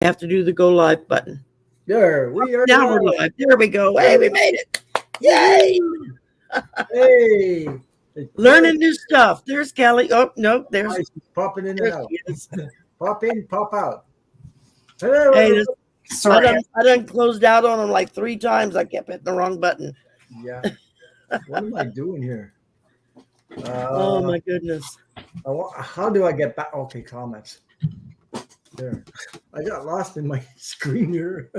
have to do the go live button. There, we are Now we're live. There we go. Hey, we made it. Yay! Hey, Learning new stuff. There's Kelley. Oh, no, there's She's popping in and there out. she is. Pop in, pop out. Hello. Hey, this, Sorry. I done closed out on him like 3 times. I kept hitting the wrong button. Yeah. What am I doing here? Oh my goodness. How do I get back? Okay, comments. There. I got lost in my screen here.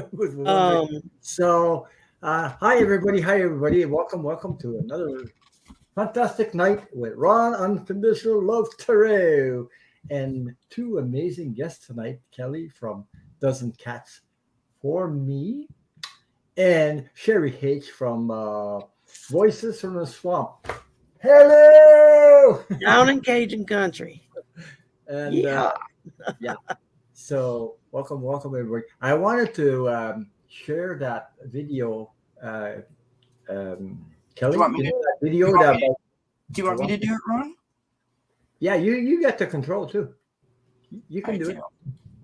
So, hi everybody. Hi everybody. Welcome to another fantastic night with Ron Unconditional Love Tarot and 2 amazing guests tonight. Kelley from Dozen Cats for Me and Shari H from Voices from the Swamp. Hello! Down in Cajun country. And Yeah. yeah. So welcome everybody. I wanted to share that video. Kelley, Do you want me to- that video do you want that me to- Do you want me to do it, Ron? yeah, you get the control too. You can I do do. it.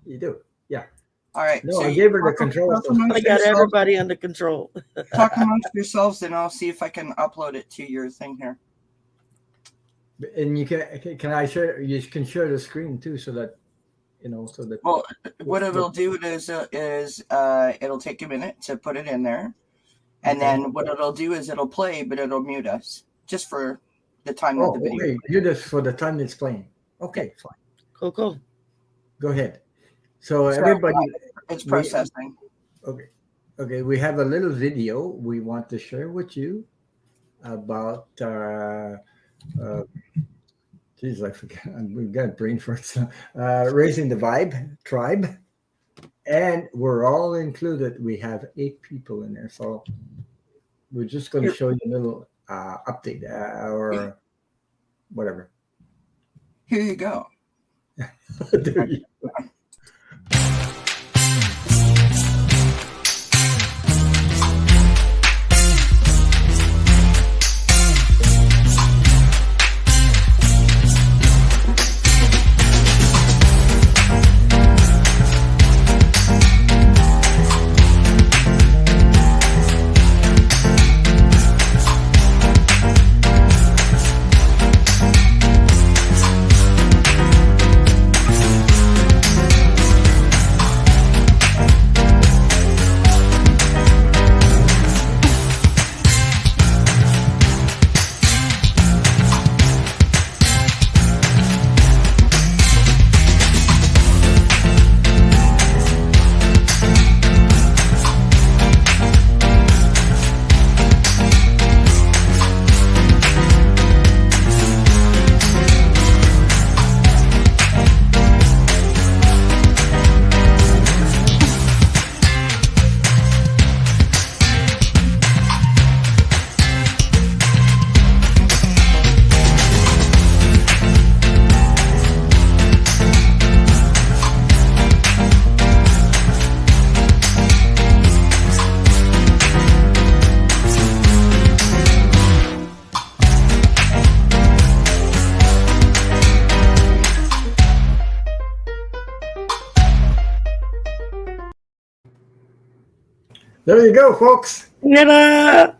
You do. Yeah. All right. No, so I you gave her the talk control. amongst So I got yourselves- everybody under control. Talk amongst yourselves, and I'll see if I can upload it to your thing here. and you can I share? You can share the screen too, so that so that. Well, what it'll do is it'll take a minute to put it in there, and then what it'll do is it'll play, but it'll mute us just for the time Oh, of the video. okay. You just for the time it's playing. Okay, fine. Cool. Go ahead. So So, everybody. It's processing. Okay. We have a little video we want to share with you about. Geez, I forget. We've got brain farts. Raising the Vibe Tribe, and we're all included. We have 8 people in there, so we're just going to show you a little update or whatever. Here you go. There you go. There you go, folks. Ta-da!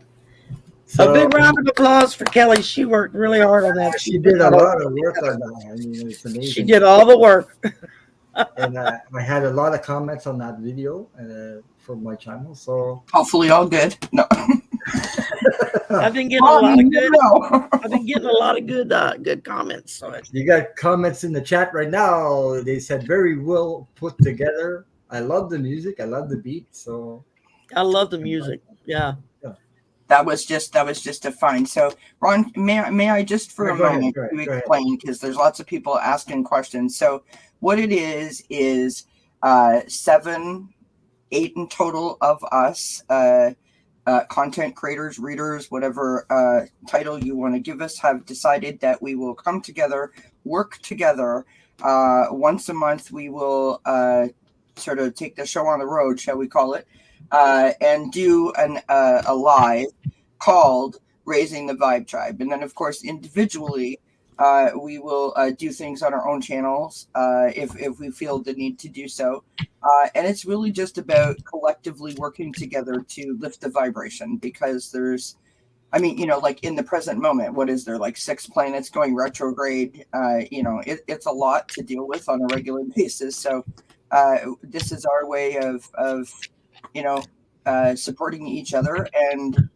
So, A big round of applause for Kelley. She worked really hard on that. she did a lot of work on that. I mean, it's amazing. She did all the work. And I had a lot of comments on that video from my channel. So Hopefully, all good. No. I've been getting a lot of good. No. I've been getting a lot of good comments. So you got comments in the chat right now. They said very well put together. I love the music. I love the beat. So I love the music. Yeah. That was just a fine. So, Ron, may I just for Yeah, a go ahead, moment go ahead, to go ahead. explain, because there's lots of people asking questions. So, what it is 7, 8 in total of us, content creators, readers, whatever title you want to give us, have decided that we will come together, work together. Once a month, we will sort of take the show on the road, shall we call it, and do a live called Raising the Vibe Tribe. And then, of course, individually, We will do things on our own channels if we feel the need to do so. And it's really just about collectively working together to lift the vibration, because there's, I mean, like in the present moment, what is there, like 6 planets going retrograde? It's a lot to deal with on a regular basis. So this is our way of supporting each other and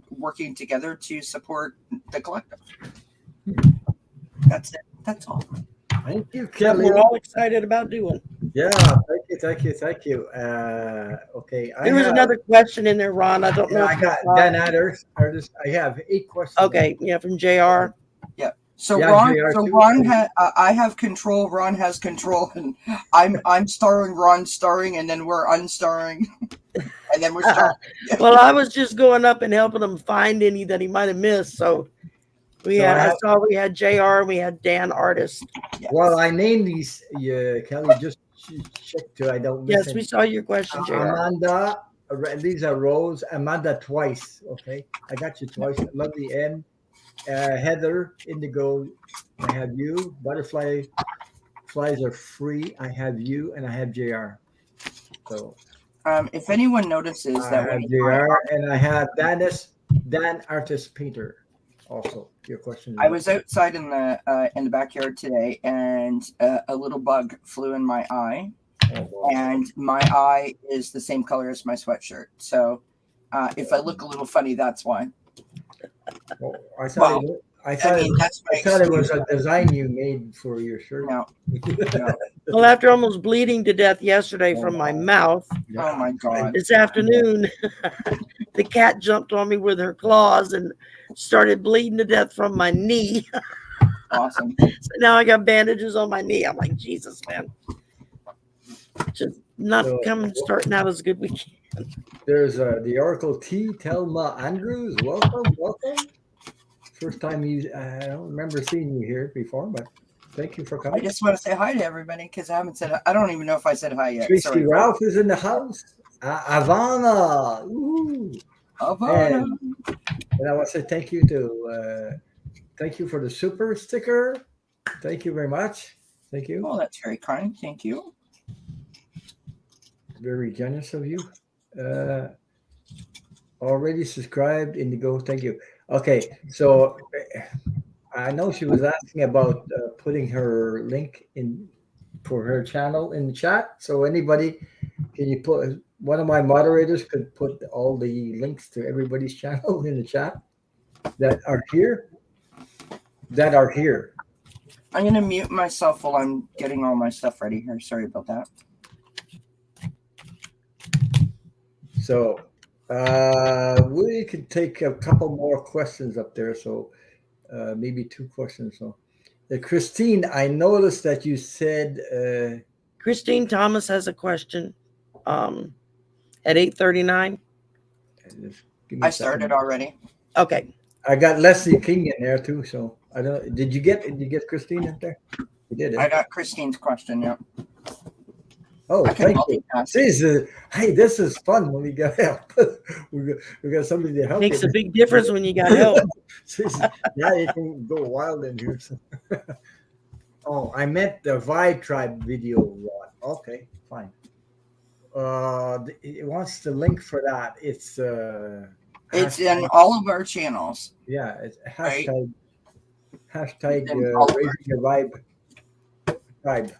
working together to support the collective. That's it. That's all. Thank you, That Kelley. we're all excited about doing. Yeah, thank you. Okay, There was another question in there, Ron. I don't know. I if got you saw it. Dan Adders. I have 8 questions. Okay, yeah, from JR. Yeah. So Yeah, Ron, JR so too. Ron I have control. Ron has control, and I'm starring. Ron's starring, and then we're unstarring, and then we're starring. Well, I was just going up and helping him find any that he might have missed. So I saw we had JR and we had Dan Artist. Yes. Well, I named these, Kelley, just check to I don't miss Yes, any. we saw your question, JR. Amanda, these are Rose. Amanda twice. Okay, I got you twice. Lovely N. Heather, Indigo, I have you. Butterfly flies are free. I have you, and I have JR. So if anyone notices I that have when JR, and I have Dan Artist Painter. Also, your question. I was outside in the backyard today, and a little bug flew in my eye, and my eye is the same color as my sweatshirt. So if I look a little funny, that's why. Well, I thought it was a design you made for your shirt. No. Well, after almost bleeding to death yesterday from my mouth, Oh my God. this afternoon, the cat jumped on me with her claws and started bleeding to death from my knee. Awesome. So now I got bandages on my knee. I'm like, Jesus, man. Just not starting out as good we can. There's the Oracle T. Telma Andrews. Welcome. First time I don't remember seeing you here before, but thank you for coming. I just want to say hi to everybody because I don't even know if I said hi yet. Tracy Sorry. Ralph is in the house. Ivana. Ooh. Ivana. And I want to say thank you for the super sticker. Thank you very much. Thank you. Oh, that's very kind. Thank you. Very generous of you. Already subscribed, Indigo. Thank you. Okay, so I know she was asking about putting her link in for her channel in the chat. So anybody, can you put, one of my moderators could put all the links to everybody's channel in the chat that are here? I'm going to mute myself while I'm getting all my stuff ready here. Sorry about that. So we could take a couple more questions up there. So maybe 2 questions. So Christine, I noticed that you said Christine Thomas has a question at 8:39. I started already. Okay. I got Leslie King in there too. So I don't. Did you get Christine up there? You did. I got Christine's question. Yeah. Oh, thank you. Hey, this is fun when we got help. we got somebody to help. Makes a big difference when you got help. Yeah, you can go wild in here. Oh, I meant the Vibe Tribe video, Rod. Okay, fine. It wants the link for that. It's in all of our channels. Yeah, it's hashtag raising your vibe. Tribe.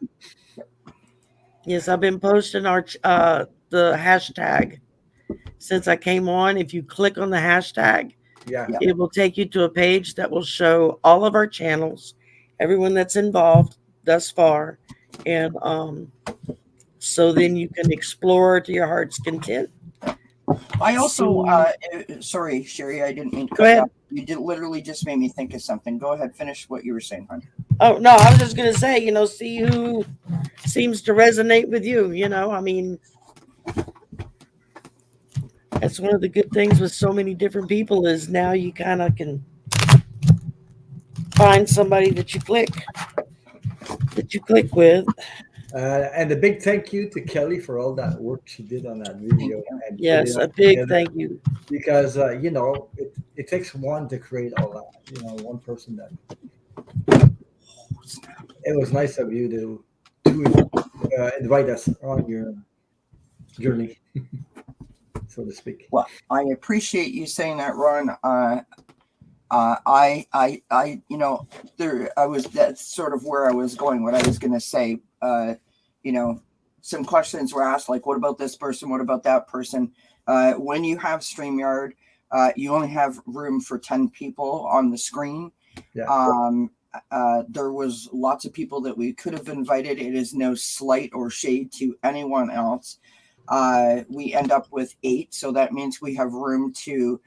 Yes, I've been posting the hashtag since I came on. If you click on the hashtag, it will take you to a page that will show all of our channels, everyone that's involved thus far, and so then you can explore to your heart's content. I also, sorry, Shari, I didn't mean to go ahead. You literally just made me think of something. Go ahead, finish what you were saying, hon. Oh, no, I was just going to say, see who seems to resonate with you, I mean, that's one of the good things with so many different people is now you kind of can find somebody that you click with. And a big thank you to Kelley for all that work she did on that video. And yes, a big thank you. Because, it takes one to create all that, one person that It was nice of you to invite us on your journey, so to speak. Well, I appreciate you saying that, Ron. That's sort of where I was going. What I was going to say, some questions were asked, like, what about this person? What about that person? When you have StreamYard, you only have room for 10 people on the screen. Yeah. There was lots of people that we could have invited. It is no slight or shade to anyone else. We end up with 8, so that means we have room to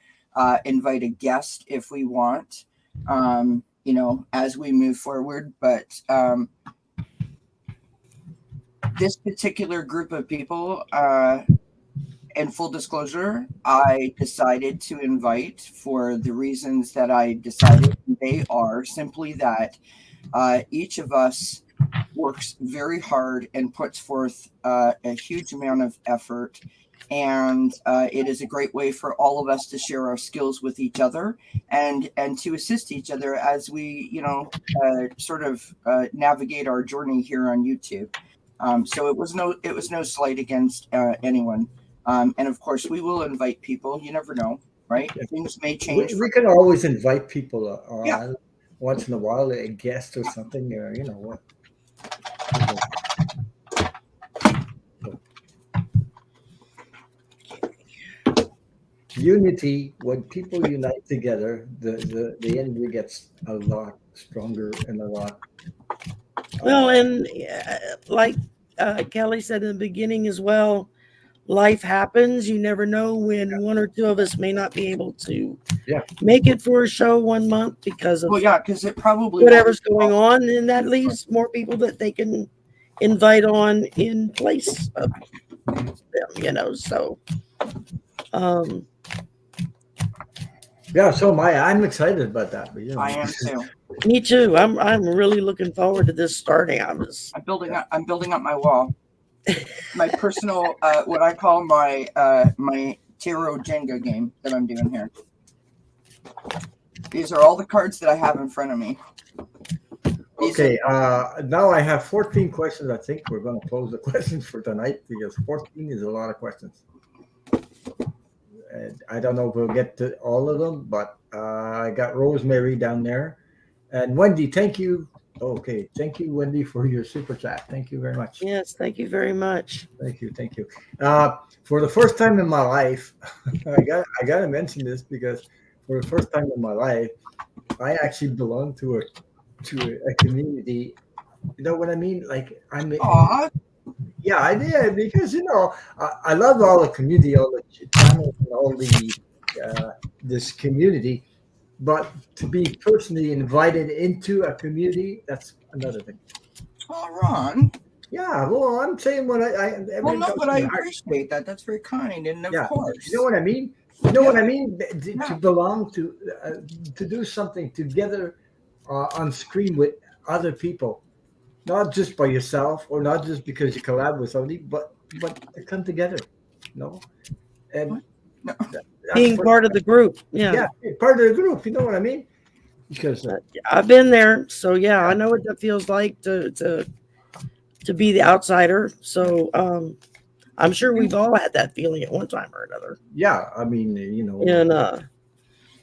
invite a guest if we want, as we move forward. But this particular group of people, in full disclosure, I decided to invite for the reasons that I decided. They are simply that each of us works very hard and puts forth a huge amount of effort. And it is a great way for all of us to share our skills with each other and to assist each other as we, navigate our journey here on YouTube. So it was no slight against anyone. And of course, we will invite people. You never know, right? Yeah. Things may change. We can always invite people on once in a while, a guest or something, or what. Unity, when people unite together, the energy gets a lot stronger and a lot. Well, and like Kelley said in the beginning as well, life happens. You never know when one or two of us may not be able to make it for a show 1 month because of because it probably whatever's going on, and that leaves more people that they can invite on in place of them, so so I'm excited about that. But, I am too. Me too. I'm really looking forward to this starting. I'm building up my wall. My personal, what I call my tarot Jenga game that I'm doing here. These are all the cards that I have in front of me. Now I have 14 questions. I think we're going to close the questions for tonight because 14 is a lot of questions. And I don't know if we'll get to all of them, but I got Rosemary down there. And Wendy, thank you. Okay, thank you, Wendy, for your super chat. Thank you very much. Yes, thank you very much. Thank you. For the first time in my life, I got to mention this because for the first time in my life, I actually belong to a community. You know what I mean? Like yeah, I did because I love all the community, all the channels, and all the this community. But to be personally invited into a community, that's another thing. Oh, Ron. Yeah, well, I'm saying what I appreciate that. That's very kind, and of course, you know what I mean. You know what I mean. To belong to do something together on screen with other people, not just by yourself or not just because you collab with somebody, but to come together, and. Being part of the group, part of the group. You know what I mean? Because I've been there, so I know what that feels like to be the outsider. So I'm sure we've all had that feeling at one time or another. Yeah, I mean, And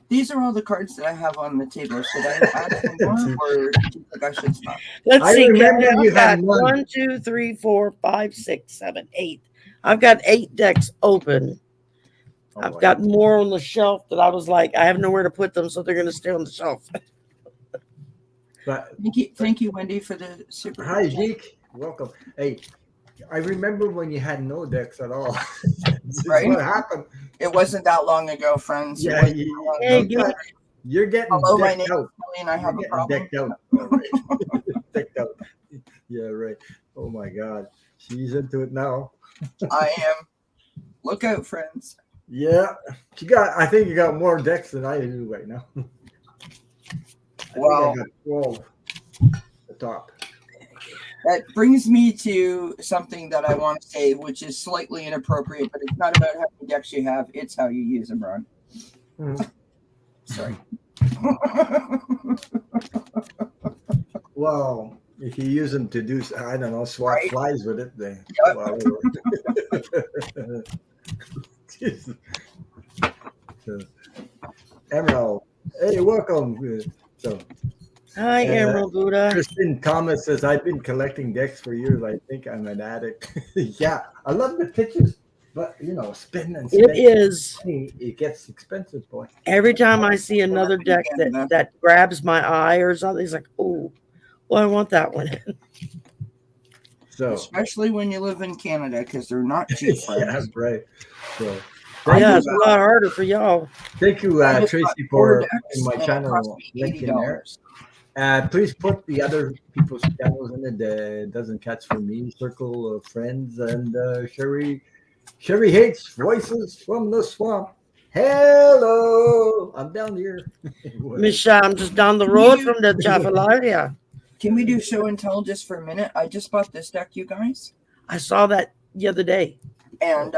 these are all the cards that I have on the table. Should I add some more, or do you think I should stop? Let's see. You had 1, 2, 3, 4, 5, 6, 7, 8. I've got 8 decks open. I've got more on the shelf that I was like, I have nowhere to put them, so they're going to stay on the shelf. But thank you, Wendy, for the super. Hi, Zeke. Welcome. Hey, I remember when you had no decks at all. Right? What happened? It wasn't that long ago, friends. Yeah, you're getting hello, my name out. is Kelley, and I have a problem. Decked out. Right. Decked out. Yeah, right. Oh my God, she's into it now. I am. Look out, friends. Yeah, I think you got more decks than I do right now. Well, I got 12 at the top. That brings me to something that I want to say, which is slightly inappropriate, but it's not about how many decks you have; it's how you use them, Ron. Sorry. Well, if you use them to do, I don't know, swat flies with it, they. So, Emerald, hey, welcome. So, Hi, Emerald Buddha. Kristen Thomas says, I've been collecting decks for years. I think I'm an addict. Yeah, I love the pictures, but spin and spin. It is. It gets expensive, boy. Every time I see another deck that grabs my eye or something, it's like, oh, well, I want that one. So, especially when you live in Canada, because they're not cheap. Yeah, right. So, yeah, it's a lot harder for y'all. Thank you, Tracy, for in my channel link in there. Please put the other people's channels in it. It doesn't catch for me. Circle of Friends and Shari. Shari hates voices from the swamp. Hello, I'm down here. Misha, I'm just down the road from the Chapalaria. Can we do show and tell just for a minute? I just bought this deck, you guys. I saw that the other day. And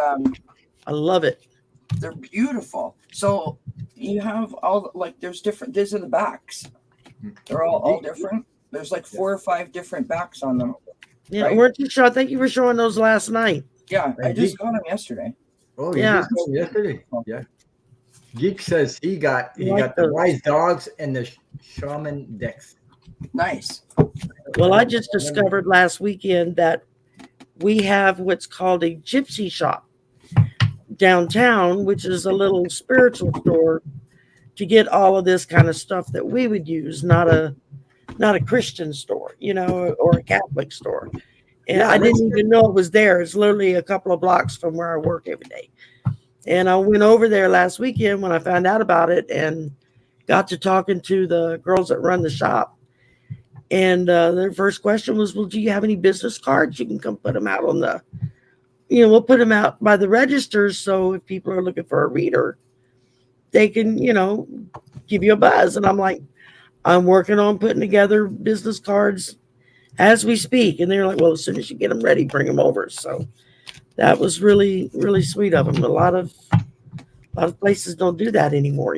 I love it. They're beautiful. So you have all there's different. These are the backs. They're all different. There's like 4 or 5 different backs on them. Yeah, right? Weren't you sure? I think you were showing those last night. Yeah, I just got them yesterday. Oh, yeah, just got them yesterday. Yeah. Geek says he got the Wise Dogs and the Shaman decks. Nice. Well, I just discovered last weekend that we have what's called a gypsy shop downtown, which is a little spiritual store to get all of this kind of stuff that we would use, not a Christian store, or a Catholic store. And I didn't even know it was there. It's literally a couple of blocks from where I work every day. And I went over there last weekend when I found out about it and got to talking to the girls that run the shop. And their first question was, well, do you have any business cards? You can come put them out on the, we'll put them out by the registers. So if people are looking for a reader, they can, give you a buzz. And I'm like, I'm working on putting together business cards as we speak. And they're like, well, as soon as you get them ready, bring them over. So that was really, really sweet of them. A lot of places don't do that anymore,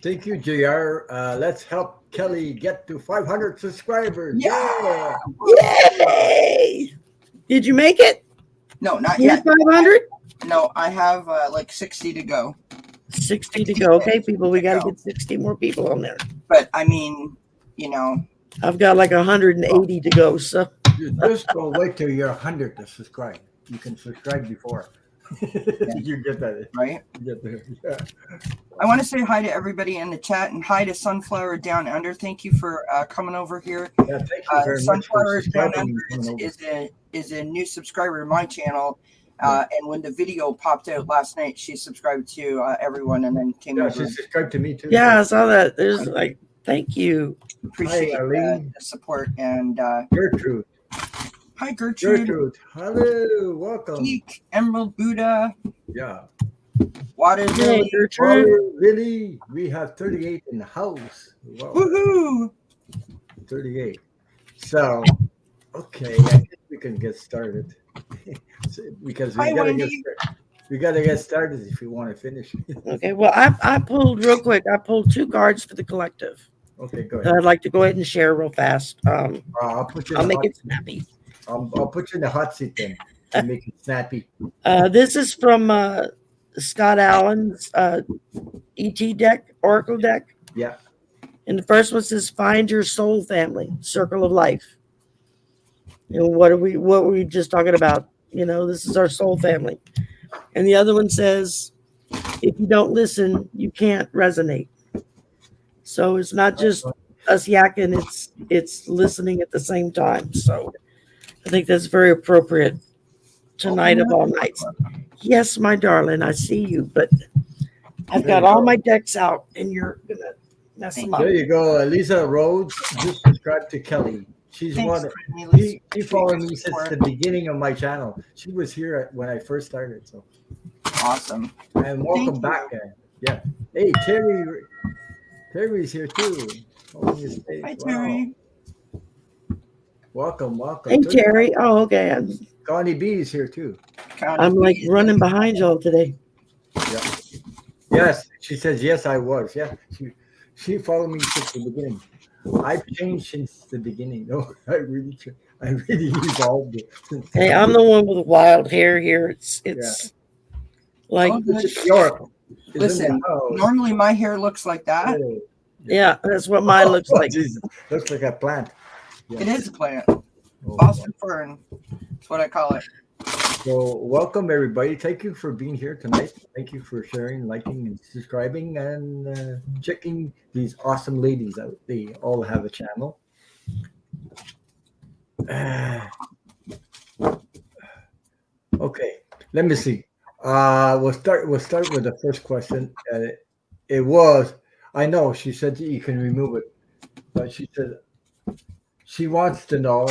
Thank you, JR. Let's help Kelley get to 500 subscribers. Yeah. Yay! Did you make it? No, not yet. 500? No, I have 60 to go. 60 to go. Okay, people, we got to get 60 more people on there. But I mean, I've got 180 to go. So just go wait till you're 100 to subscribe. You can subscribe before. You get that right. You get there. Yeah. I want to say hi to everybody in the chat and hi to Sunflower Down Under. Thank you for coming over here. Yeah, thank you very Sunflower much Down Under is a new subscriber to my channel. And when the video popped out last night, she subscribed to everyone and then came over. She subscribed to me too. Yeah, I saw that. There's thank you. Appreciate the support and Gertrude. Hi, Gertrude. Hello, welcome. Geek, Emerald Buddha. Yeah. Water Lily. Water Lily. We have 38 in the house. Wow. Woohoo! 38. So, okay, I think we can get started. Because we gotta get started if we want to finish. Okay, well, I pulled real quick. I pulled 2 cards for the collective. Okay, go ahead. I'd like to go ahead and share real fast. I'll make it snappy. I'll put you in the hot seat then to make it snappy. This is from Scott Allen's ET deck, Oracle deck. Yeah. And the first one says, "Find your soul family, circle of life." What were we just talking about? This is our soul family. And the other one says, "If you don't listen, you can't resonate." So it's not just us yakking; it's listening at the same time. So I think that's very appropriate tonight of all nights. Yes, my darling, I see you, but I've got all my decks out, and you're gonna mess them up. There you go, Lisa Rhodes. Just subscribe to Kelley. She's one. She followed me since the beginning of my channel. She was here when I first started. So awesome! And welcome back. Yeah. Hey, Terry's here too. Hi, Terry. Welcome. Hey, Terry. Oh, okay. Connie B is here too. I'm running behind y'all today. Yeah. Yes, she says yes. I was. Yeah, she followed me since the beginning. I've changed since the beginning. No, I really evolved it. Hey, I'm the one with wild hair here. It's like Oh, good. York is in Listen, the house. normally my hair looks like that. Oh, yeah, that's what mine looks like. Jesus. Looks like a plant. Yeah. It is a plant. Oh, Boston fern. That's what I call it. So welcome everybody. Thank you for being here tonight. Thank you for sharing, liking, and subscribing, and checking these awesome ladies out. They all have a channel. Okay, let me see. We'll start with the first question. It was, I know she said you can remove it, but she said she wants to know.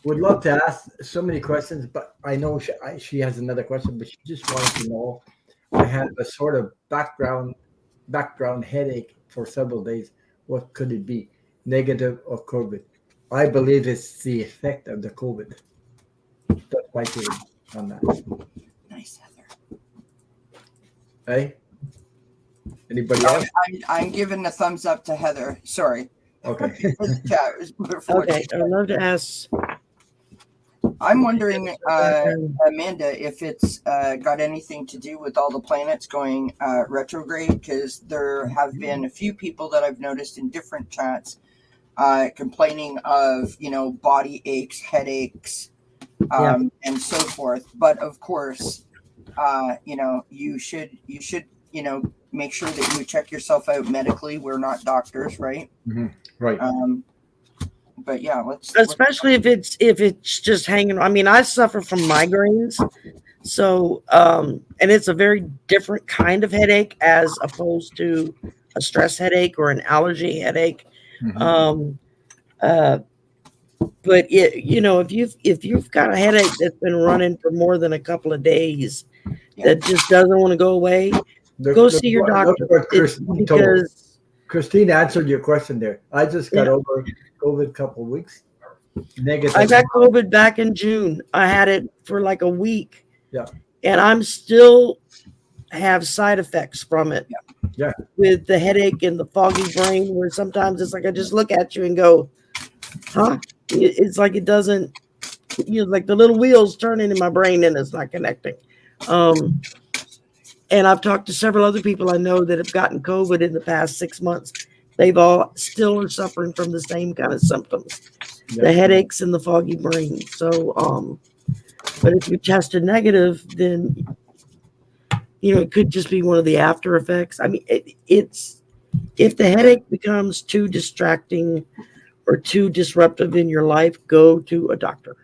Would love to ask so many questions, but I know she has another question, but she just wants to know. I had a sort of background headache for several days. What could it be? Negative or COVID? I believe it's the effect of the COVID. That's my theory on that. Nice, Heather. Hey, anybody else? I'm giving a thumbs up to Heather. Sorry. Okay. Okay, I'd love to ask. I'm wondering, Amanda, if it's got anything to do with all the planets going retrograde, because there have been a few people that I've noticed in different chats complaining of, body aches, headaches, and so forth. But of course, you should, make sure that you check yourself out medically. We're not doctors, right? Mm-hmm. Right. But yeah, Especially if it's just hanging. I mean, I suffer from migraines, so and it's a very different kind of headache as opposed to a stress headache or an allergy headache. Mm-hmm. But if you've got a headache that's been running for more than a couple of days that just doesn't want to go away, go see your doctor. Because Christine answered your question there. I just got over COVID a couple of weeks. Negative. I got COVID back in June. I had it for like a week. Yeah. And I'm still have side effects from it. Yeah. With the headache and the foggy brain, where sometimes it's like I just look at you and go, huh? It's like it doesn't, like the little wheels turning in my brain and it's not connecting. And I've talked to several other people I know that have gotten COVID in the past 6 months. They've all still are suffering from the same kind of symptoms, the headaches and the foggy brain. So, but if you tested negative, then, it could just be one of the after effects. I mean, it's if the headache becomes too distracting or too disruptive in your life, go to a doctor.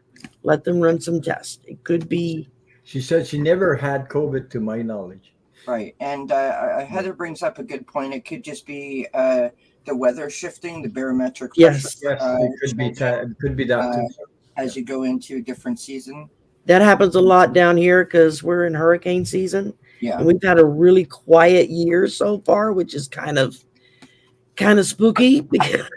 Let them run some tests. It could be. She said she never had COVID to my knowledge. Right. And Heather brings up a good point. It could just be the weather shifting, the barometric pressure. Yes, it could be that too. As you go into a different season. That happens a lot down here because we're in hurricane season. Yeah. And we've had a really quiet year so far, which is kind of spooky because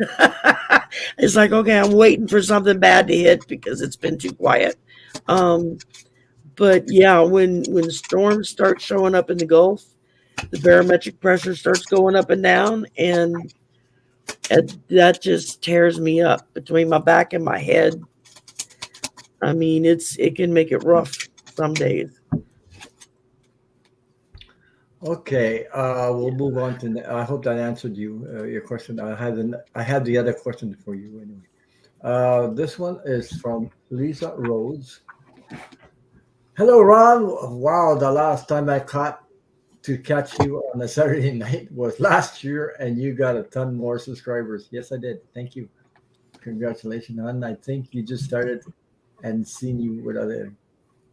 it's like, okay, I'm waiting for something bad to hit because it's been too quiet. But yeah, when storms start showing up in the Gulf, the barometric pressure starts going up and down, and that just tears me up between my back and my head. I mean, it can make it rough some days. Okay, we'll move on to. I hope that answered your question. I had the other question for you anyway. This one is from Lisa Rhodes. Hello, Ron. Wow, the last time I catch you on a Saturday night was last year, and you got a ton more subscribers. Yes, I did. Thank you. Congratulations, hon. I think you just started and seen you with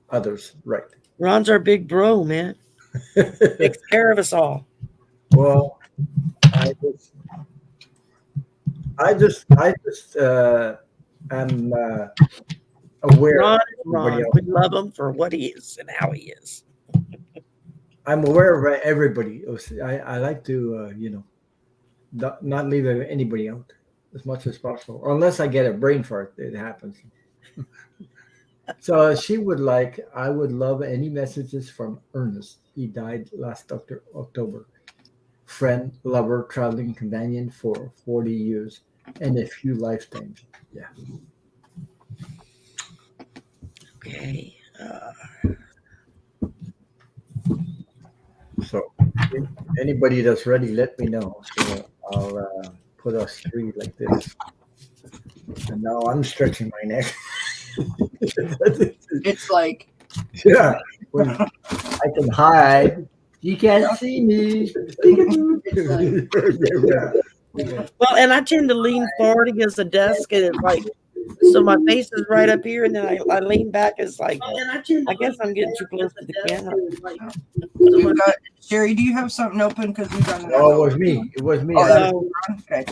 others, right? Ron's our big bro, man. Takes care of us all. Well, I just am aware. Ron is Ron. We love him for what he is and how he is. I'm aware of everybody. I like to, not leave anybody out as much as possible, unless I get a brain fart. It happens. So I would love any messages from Ernest. He died last October. Friend, lover, traveling companion for 40 years. and a few lifetimes. Yeah. Okay. So, if anybody that's ready, let me know. So I'll put us three like this. And now I'm stretching my neck. It's like, Yeah, when I can hide. You can't see me. Yeah. Well, and I tend to lean forward against the desk, and it's like, so my face is right up here, and then I lean back. It's like, I guess I'm getting too close to the camera. we've got Shari. Do you have something open? Because we've got another. Oh, it was me. It was me. Oh, I- okay.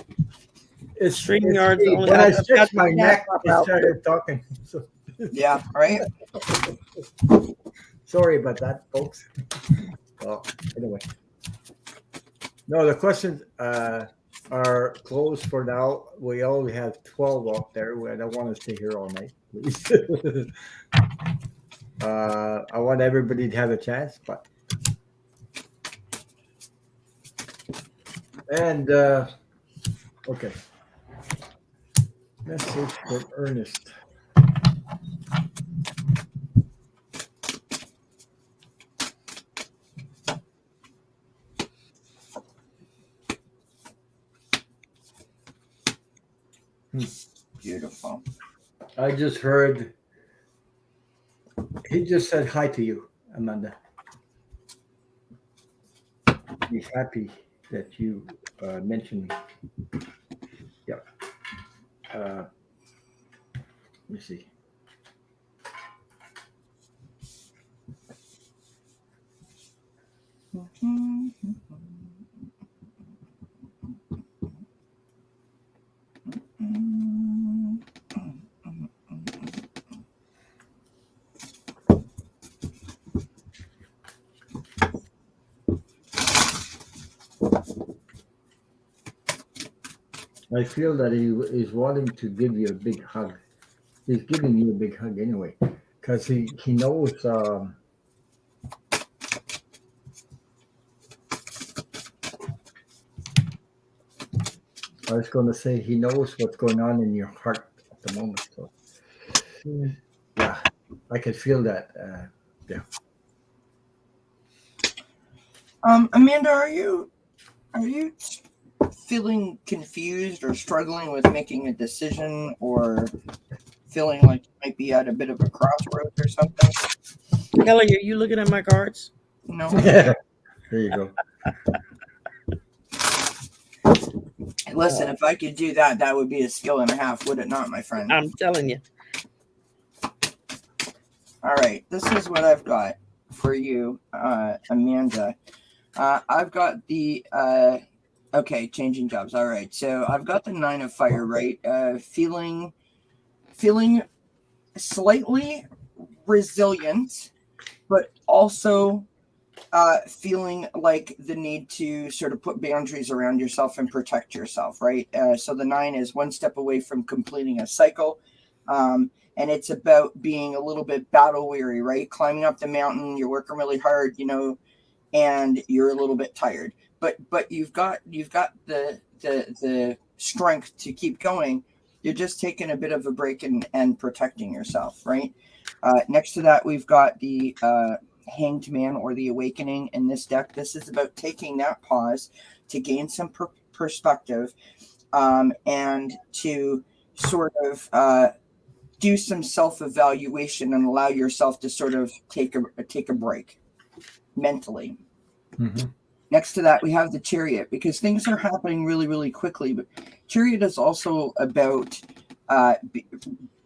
It's StreamYard's me. only- When I I've got stretched the my neck, laptop it out. started talking. So, Yeah. Right. sorry about that, folks. Well, anyway. No, the questions are closed for now. We only have 12 out there. I don't want to stay here all night, please. I want everybody to have a chance, but and okay. Message from Ernest. Beautiful. I just heard. He just said hi to you, Amanda. He's happy that you mentioned me. Yep. Let me see. I feel that he is wanting to give you a big hug. He's giving you a big hug anyway, because he knows. I was going to say he knows what's going on in your heart at the moment. So, yeah, I could feel that. Yeah. Amanda, are you feeling confused or struggling with making a decision, or feeling like you might be at a bit of a crossroads or something? Kelley, are you looking at my cards? No. There you go. Listen, if I could do that, that would be a skill and a half, would it not, my friend? I'm telling you. All right, this is what I've got for you, Amanda. I've got the okay, changing jobs. All right, so I've got the 9 of fire, right? Feeling slightly resilient, but also feeling like the need to sort of put boundaries around yourself and protect yourself, right? So the 9 is one step away from completing a cycle. And it's about being a little bit battle weary, right? Climbing up the mountain, you're working really hard, and you're a little bit tired, but you've got the strength to keep going. You're just taking a bit of a break and protecting yourself, right? Next to that, we've got the Hanged Man, or the Awakening in this deck. This is about taking that pause to gain some perspective, and to sort of do some self-evaluation and allow yourself to sort of take a break mentally. Mm-hmm. Next to that, we have the Chariot, because things are happening really, really quickly. But Chariot is also about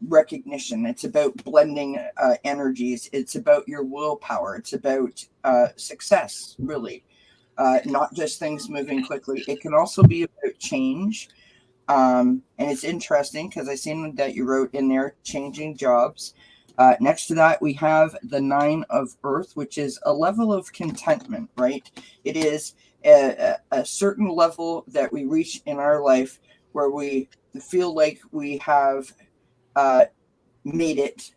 recognition. It's about blending energies. It's about your willpower. It's about success, really. Not just things moving quickly. It can also be about change. And it's interesting because I seen that you wrote in there changing jobs. Next to that, we have the 9 of Earth, which is a level of contentment, right? It is a certain level that we reach in our life where we feel like we have made it,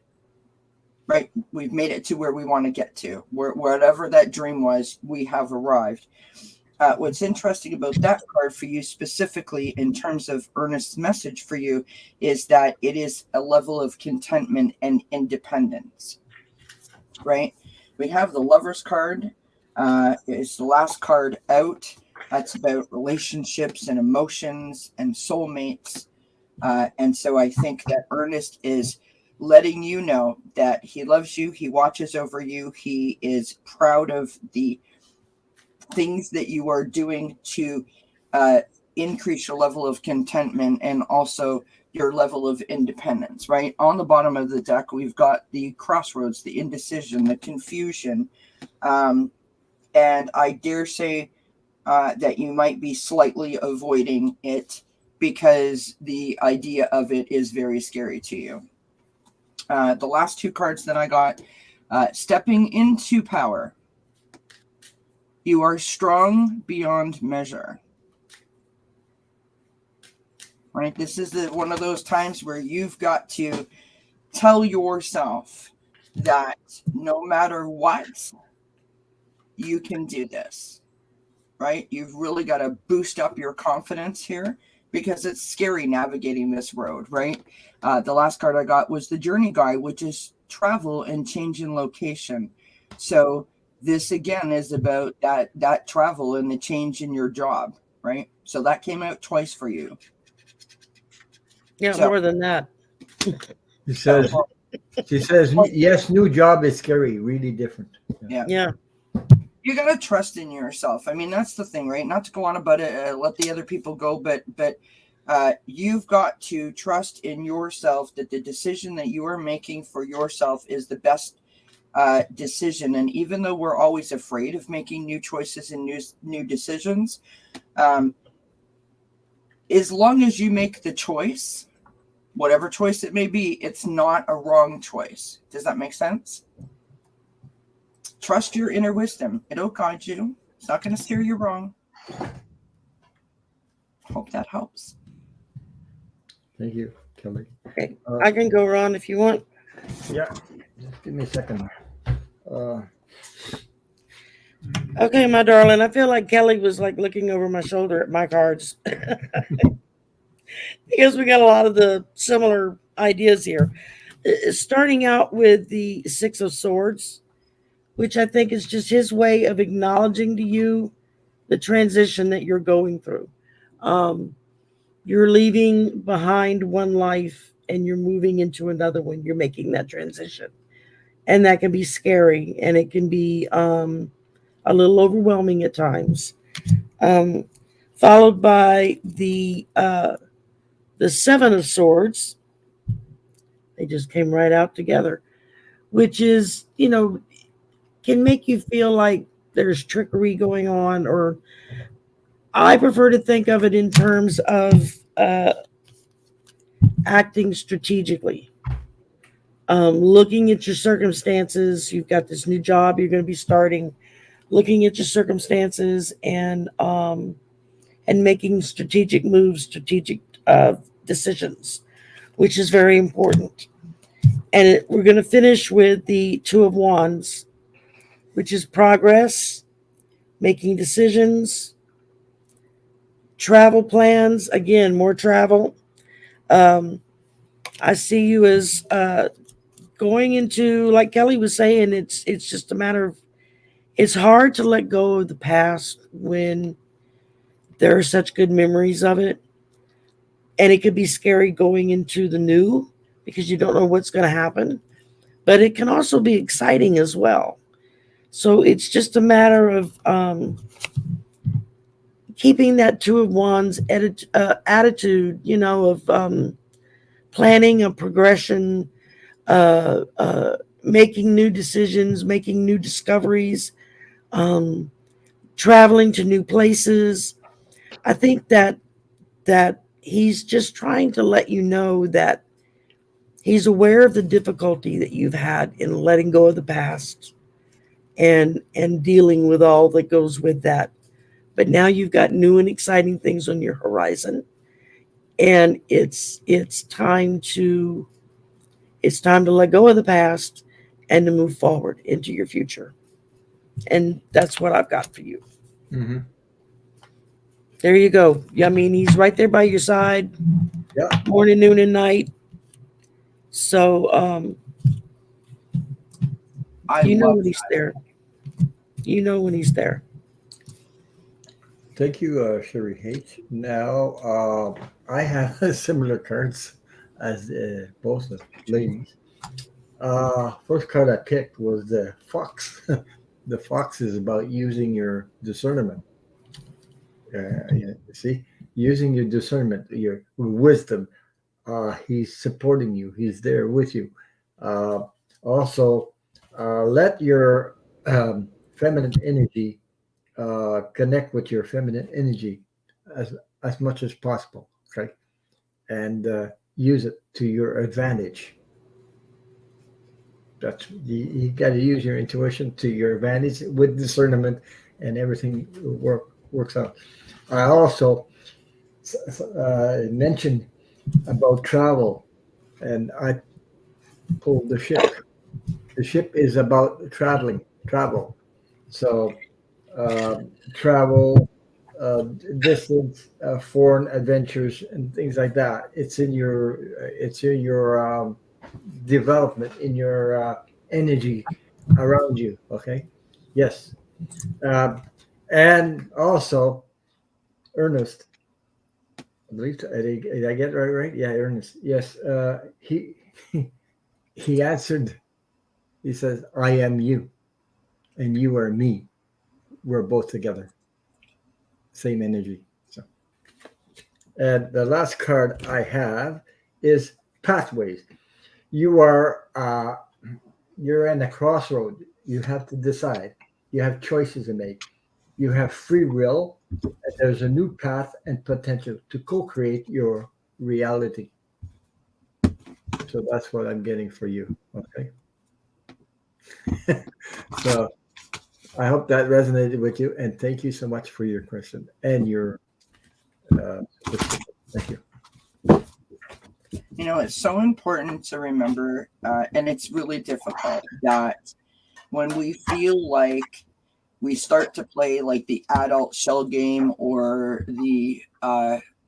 right? We've made it to where we want to get to. Wherever that dream was, we have arrived. what's interesting about that card for you specifically in terms of Ernest's message for you is that it is a level of contentment and independence, right? We have the Lover's card. It's the last card out. That's about relationships and emotions and soulmates. And so I think that Ernest is letting you know that he loves you. He watches over you. He is proud of the things that you are doing to increase your level of contentment and also your level of independence, right? On the bottom of the deck, we've got the crossroads, the indecision, the confusion. And I dare say that you might be slightly avoiding it because the idea of it is very scary to you. The last two cards that I got, stepping into power. You are strong beyond measure. Right? This is one of those times where you've got to tell yourself that no matter what, you can do this. Right? You've really got to boost up your confidence here because it's scary navigating this road, right? The last card I got was the Journey Guide, which is travel and change in location. So this again is about that travel and the change in your job, right? So that came out twice for you. Yeah, so, more than that. She says, yes, new job is scary, really different. Yeah. You got to trust in yourself. I mean, that's the thing, right? Not to go on about it, let the other people go, but you've got to trust in yourself that the decision that you are making for yourself is the best decision. And even though we're always afraid of making new choices and new decisions, as long as you make the choice, whatever choice it may be, it's not a wrong choice. Does that make sense? Trust your inner wisdom. It'll guide you. It's not going to steer you wrong. Hope that helps. Thank you, Kelley. Okay. I can go, Ron, if you want. Yeah. Just give me a second. Okay, my darling. I feel like Kelley was like looking over my shoulder at my cards. Because we got a lot of the similar ideas here. Starting out with the Six of Swords, which I think is just his way of acknowledging to you the transition that you're going through. You're leaving behind one life and you're moving into another one. You're making that transition. And that can be scary and it can be a little overwhelming at times. Followed by the Seven of Swords. They just came right out together, which is, can make you feel like there's trickery going on, or I prefer to think of it in terms of acting strategically. Looking at your circumstances, you've got this new job you're going to be starting, looking at your circumstances and making strategic moves, strategic decisions, which is very important. And we're going to finish with the Two of Wands, which is progress, making decisions, travel plans. Again, more travel. I see you as going into, like Kelley was saying, it's just a matter of, it's hard to let go of the past when there are such good memories of it. And it could be scary going into the new because you don't know what's going to happen. But it can also be exciting as well. So it's just a matter of keeping that Two of Wands attitude, of planning a progression, making new decisions, making new discoveries, traveling to new places. I think that he's just trying to let you know that he's aware of the difficulty that you've had in letting go of the past and dealing with all that goes with that. But now you've got new and exciting things on your horizon. And it's time to let go of the past and to move forward into your future. And that's what I've got for you. Mm-hmm. There you go. I mean, he's right there by your side, morning, noon, and night. So, you know when he's there. You know when he's there. Thank you, Shari H. Now, I have similar cards as both the ladies. First card I picked was the Fox. The Fox is about using your discernment. See, using your discernment, your wisdom. He's supporting you. He's there with you. Also, let your feminine energy connect with your feminine energy as much as possible. Okay, and use it to your advantage. That's you got to use your intuition to your advantage with discernment, and everything works out. I also mentioned about travel, and I pulled the ship. The ship is about travel. So travel, distance, foreign adventures, and things like that. It's in your development, in your energy around you. Okay, yes, and also Ernest. I believe did I get it right? Yeah, Ernest. Yes, he he answered. He says, "I am you, and you are me. We're both together. Same energy." So, and the last card I have is Pathways. You are you're in a crossroad. You have to decide. You have choices to make. You have free will. And there's a new path and potential to co-create your reality. So that's what I'm getting for you. Okay. So I hope that resonated with you, and thank you so much for your question and your. Thank you. You know, it's so important to remember, and it's really difficult, that when we feel like we start to play like the adult shell game or the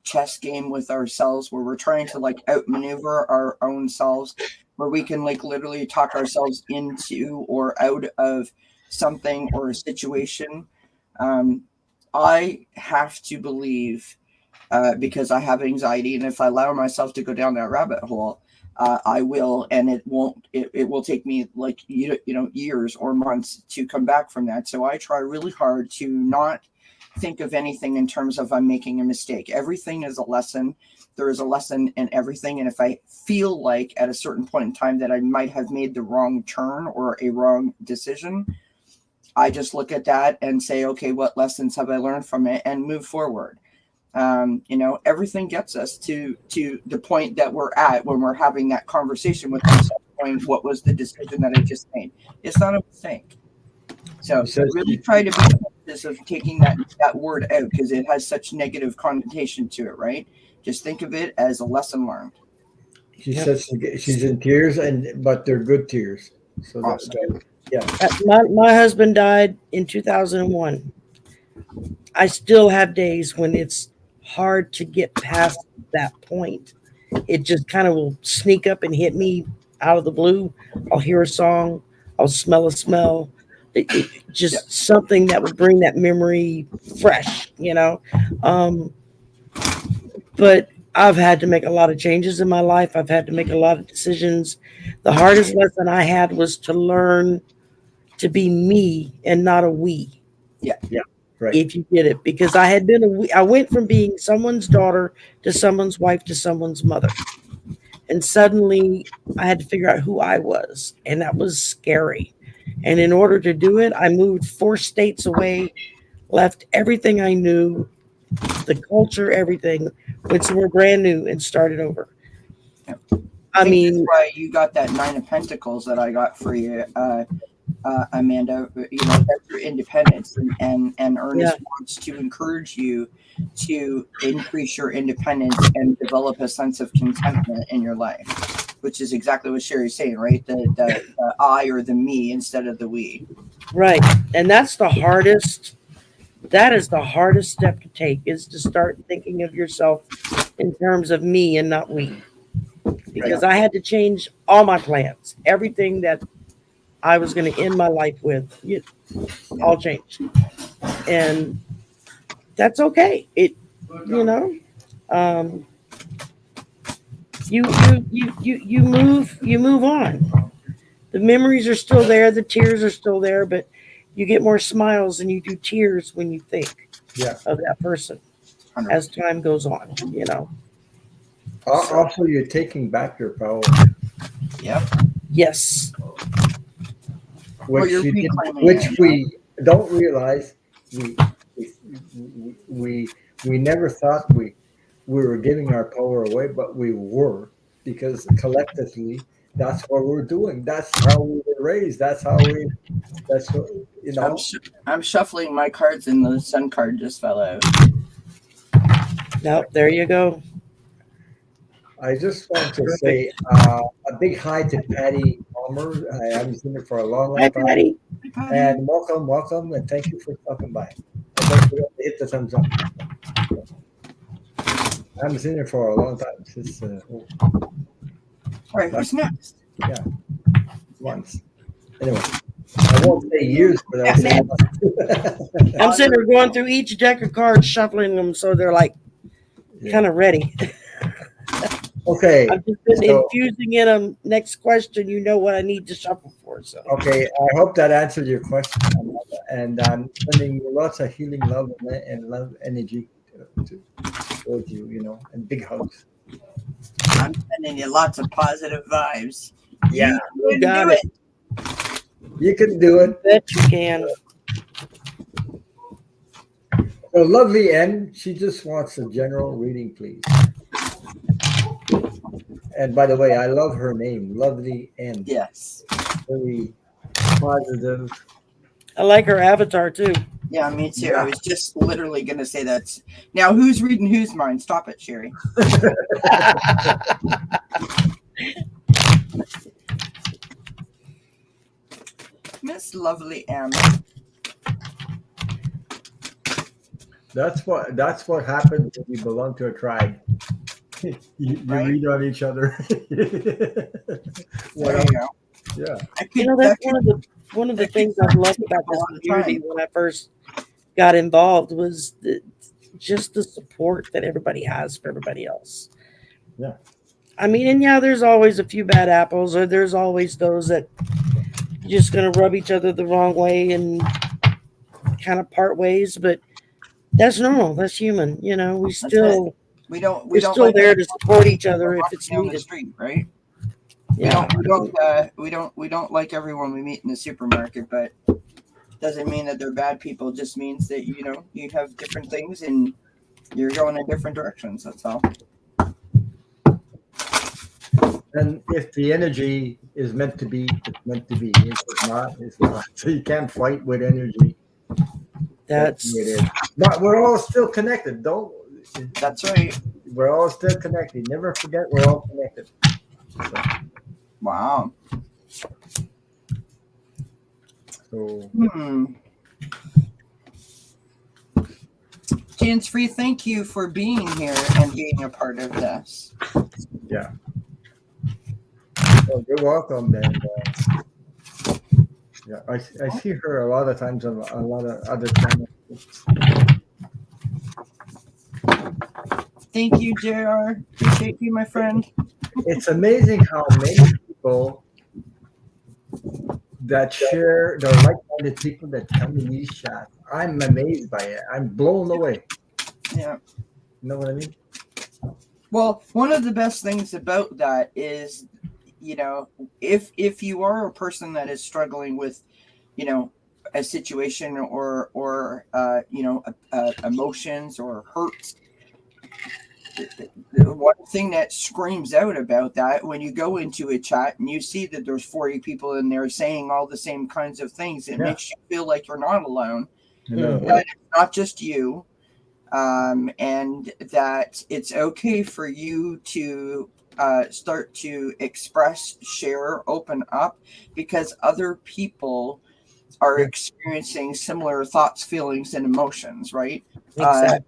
chess game with ourselves, where we're trying to like outmaneuver our own selves, where we can like literally talk ourselves into or out of something or a situation. I have to believe, because I have anxiety, and if I allow myself to go down that rabbit hole, I will, and it won't. It will take me like years or months to come back from that. So I try really hard to not think of anything in terms of I'm making a mistake. Everything is a lesson. There is a lesson in everything, and if I feel like at a certain point in time that I might have made the wrong turn or a wrong decision, I just look at that and say, okay, what lessons have I learned from it, and move forward. Everything gets us to the point that we're at when we're having that conversation with ourselves, going, what was the decision that I just made? It's not a mistake. So really try to be conscious of taking that word out, because it has such negative connotation to it, right? Just think of it as a lesson learned. She says she's in tears, but they're good tears. So awesome. My husband died in 2001. I still have days when it's hard to get past that point. It just kind of will sneak up and hit me out of the blue. I'll hear a song, I'll smell a smell, something that would bring that memory fresh, but I've had to make a lot of changes in my life. I've had to make a lot of decisions. The hardest lesson I had was to learn to be me and not a we. Yeah. Right. If you get it, because I went from being someone's daughter to someone's wife to someone's mother, and suddenly I had to figure out who I was, and that was scary. And in order to do it, I moved 4 states away, left everything I knew, the culture, everything, went somewhere brand new and started over. I mean, that's why you got that 9 of Pentacles that I got for you, Amanda. That's your independence, and Ernest wants to encourage you to increase your independence and develop a sense of contentment in your life, which is exactly what Shari's saying, right? The I or the me instead of the we. Right, and that's the hardest That is the hardest step to take, is to start thinking of yourself in terms of me and not we. Because I had to change all my plans. Everything that I was going to end my life with, all changed. And that's okay. You know, um, you move on. The memories are still there, the tears are still there, but you get more smiles than you do tears when you think of that person 100%. as time goes on, Also, you're taking back your power. Yep. Yes. Which we don't realize. We never thought we were giving our power away, but we were, because collectively that's what we're doing. That's how we were raised. That's what, I'm shuffling my cards and the sun card just fell out. Nope, there you go. I just want to say a big hi to Patty Palmer. I haven't seen her for a long time. Hi, Patty. And welcome, and thank you for stopping by. And don't forget to hit the thumbs up. I haven't seen her for a long time. Since, all right, who's next? Yeah, once. Anyway, I won't say years, but I'll say months. I'm sitting there going through each deck of cards, shuffling them so they're like kind of ready. Okay. I'm just infusing in them. Next question, you know what I need to shuffle for. So okay, I hope that answered your question, and I'm sending you lots of healing love and love energy towards you, and big hugs. I'm sending you lots of positive vibes. Yeah, you got it. You can do it. Bet you can. So lovely N, she just wants a general reading, please. And by the way, I love her name, Lovely N. Yes. Very positive. I like her avatar too. Yeah, me too. Yeah. I was just literally going to say that. Now, who's reading whose mind? Stop it, Shari. Miss Lovely M. That's what happens when you belong to a tribe. You read on each other. There you go. Yeah. That's one of the things I've loved about this community when I first got involved was just the support that everybody has for everybody else. Yeah. I mean, and there's always a few bad apples, or there's always those that you're just going to rub each other the wrong way and kind of part ways, but that's normal. That's human. We're still there to support each other if it's needed. The street, right? Yeah. We don't like everyone we meet in the supermarket, but doesn't mean that they're bad people. It just means that you have different things and you're going in different directions. That's all. And if the energy is meant to be, it's meant to be. If it's not, it's not. So you can't fight with energy. That's it is. But we're all still connected. That's right. We're all still connected. Never forget we're all connected. So. Wow. So. Chance Free, thank you for being here and being a part of this. Yeah. Well, you're welcome. And yeah, I see her a lot of times on a lot of other channels. Thank you, JR. Appreciate you, my friend. It's amazing how many people that share, they're like-minded people that come in these chats. I'm amazed by it. I'm blown away. Yeah. You know what I mean? Well, one of the best things about that is, if you are a person that is struggling with, a situation or emotions or hurts, the one thing that screams out about that when you go into a chat and you see that there's 40 people in there saying all the same kinds of things, it makes you feel like you're not alone. That it's not just you, and that it's okay for you to start to express, share, open up, because other people are experiencing similar thoughts, feelings, and emotions, right? Exactly.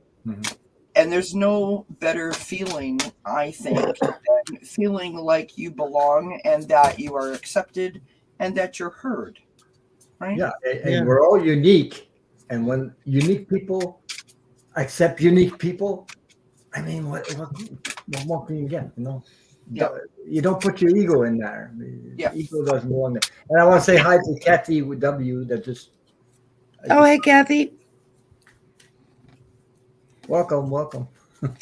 And there's no better feeling, I think, than feeling like you belong and that you are accepted and that you're heard, right? Yeah, and we're all unique. And when unique people accept unique people, I mean, what more can you get? Yeah. You don't put your ego in there. Yeah. Ego doesn't belong there. And I want to say hi to Kathy with W. That just. Hey, Kathy. Welcome.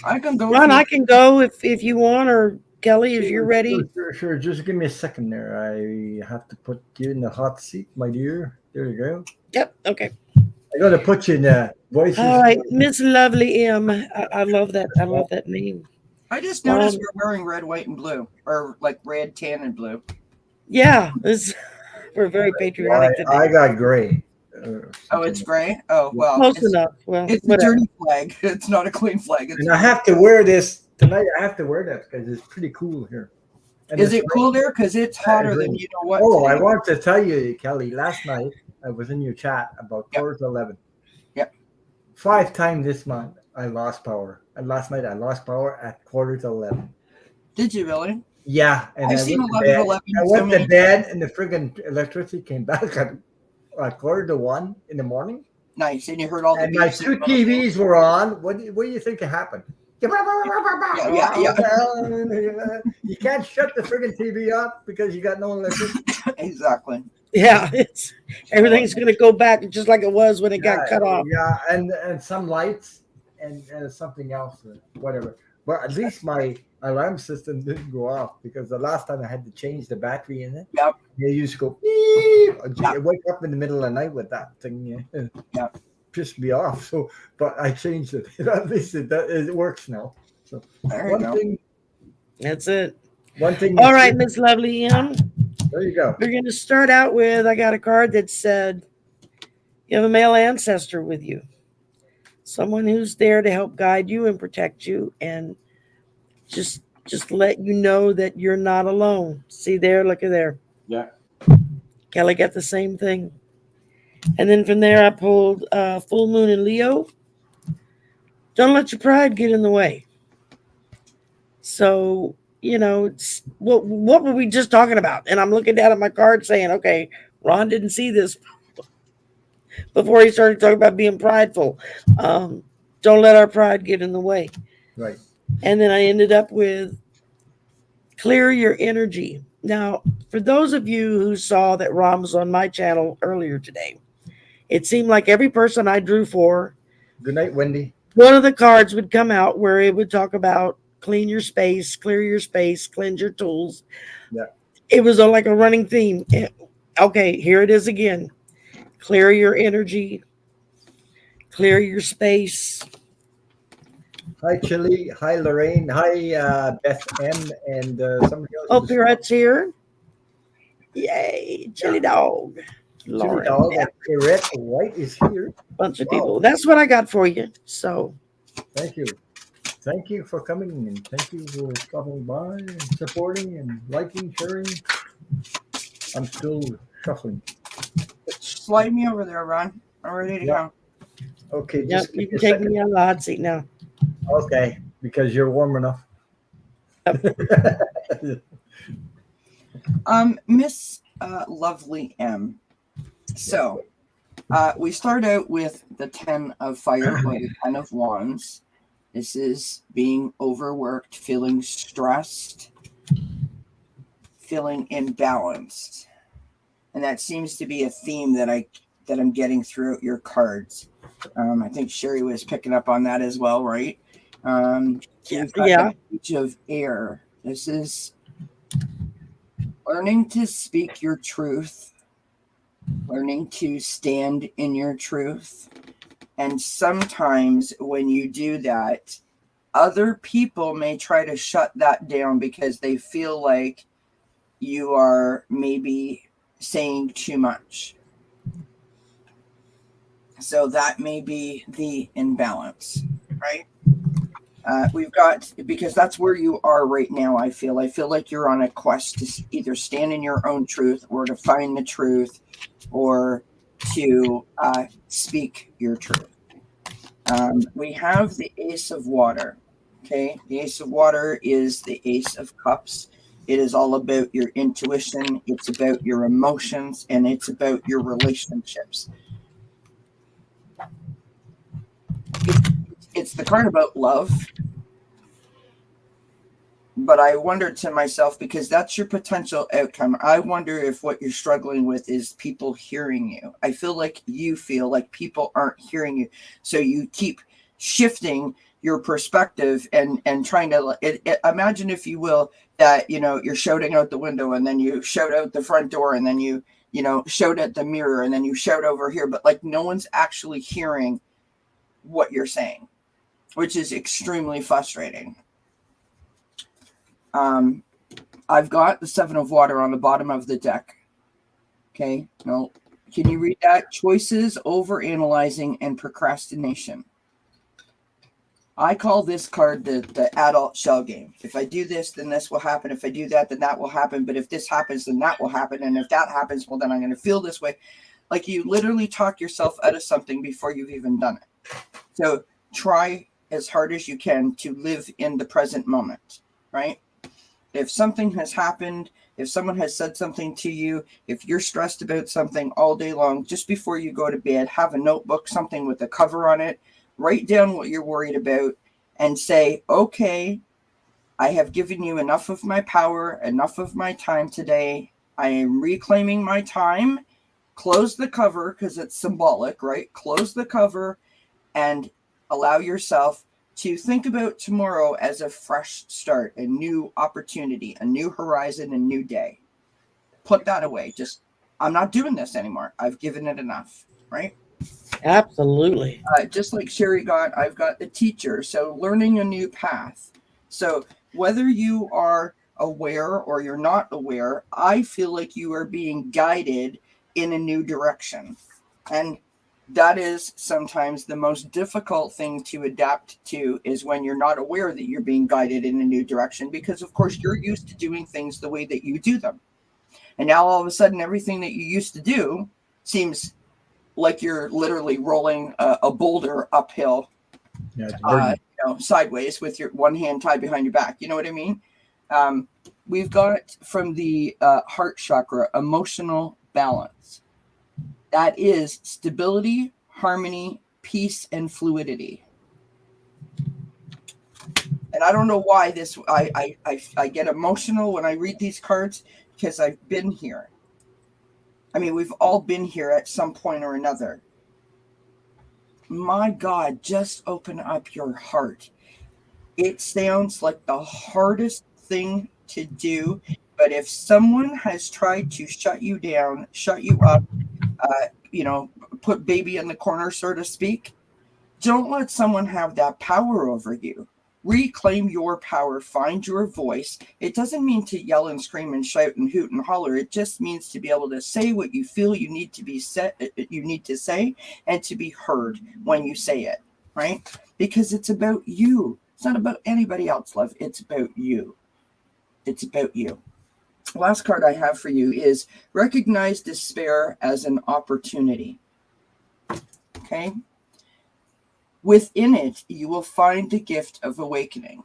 I can go. Ron, I can go if you want, or Kelley, if you're ready. Sure. Just give me a second there. I have to put you in the hot seat, my dear. There you go. Yep. Okay. I'm going to put you in the voices. All right, Miss Lovely M. I love that. I love that name. I just noticed we're wearing red, white, and blue, or like red, tan, and blue. Yeah, we're very patriotic today. I got gray. Oh, it's gray? Oh, well. Close enough. Well, it's a dirty flag. It's not a clean flag. And I have to wear this tonight. I have to wear that because it's pretty cool here. And is it cool there? Because it's hotter than you know what. Oh, today. I want to tell you, Kelley, last night I was in your chat about 11:15. Yep. 5 times this month I lost power. And last night I lost power at 11:15. Did you really? Yeah. And I've seen 11:11. I went to bed and the friggin' electricity came back at 1:45 in the morning. Nice. And you heard all the and my 2 TVs were on. What do you think happened? Yeah. You can't shut the friggin' TV off because you got no electricity. Exactly. Yeah, everything's gonna go back just like it was when it got cut off. Yeah, and some lights and something else, whatever. But at least my alarm system didn't go off because the last time I had to change the battery in it. Yep. They used to go beep. I wake up in the middle of the night with that thing. Yeah. Pissed me off. So, but I changed it. At least it works now. So one thing. That's it. One thing. All right, Miss Lovely M. There you go. We're going to start out with, I got a card that said, you have a male ancestor with you. Someone who's there to help guide you and protect you and just let you know that you're not alone. See there, look at there. Yeah. Kelley got the same thing. And then from there, I pulled Full Moon in Leo. Don't let your pride get in the way. So, what were we just talking about? And I'm looking down at my card saying, okay, Ron didn't see this before he started talking about being prideful. Don't let our pride get in the way. Right. And then I ended up with clear your energy. Now, for those of you who saw that Ron was on my channel earlier today, it seemed like every person I drew for. Good night, Wendy. One of the cards would come out where it would talk about clean your space, clear your space, cleanse your tools. Yeah. It was like a running theme. Okay, here it is again. Clear your energy, clear your space. Hi, Chili. Hi, Lorraine. Hi, Beth M. And somebody else. Oh, Pierrette's here. Yay, Chili Dog. Chili Dog. Yeah. Pierrette White is here. Bunch of people. That's what I got for you. So. Thank you. Thank you for coming and thank you for stopping by and supporting and liking, sharing. I'm still shuffling. Slide me over there, Ron. I'm ready to go. Okay. Yep, you can take me on the hot seat now. Okay, because you're warm enough. Yep. Miss Lovely M. So, we start out with the 10 of Fire or the 10 of Wands. This is being overworked, feeling stressed, feeling imbalanced. And that seems to be a theme that I'm getting throughout your cards. I think Shari was picking up on that as well, right? Yeah. Each of air. This is learning to speak your truth, learning to stand in your truth. And sometimes when you do that, other people may try to shut that down because they feel like you are maybe saying too much. So that may be the imbalance, right? We've got, because that's where you are right now, I feel like you're on a quest to either stand in your own truth or to find the truth or to speak your truth. We have the Ace of Water. Okay, the Ace of Water is the Ace of Cups. It is all about your intuition. It's about your emotions, and it's about your relationships. It's the card about love. But I wondered to myself, because that's your potential outcome, I wonder if what you're struggling with is people hearing you. I feel like you feel like people aren't hearing you. So you keep shifting your perspective and trying to imagine, if you will, that, you're shouting out the window, and then you shout out the front door, and then you shout at the mirror, and then you shout over here. But like, no one's actually hearing what you're saying, which is extremely frustrating. I've got the Seven of Water on the bottom of the deck. Okay. No. Can you read that? Choices, overanalyzing, and procrastination. I call this card the adult shell game. If I do this, then this will happen. If I do that, then that will happen. But if this happens, then that will happen. And if that happens, well, then I'm going to feel this way. Like, you literally talk yourself out of something before you've even done it. So try as hard as you can to live in the present moment, right? If something has happened, if someone has said something to you, if you're stressed about something all day long, just before you go to bed, have a notebook, something with a cover on it, write down what you're worried about, and say, okay, I have given you enough of my power, enough of my time today. I am reclaiming my time. Close the cover, because it's symbolic, right? Close the cover and allow yourself to think about tomorrow as a fresh start, a new opportunity, a new horizon, a new day. Put that away. Just, I'm not doing this anymore. I've given it enough, right? Absolutely. Just like Shari got, I've got the Teacher. So learning a new path. So whether you are aware or you're not aware, I feel like you are being guided in a new direction. And that is sometimes the most difficult thing to adapt to, is when you're not aware that you're being guided in a new direction, because of course you're used to doing things the way that you do them. And now all of a sudden, everything that you used to do seems like you're literally rolling a boulder uphill, sideways with your one hand tied behind your back. You know what I mean? We've got from the heart chakra, emotional balance. That is stability, harmony, peace, and fluidity. And I don't know why this, I get emotional when I read these cards, because I've been here. I mean, we've all been here at some point or another. My God, just open up your heart. It sounds like the hardest thing to do, but if someone has tried to shut you down, shut you up, put baby in the corner, so to speak, don't let someone have that power over you. Reclaim your power, find your voice. It doesn't mean to yell and scream and shout and hoot and holler. It just means to be able to say what you feel you need to say, and to be heard when you say it, right? Because it's about you. It's not about anybody else, love. It's about you. It's about you. Last card I have for you is recognize despair as an opportunity. Okay? Within it, you will find the gift of awakening.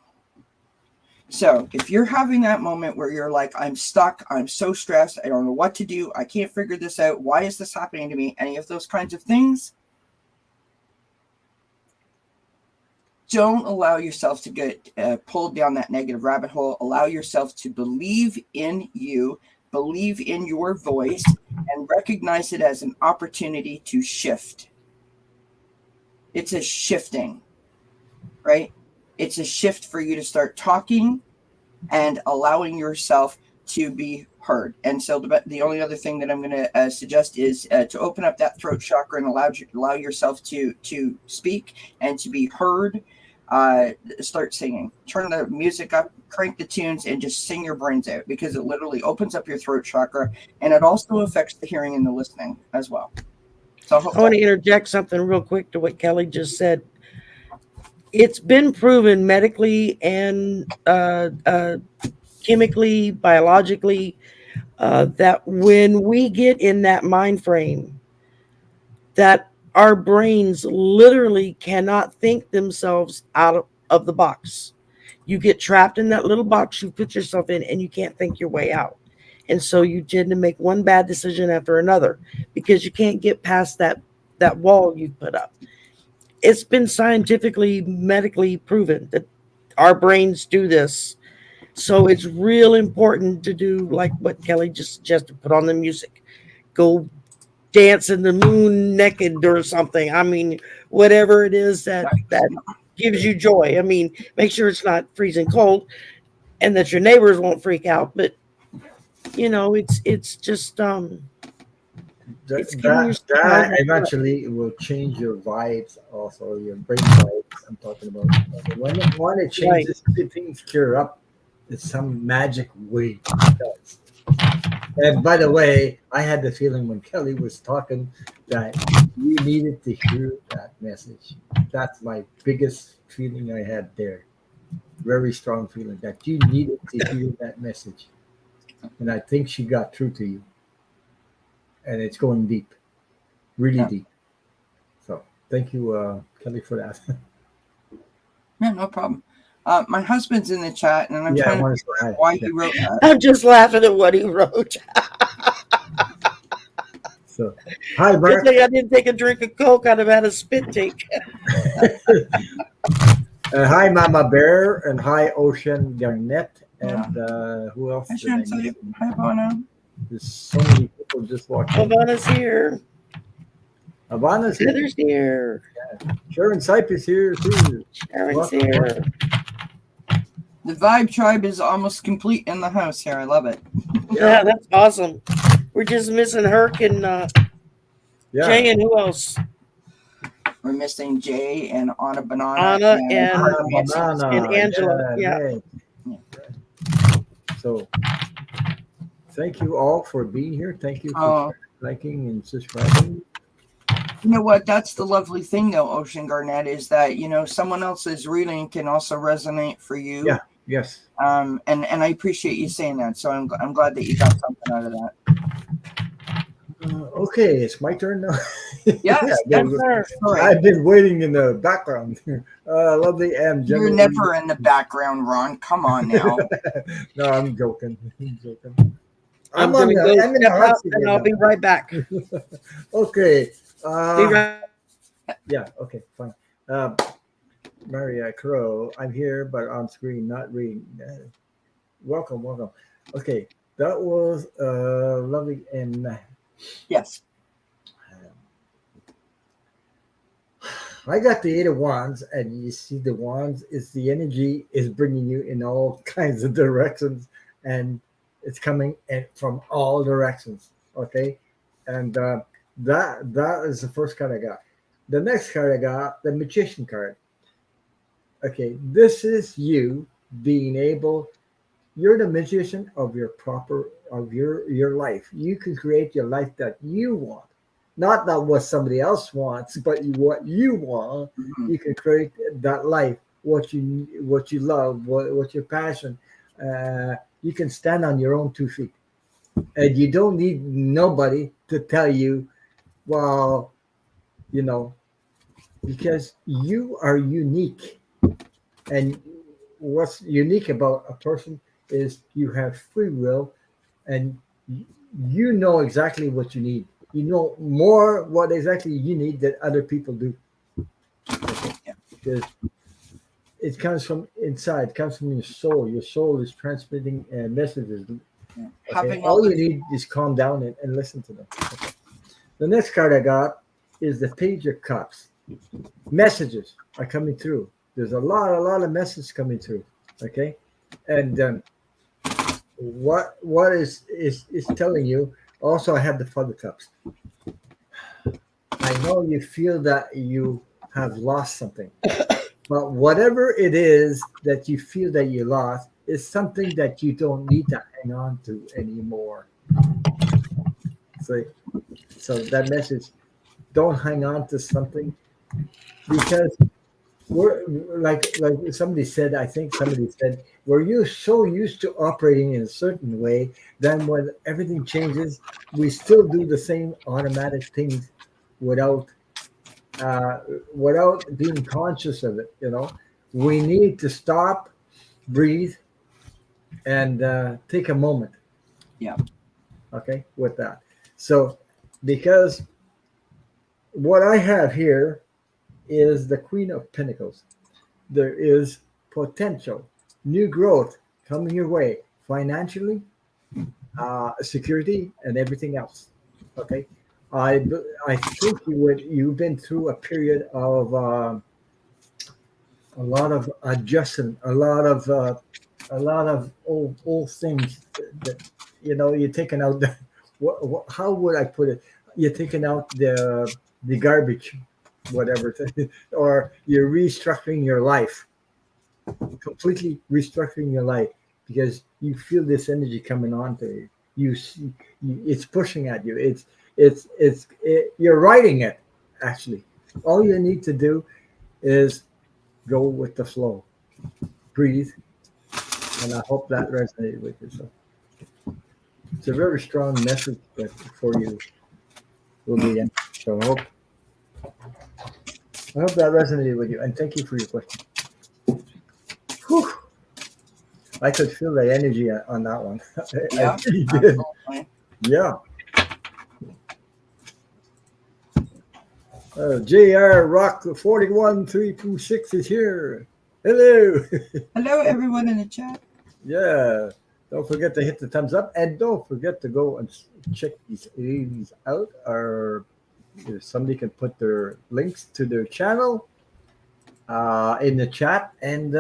So if you're having that moment where you're like, I'm stuck, I'm so stressed, I don't know what to do, I can't figure this out, why is this happening to me, any of those kinds of things, don't allow yourself to get pulled down that negative rabbit hole. Allow yourself to believe in you, believe in your voice, and recognize it as an opportunity to shift. It's a shifting, right? It's a shift for you to start talking and allowing yourself to be heard. And so the only other thing that I'm going to suggest is to open up that throat chakra and allow yourself to speak and to be heard. Start singing, turn the music up, crank the tunes, and just sing your brains out, because it literally opens up your throat chakra, and it also affects the hearing and the listening as well. So I want to interject something real quick to what Kelley just said. It's been proven medically and chemically, biologically, that when we get in that mind frame that our brains literally cannot think themselves out of the box. You get trapped in that little box you put yourself in, and you can't think your way out. And so you tend to make one bad decision after another because you can't get past that wall you've put up. It's been scientifically, medically proven that our brains do this. So it's real important to do like what Kelley just suggested, put on the music, go dance in the moon naked or something. I mean, whatever it is that gives you joy. I mean, make sure it's not freezing cold and that your neighbors won't freak out. But it's just it's giving you that eventually will change your vibes, also your brain vibes. I'm talking about when it changes, things clear up. It's some magic way it does. And by the way, I had the feeling when Kelley was talking that you needed to hear that message. That's my biggest feeling I had there. Very strong feeling that you needed to hear that message. And I think she got through to you. And it's going deep, really deep. So thank you, Kelley, for that. Yeah, no problem. My husband's in the chat, and I'm trying to figure out why he wrote that. I'm just laughing at what he wrote. So, hi, Mark. Good thing I didn't take a drink of Coke. I'd have had a spit take. Hi, Mama Bear, and hi, Ocean Garnett, and who else? Hi, Bono. There's so many people just walking. Ivana's here. Ivana's here. Heather's here. Yeah. Sharon Sept is here too. Sharon's here. The Vibe Tribe is almost complete in the house here. I love it. Yeah, that's awesome. We're just missing Herc and Jay, and who else? We're missing Jay and Anna Banana. Anna and Angela. Yeah. So thank you all for being here. Thank you for liking and subscribing. You know what? That's the lovely thing, though, Ocean Garnett, is that, someone else's reading can also resonate for you. Yeah. Yes. And I appreciate you saying that. So I'm glad that you got something out of that. Okay, it's my turn now. Yes, I've been waiting in the background. Lovely M. You're never in the background, Ron. Come on now. No, I'm joking. I'm going to go step out and I'll be right back. Okay. Be right. Yeah. Okay. Fine. Maria Crow, I'm here, but on screen, not reading. Welcome. Okay, that was lovely. And yes, I got the 8 of Wands, and you see the Wands is the energy is bringing you in all kinds of directions, and it's coming from all directions. Okay, and that is the first card I got. The next card I got, the Magician card. Okay, this is you being able. You're the magician of your life. You can create your life that you want, not that what somebody else wants, but what you want. Mm-hmm. You can create that life, what you love, what your passion. You can stand on your own 2 feet, and you don't need nobody to tell you, well, because you are unique. And what's unique about a person is you have free will, and you know exactly what you need. You know more what exactly you need than other people do. Okay. Yeah. Because it comes from inside, it comes from your soul. Your soul is transmitting messages. Yeah. Okay. All you need is calm down and listen to them. Okay. The next card I got is the Page of Cups. Messages are coming through. There's a lot of messages coming through. Okay, and what is telling you? Also, I have the Father Cups. I know you feel that you have lost something, but whatever it is that you feel that you lost is something that you don't need to hang on to anymore. So that message, don't hang on to something, because we're like somebody said, we're so used to operating in a certain way, then when everything changes, we still do the same automatic things without without being conscious of it. We need to stop, breathe, and take a moment. Yeah. Okay, with that. So, because what I have here is the Queen of Pentacles. There is potential, new growth coming your way financially, security, and everything else. Okay, I think you've been through a period of a lot of adjustment, a lot of old things that you're taking out. How would I put it? You're taking out the garbage, whatever, or you're restructuring your life, completely restructuring your life because you feel this energy coming on to you. You see, it's pushing at you. You're writing it. Actually, all you need to do is go with the flow, breathe, and I hope that resonated with you. So it's a very strong message for you, Lillian. So I hope that resonated with you, and thank you for your question. Whew. I could feel the energy on that one. Yeah, I really did. absolutely. Yeah. JR Rock 41326 is here. Hello. Hello, everyone in the chat. Yeah. Don't forget to hit the thumbs up, and don't forget to go and check these ladies out. Or if somebody can put their links to their channel in the chat, and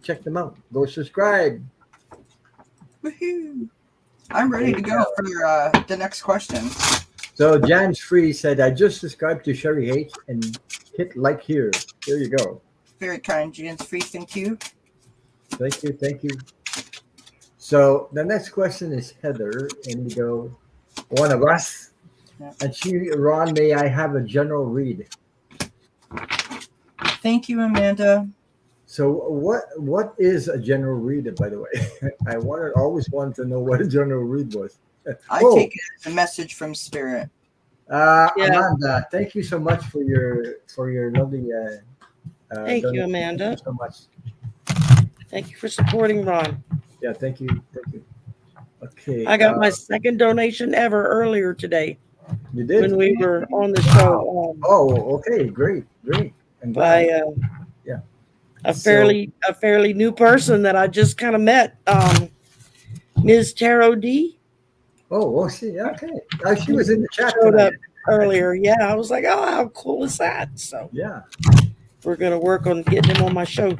check them out. Go subscribe. Woohoo! I'm ready to go for the next question. So Jan's Free said, I just subscribed to Shari H and hit like here. There you go. Very kind, Jan's Free. Thank you. Thank you. Thank you. So the next question is Heather Indigo, one of us. Yeah. And Ron, may I have a general read? Thank you, Amanda. So what is a general read, by the way? I always wanted to know what a general read was. I take it as a message from Spirit. Amanda, thank you so much for your lovely. Thank you, Amanda. Thank you so much. Thank you for supporting Ron. Yeah, thank you. Okay. I got my second donation ever earlier today. You did? When we were on the show. Okay, great. By a fairly new person that I just kind of met, Ms. Tarot D. Oh, see, okay. She was in the chat showed up earlier. Yeah, I was like, oh, how cool is that? So yeah, we're gonna work on getting him on my show.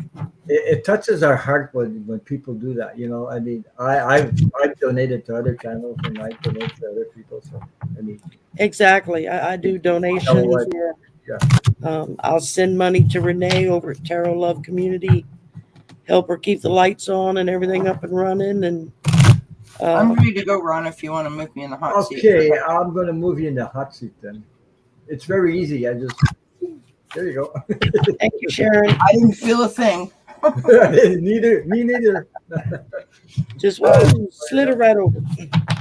It touches our heart when people do that. I mean, I've donated to other channels and I donate to other people. So I mean, exactly. I do donations. I'll send money to Renee over at Tarot Love Community, help her keep the lights on and everything up and running. And I'm ready to go, Ron, if you want to move me in the hot seat. Okay, I'm going to move you in the hot seat then. It's very easy. There you go. Thank you, Sharon. I didn't feel a thing. Me neither. Just slid it right over.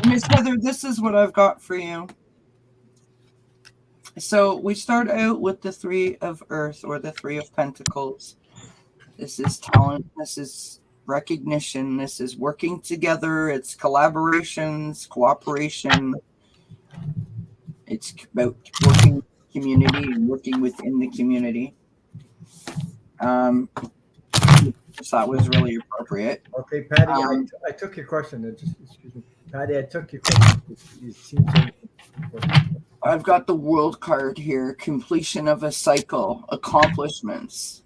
Miss Heather, this is what I've got for you. So we start out with the Three of Earth, or the Three of Pentacles. This is talent. This is recognition. This is working together. It's collaborations, cooperation. It's about working with the community and working within the community. So that was really appropriate. Okay, Patty, I took your question. Excuse me. Patty, I took your question. You seem to... I've got the World card here. Completion of a cycle. Accomplishments.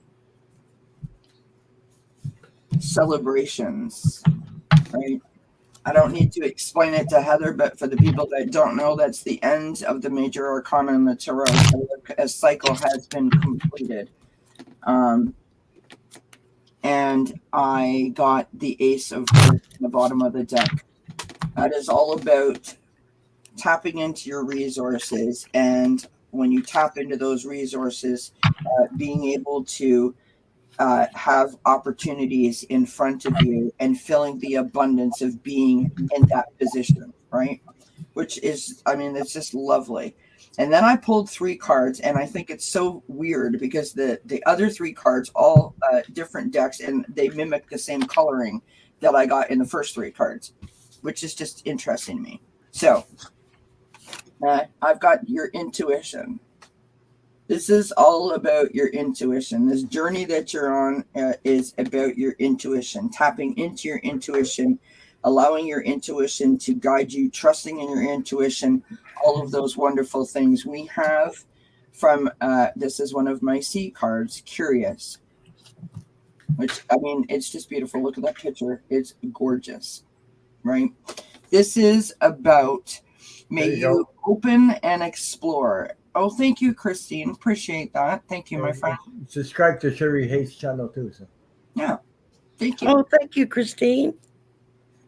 Celebrations. Right? I don't need to explain it to Heather, but for the people that don't know, that's the end of the major arcana in the tarot. A cycle has been completed. And I got the Ace of Earth in the bottom of the deck. That is all about tapping into your resources, and when you tap into those resources, being able to have opportunities in front of you and feeling the abundance of being in that position, right? Which is, I mean, it's just lovely. And then I pulled 3 cards, and I think it's so weird because the other 3 cards, all different decks, and they mimic the same coloring that I got in the first 3 cards, which is just interesting to me. So I've got your intuition. This is all about your intuition. This journey that you're on is about your intuition, tapping into your intuition, allowing your intuition to guide you, trusting in your intuition, all of those wonderful things. We have from, this is one of my C cards, Curious, which, I mean, it's just beautiful. Look at that picture. It's gorgeous, right? This is about, may you open and explore. Oh, thank you, Christine. Appreciate that. Thank you, my friend. Subscribe to Shari Hayes' channel too. So. Yeah, thank you. Oh, thank you, Christine.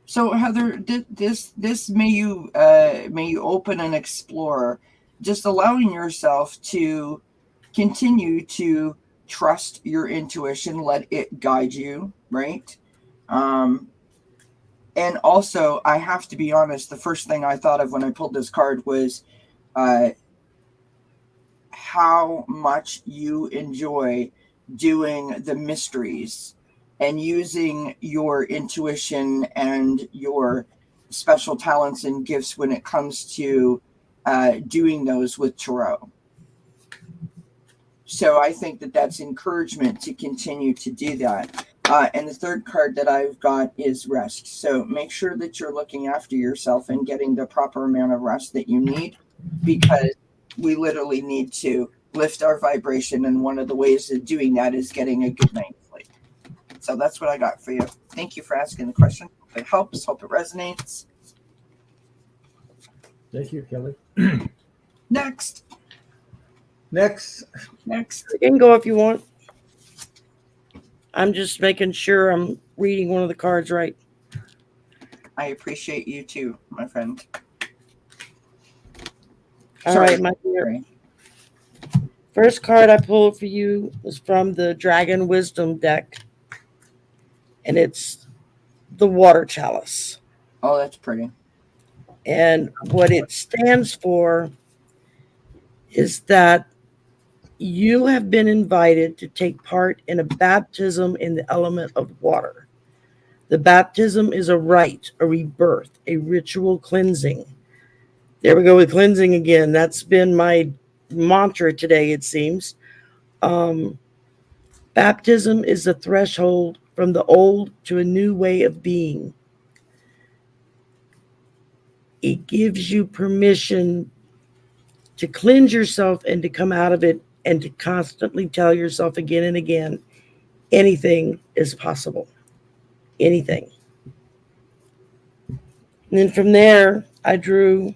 So Heather, this may you open and explore, just allowing yourself to continue to trust your intuition, let it guide you, right? And also, I have to be honest, the first thing I thought of when I pulled this card was how much you enjoy doing the mysteries and using your intuition and your special talents and gifts when it comes to doing those with tarot. So I think that that's encouragement to continue to do that. And the third card that I've got is rest. So make sure that you're looking after yourself and getting the proper amount of rest that you need, because we literally need to lift our vibration. And one of the ways of doing that is getting a good night's sleep. So that's what I got for you. Thank you for asking the question. Hope it helps. Hope it resonates. Thank you, Kelley. Next. You can go if you want. I'm just making sure I'm reading one of the cards right. I appreciate you too, my friend. All right, my dear. First card I pulled for you was from the Dragon Wisdom deck, and it's the Water Chalice. Oh, that's pretty. And what it stands for is that you have been invited to take part in a baptism in the element of water. The baptism is a rite, a rebirth, a ritual cleansing. There we go with cleansing again. That's been my mantra today, it seems. Baptism is the threshold from the old to a new way of being. It gives you permission to cleanse yourself and to come out of it, and to constantly tell yourself again and again, anything is possible. Anything. And then from there, I drew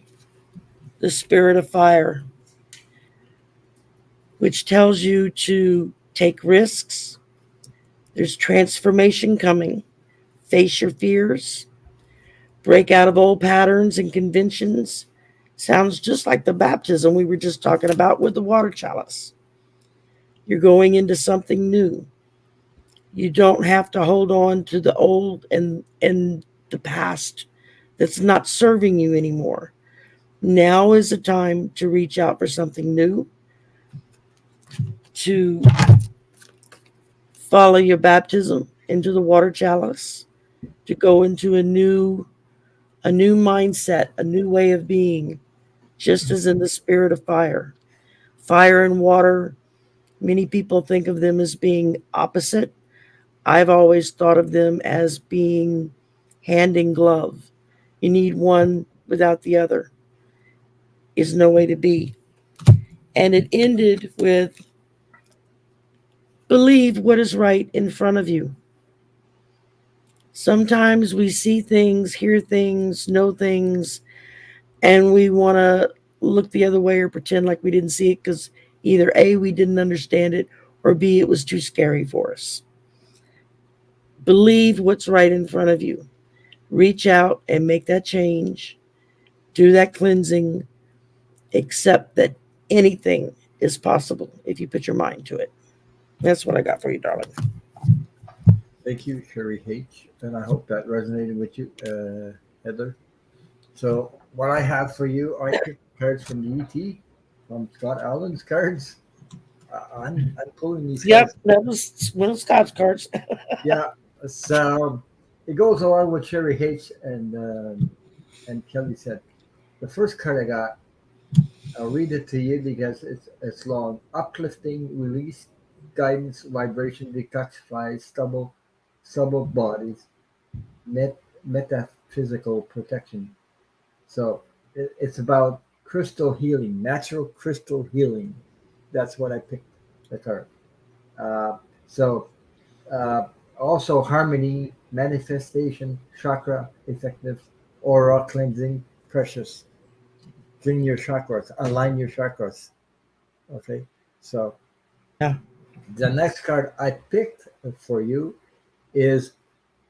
the Spirit of Fire, which tells you to take risks. There's transformation coming. Face your fears. Break out of old patterns and conventions. Sounds just like the baptism we were just talking about with the water chalice. You're going into something new. You don't have to hold on to the old and the past that's not serving you anymore. Now is the time to reach out for something new, to follow your baptism into the water chalice, to go into a new mindset, a new way of being, just as in the Spirit of Fire. Fire and water, many people think of them as being opposite. I've always thought of them as being hand in glove. You need one without the other. Is no way to be. And it ended with, believe what is right in front of you. Sometimes we see things, hear things, know things, and we want to look the other way or pretend like we didn't see it because either A, we didn't understand it, or B, it was too scary for us. Believe what's right in front of you. Reach out and make that change. Do that cleansing. Accept that anything is possible if you put your mind to it. That's what I got for you, darling. Thank you, Shari H. And I hope that resonated with you, Heather. So what I have for you, I picked cards from the ET, from Scott Allen's cards. I'm pulling these. Yep, cards. that was one of Scott's cards. Yeah. So it goes along with Shari H and Kelley said. The first card I got, I'll read it to you because it's long. Uplifting, release, guidance, vibration, detoxify, stubble bodies, metaphysical protection. So it's about crystal healing, natural crystal healing. That's what I picked the card. Uh, so also harmony, manifestation, chakra, effective, aura cleansing, precious. Clean your chakras, align your chakras. Okay, so Yeah. the next card I picked for you is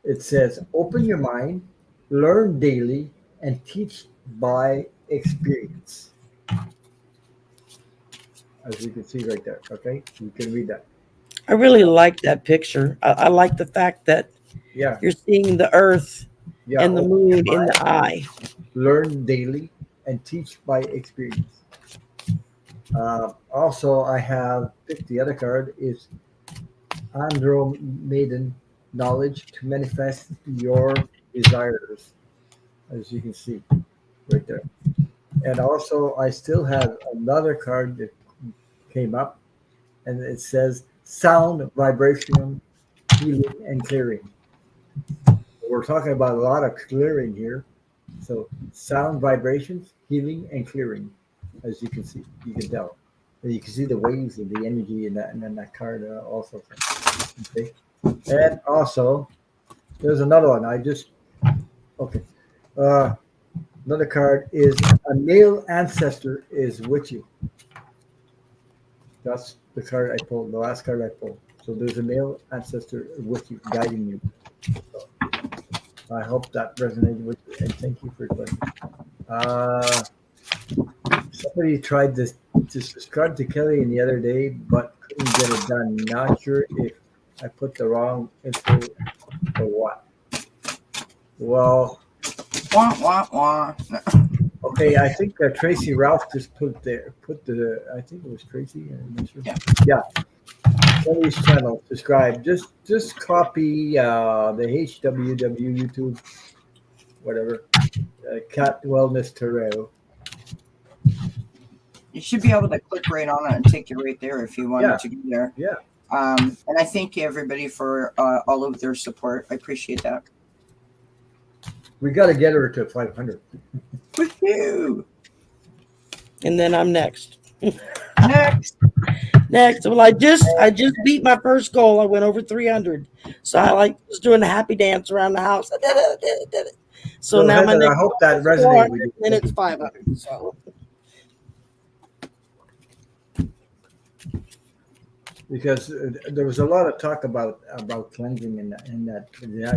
it says open your mind, learn daily, and teach by experience. As you can see right there. Okay, you can read that. I really like that picture. I like the fact that Yeah, you're seeing the earth yeah. and the Open your moon in mind, the eye. learn daily, and teach by experience. Also, I have picked the other card is Andromedan knowledge to manifest your desires, as you can see right there. And also, I still have another card that came up, and it says sound, vibration, healing, and clearing. We're talking about a lot of clearing here. So, sound, vibrations, healing, and clearing, as you can see, you can tell. And you can see the waves of the energy in that, and then that card also. Okay. And also, there's another one. Okay. Uh, Another card is a male ancestor is with you. That's the card I pulled, the last card I pulled. So there's a male ancestor with you, guiding you. So I hope that resonated with you, and thank you for your question. Somebody tried to subscribe to Kelley the other day, but couldn't get it done. Not sure if I put the wrong info or what. Well, Wah, wah, wah. okay, I think Tracy Ralph just put the I think it was Tracy. I'm not sure. Yeah. Kelley's channel, subscribe. Just copy the HWW YouTube, whatever. Cat Wellness Tarot. You should be able to click right on it and take you right there if you wanted to go there. Yeah. And I thank everybody for all of their support. I appreciate that. We got to get her to 500. Woohoo! And then I'm next. Next. Well, I just beat my first goal. I went over 300. So I was doing a happy dance around the house. I did it. So now Heather, I hope that resonates with you. And it's 500. So because there was a lot of talk about cleansing in that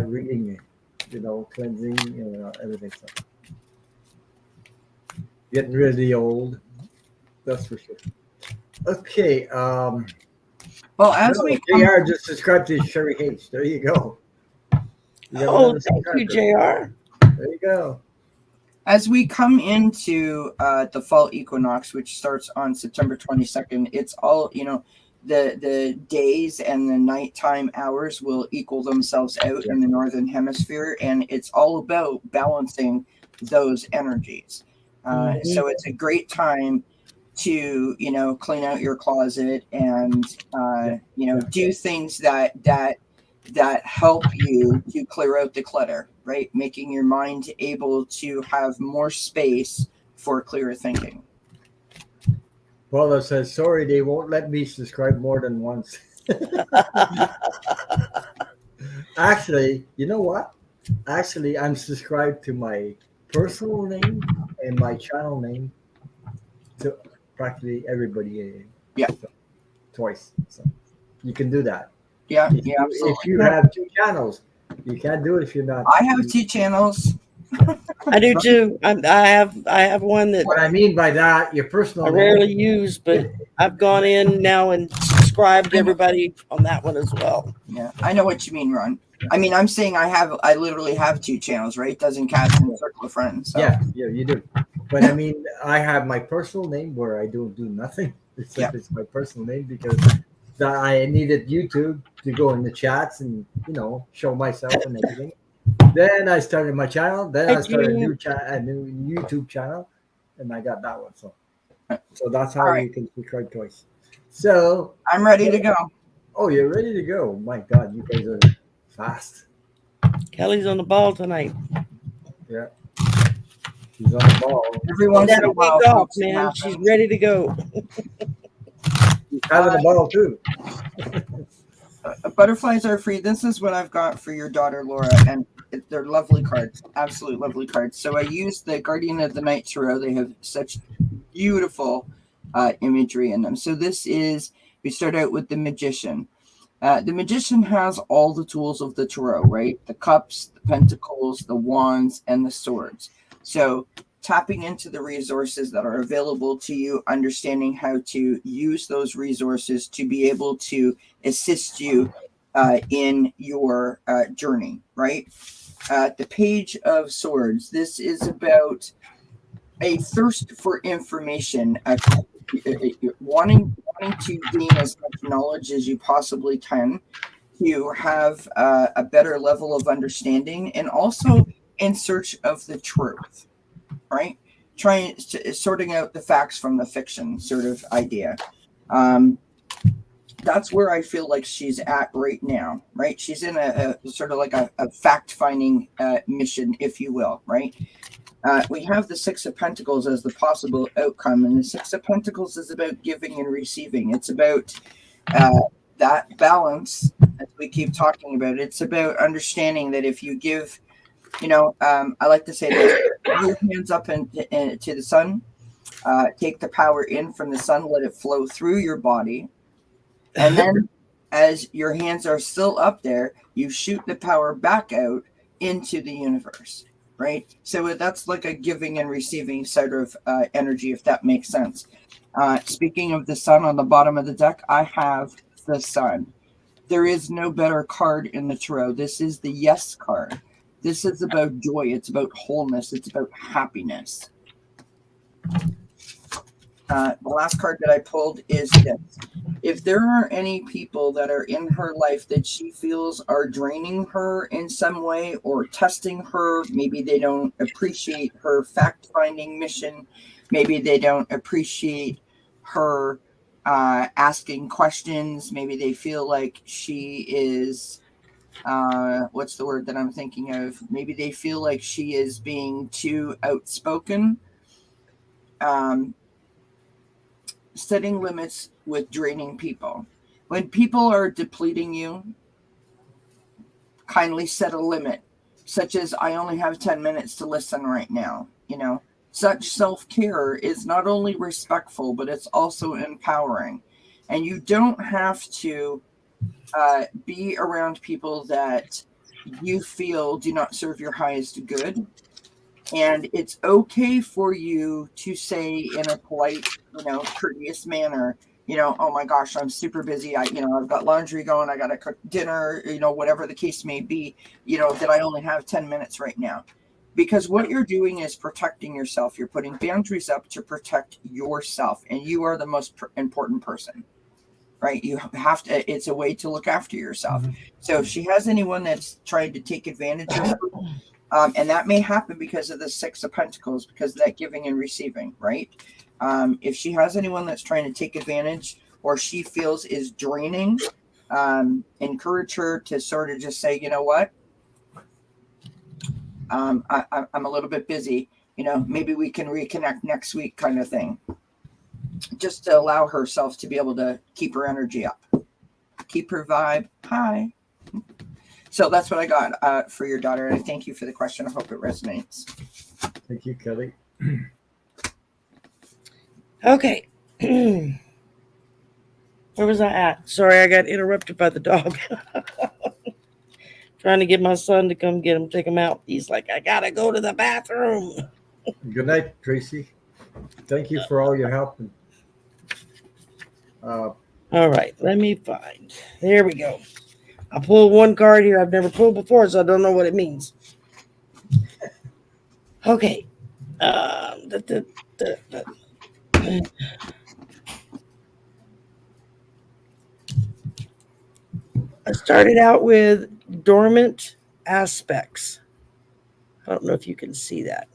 reading, cleansing, everything. So getting rid of the old, that's for sure. Okay. Well, as we JR just subscribed to Shari H. There you go. Thank you, JR. There you go. As we come into the fall equinox, which starts on September 22nd, it's all, the days and the nighttime hours will equal themselves out in the northern hemisphere, and it's all about balancing those energies. So it's a great time to clean out your closet and do things that help you to clear out the clutter, right? Making your mind able to have more space for clearer thinking. Paula says, sorry, they won't let me subscribe more than once. Actually, you know what? Actually, I'm subscribed to my personal name and my channel name to practically everybody. Twice. So you can do that. Yeah, absolutely. If you have two channels, you can't do it if you're not. I have two channels. I do too. I have one that. What I mean by that, your personal. I rarely use, but I've gone in now and subscribed to everybody on that one as well. Yeah, I know what you mean, Ron. I mean, I'm saying I literally have two channels, right? Doesn't cast in the circle of friends. So. Yeah, you do. But I mean, I have my personal name where I don't do nothing. It's my personal name because I needed YouTube to go in the chats and show myself and everything. Then I started my channel. Then I started a new YouTube channel, and I got that one. So that's how you can subscribe twice. So I'm ready to go. Oh, you're ready to go. My God, you guys are fast. Kelley's on the ball tonight. Yeah. She's on the ball. Every once in a while, off, man. She's ready to go. She's having the ball too. Butterflies are free. This is what I've got for your daughter, Laura, and they're lovely cards. Absolute lovely cards. So I used the Guardian of the Night Tarot. They have such beautiful imagery in them. So this is, we start out with the Magician. The Magician has all the tools of the tarot, right? The cups, the pentacles, the wands, and the swords. So tapping into the resources that are available to you, understanding how to use those resources to be able to assist you in your journey, right? The Page of Swords. This is about a thirst for information, wanting to gain as much knowledge as you possibly can to have a better level of understanding, and also in search of the truth, right? Sorting out the facts from the fiction sort of idea. That's where I feel like she's at right now, right? She's in a sort of like a fact-finding mission, if you will, right? We have the Six of Pentacles as the possible outcome, and the Six of Pentacles is about giving and receiving. It's about that balance, as we keep talking about. It's about understanding that if you give, I like to say this: your hands up to the sun, take the power in from the sun, let it flow through your body, and then as your hands are still up there, you shoot the power back out into the universe. Right. So that's like a giving and receiving sort of energy, if that makes sense. Speaking of the sun on the bottom of the deck, I have the sun. There is no better card in the tarot. This is the Yes card. This is about joy. It's about wholeness. It's about happiness. The last card that I pulled is this. If there are any people that are in her life that she feels are draining her in some way or testing her, maybe they don't appreciate her fact-finding mission, maybe they don't appreciate her asking questions, maybe they feel like she is, what's the word that I'm thinking of? Maybe they feel like she is being too outspoken. Setting limits with draining people. When people are depleting you, kindly set a limit, such as I only have 10 minutes to listen right now. Such self-care is not only respectful, but it's also empowering. And you don't have to be around people that you feel do not serve your highest good. And it's okay for you to say in a polite, courteous manner, oh my gosh, I'm super busy. I've got laundry going. I got to cook dinner, whatever the case may be, that I only have 10 minutes right now. Because what you're doing is protecting yourself. You're putting boundaries up to protect yourself. And you are the most important person, right? You have to, it's a way to look after yourself. Mm-hmm. So if she has anyone that's trying to take advantage of her, and that may happen because of the Six of Pentacles, because of that giving and receiving, right? If she has anyone that's trying to take advantage or she feels is draining, encourage her to sort of just say, you know what? I'm a little bit busy. Maybe we can reconnect next week kind of thing. Just to allow herself to be able to keep her energy up. Keep her vibe high. So that's what I got for your daughter. And thank you for the question. I hope it resonates. Thank you, Kelley. Okay. Where was I at? Sorry, I got interrupted by the dog. Trying to get my son to come get him, take him out. He's like, I gotta go to the bathroom. Good night, Tracy. Thank you for all your help. All right, let me find. There we go. I pulled one card here I've never pulled before, so I don't know what it means. Okay. Da, da, da, da. I started out with dormant aspects. I don't know if you can see that,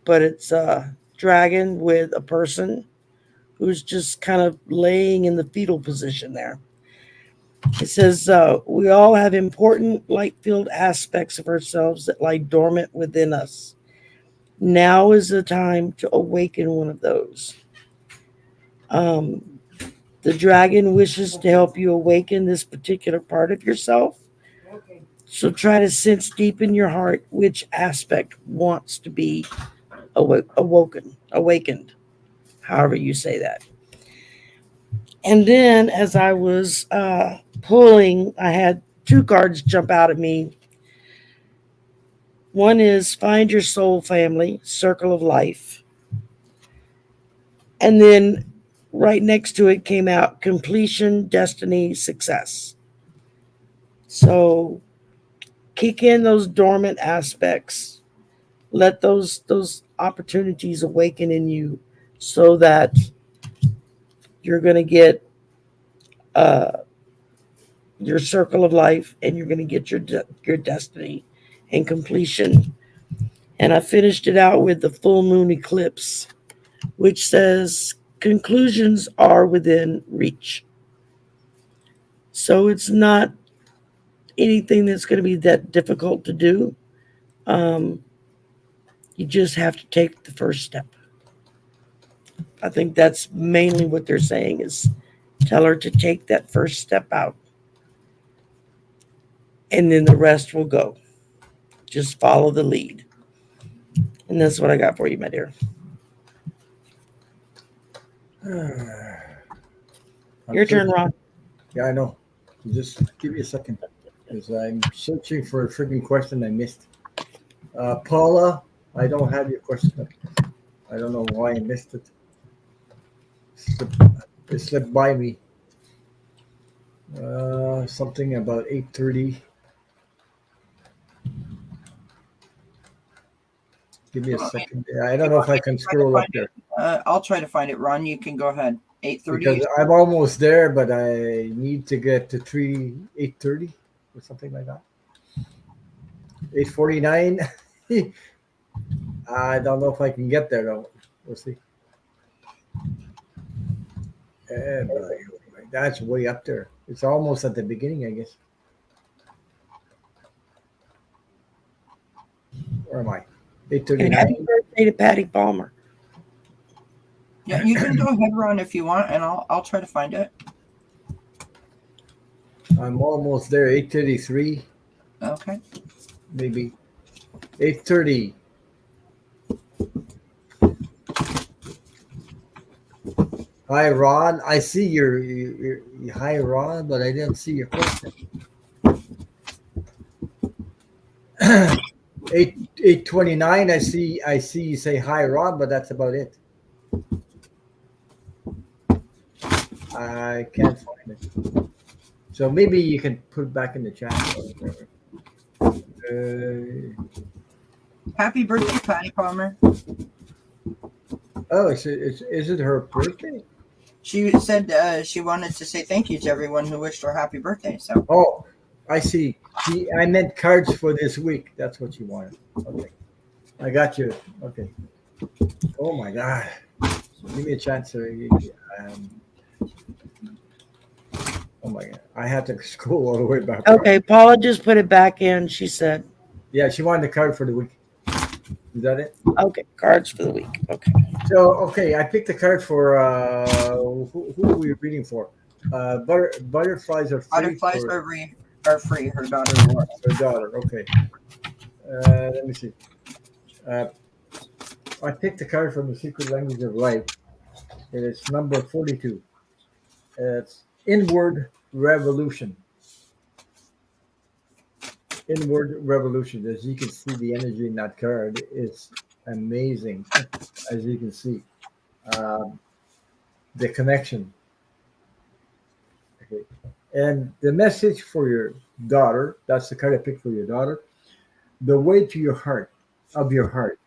but it's a dragon with a person who's just kind of laying in the fetal position there. It says, we all have important light filled aspects of ourselves that lie dormant within us. Now is the time to awaken one of those. Um, the dragon wishes to help you awaken this particular part of yourself. So try to sense deep in your heart which aspect wants to be awakened, however you say that. And then as I was pulling, I had two cards jump out at me. One is Find Your Soul Family, Circle of Life. And then right next to it came out Completion, Destiny, Success. So kick in those dormant aspects. Let those opportunities awaken in you so that you're going to get uh, your circle of life and you're going to get your destiny and completion. And I finished it out with the full moon eclipse, which says conclusions are within reach. So it's not anything that's going to be that difficult to do. Um, you just have to take the first step. I think that's mainly what they're saying is tell her to take that first step out. And then the rest will go. Just follow the lead. And that's what I got for you, my dear. Your turn, Ron. Yeah, I know. Just give me a second. Because I'm searching for a freaking question I missed. Paula, I don't have your question. I don't know why I missed it. It slipped by me. Something about 8:30. Give me a second. I don't know if I can scroll up there. I'll try to find it. Ron, you can go ahead. 8:30. Because I'm almost there, but I need to get to 8:30 or something like that. 8:49. I don't know if I can get there though. We'll see. And that's way up there. It's almost at the beginning, I guess. Where am I? 8:39. Happy birthday to Patty Palmer. Yeah, you can go ahead, Ron, if you want, and I'll try to find it. I'm almost there. 8:33. Okay. Maybe 8:30. Hi, Ron. I see your hi, Ron, but I didn't see your question. 8:29. I see you say hi, Ron, but that's about it. I can't find it. So maybe you can put it back in the chat. Happy birthday, Patty Palmer. Oh, is it her birthday? She said she wanted to say thank you to everyone who wished her happy birthday. So. Oh, I see. I meant cards for this week. That's what you wanted. Okay. I got you. Okay. Oh my God. Give me a chance. Oh my God. I had to scroll all the way back. Okay, Paula just put it back in, she said. Yeah, she wanted the card for the week. Is that it? Okay, cards for the week. Okay. So, okay, I picked the card for who are we reading for? Butterflies are free. Butterflies are free. Her daughter Laura. Her daughter, okay. Let me see. I picked the card from the Secret Language of Life. It is number 42. It's Inward Revolution. Inward Revolution. As you can see, the energy in that card is amazing. As you can see, the connection. Okay. And the message for your daughter, that's the card I picked for your daughter. The way to your heart. of your heart.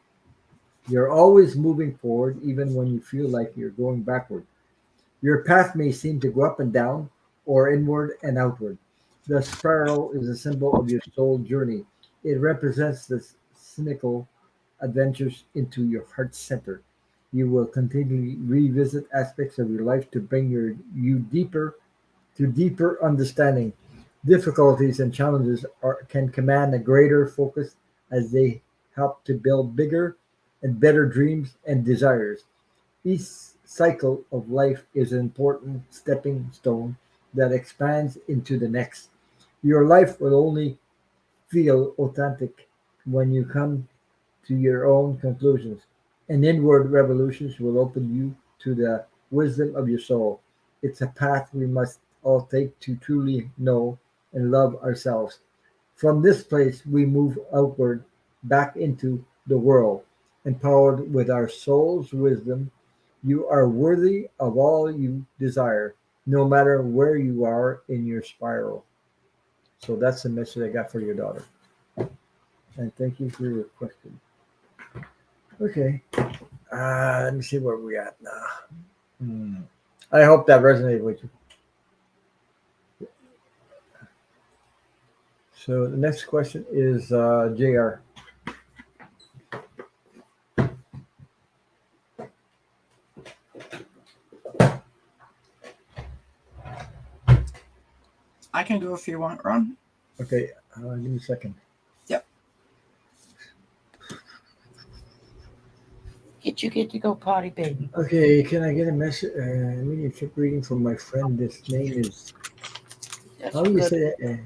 You're always moving forward, even when you feel like you're going backward. Your path may seem to go up and down, or inward and outward. The spiral is a symbol of your soul journey. It represents the cynical adventures into your heart center. You will continually revisit aspects of your life to bring you deeper to deeper understanding. Difficulties and challenges can command a greater focus as they help to build bigger and better dreams and desires. Each cycle of life is an important stepping stone that expands into the next. Your life will only feel authentic when you come to your own conclusions, and inward revolutions will open you to the wisdom of your soul. It's a path we must all take to truly know and love ourselves. From this place, we move outward back into the world, empowered with our soul's wisdom. You are worthy of all you desire, no matter where you are in your spiral. So that's the message I got for your daughter. And thank you for your question. Okay. Let me see where we at now. I hope that resonated with you. So the next question is JR. I can go if you want, Ron. Okay, give me a second. Yep. Get to go potty, baby. Okay, can I get a message? Mediumship reading from my friend. This name is. That's How do you good. say it?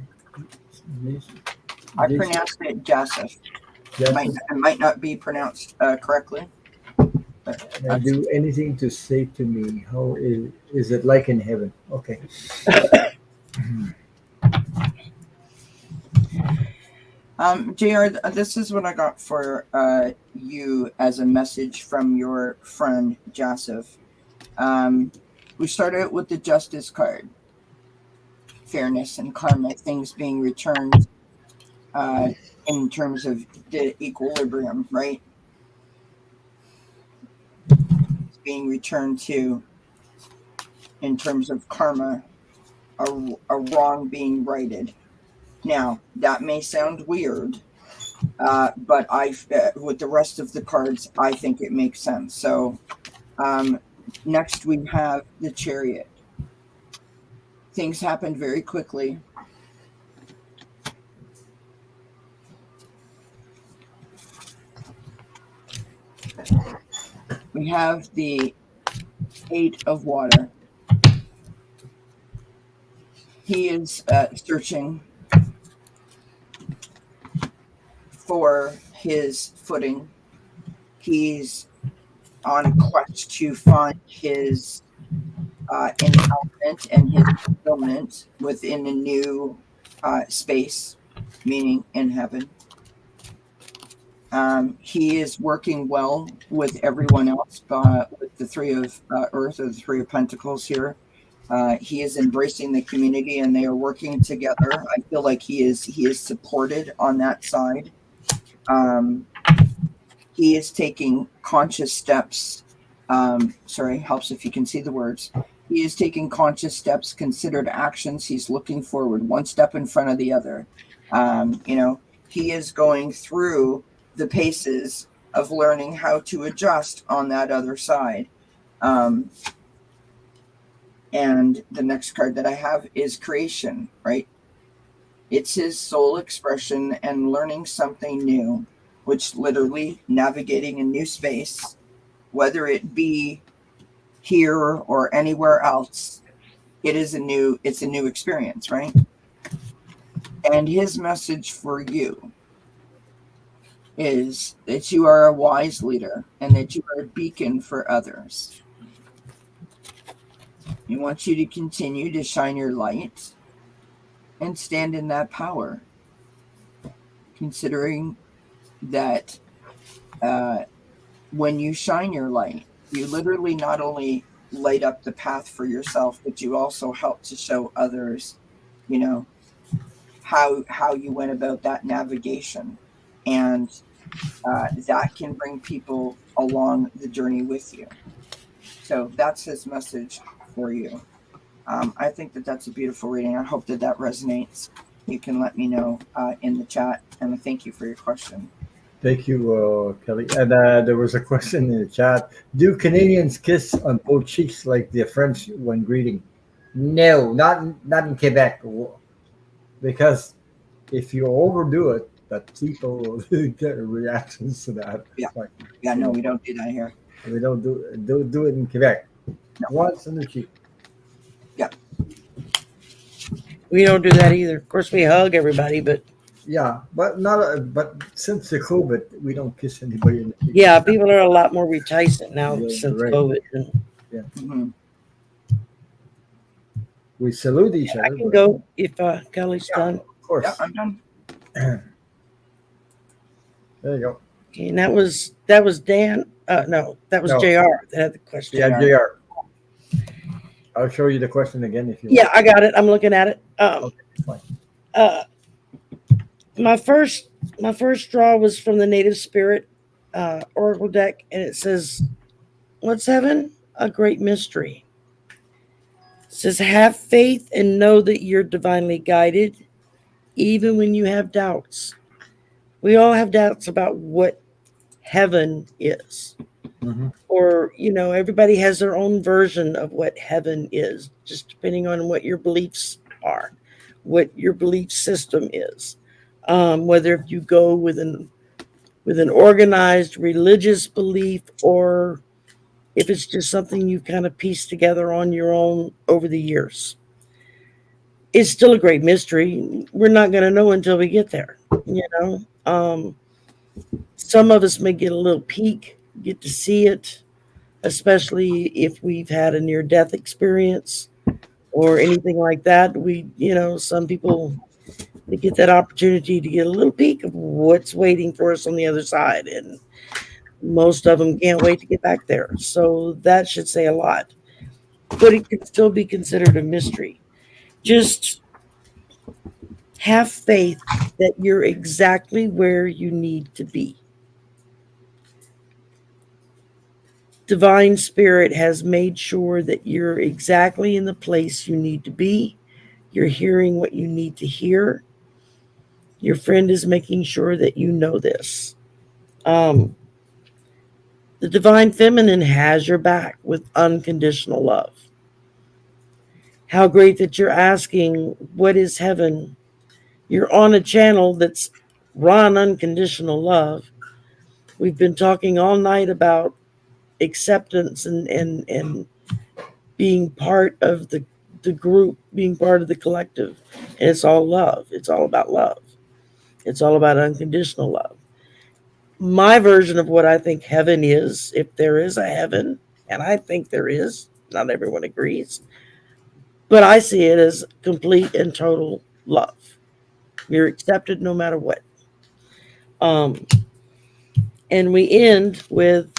I pronounced it Joseph. It might not be pronounced correctly. But Can I do anything to say to me? How is it like in heaven? Okay. JR, this is what I got for you as a message from your friend Joseph. We started out with the Justice card. Fairness and karma, things being returned in terms of the equilibrium, right? It's being returned to, in terms of karma, a wrong being righted. Now, that may sound weird, but with the rest of the cards, I think it makes sense. So next we have the Chariot. Things happened very quickly. We have the Eight of Water. He is searching for his footing. He's on a quest to find his empowerment and his fulfillment within a new space, meaning in heaven. He is working well with everyone else, with the Three of Earth or the Three of Pentacles here. He is embracing the community and they are working together. I feel like he is supported on that side. He is taking conscious steps. Sorry, helps if you can see the words. He is taking conscious steps, considered actions. He's looking forward, one step in front of the other. He is going through the paces of learning how to adjust on that other side. And the next card that I have is creation, right? It's his soul expression and learning something new, which literally navigating a new space, whether it be here or anywhere else, it's a new experience, right? And his message for you is that you are a wise leader and that you are a beacon for others. He wants you to continue to shine your light and stand in that power, considering that when you shine your light, you literally not only light up the path for yourself, but you also help to show others, how you went about that navigation. And that can bring people along the journey with you. So that's his message for you. I think that that's a beautiful reading. I hope that that resonates. You can let me know in the chat, and I thank you for your question. Thank you, Kelley. And there was a question in the chat. Do Canadians kiss on both cheeks like the French when greeting? No, not in Quebec. Because if you overdo it, that people will get reactions to that. Yeah. Like, Yeah, no, we don't do that here. We don't do it in Quebec. No. Once in the cheek. Yeah. We don't do that either. Of course, we hug everybody, but yeah, but not. But since the COVID, we don't kiss anybody in the cheek. Yeah, people are a lot more reticent now since right. COVID. Yeah. Mm-hmm. We salute each other. I can go if Kelley's done. Of course. Yeah, I'm done. There you go. Okay, and that was Dan. No, that was JR that had the question. Yeah, JR. I'll show you the question again if you want. I got it. I'm looking at it. Okay, fine. My first draw was from the Native Spirit Oracle deck, and it says, "What's heaven? A great mystery." It says, "Have faith and know that you're divinely guided, even when you have doubts." We all have doubts about what heaven is. Mm-hmm. Or, everybody has their own version of what heaven is, just depending on what your beliefs are, what your belief system is. Whether if you go with an organized religious belief, or if it's just something you've kind of pieced together on your own over the years. It's still a great mystery. We're not going to know until we get there, Some of us may get a little peek, get to see it, especially if we've had a near-death experience or anything like that. Some people, they get that opportunity to get a little peek of what's waiting for us on the other side, and most of them can't wait to get back there. So that should say a lot, but it could still be considered a mystery. Just have faith that you're exactly where you need to be. Divine Spirit has made sure that you're exactly in the place you need to be. You're hearing what you need to hear. Your friend is making sure that you know this. The Divine Feminine has your back with unconditional love. How great that you're asking, what is heaven? You're on a channel that's run unconditional love. We've been talking all night about acceptance and being part of the group, being part of the collective. And it's all love. It's all about love. It's all about unconditional love. My version of what I think heaven is, if there is a heaven, and I think there is, not everyone agrees, but I see it as complete and total love. You're accepted no matter what. And we end with,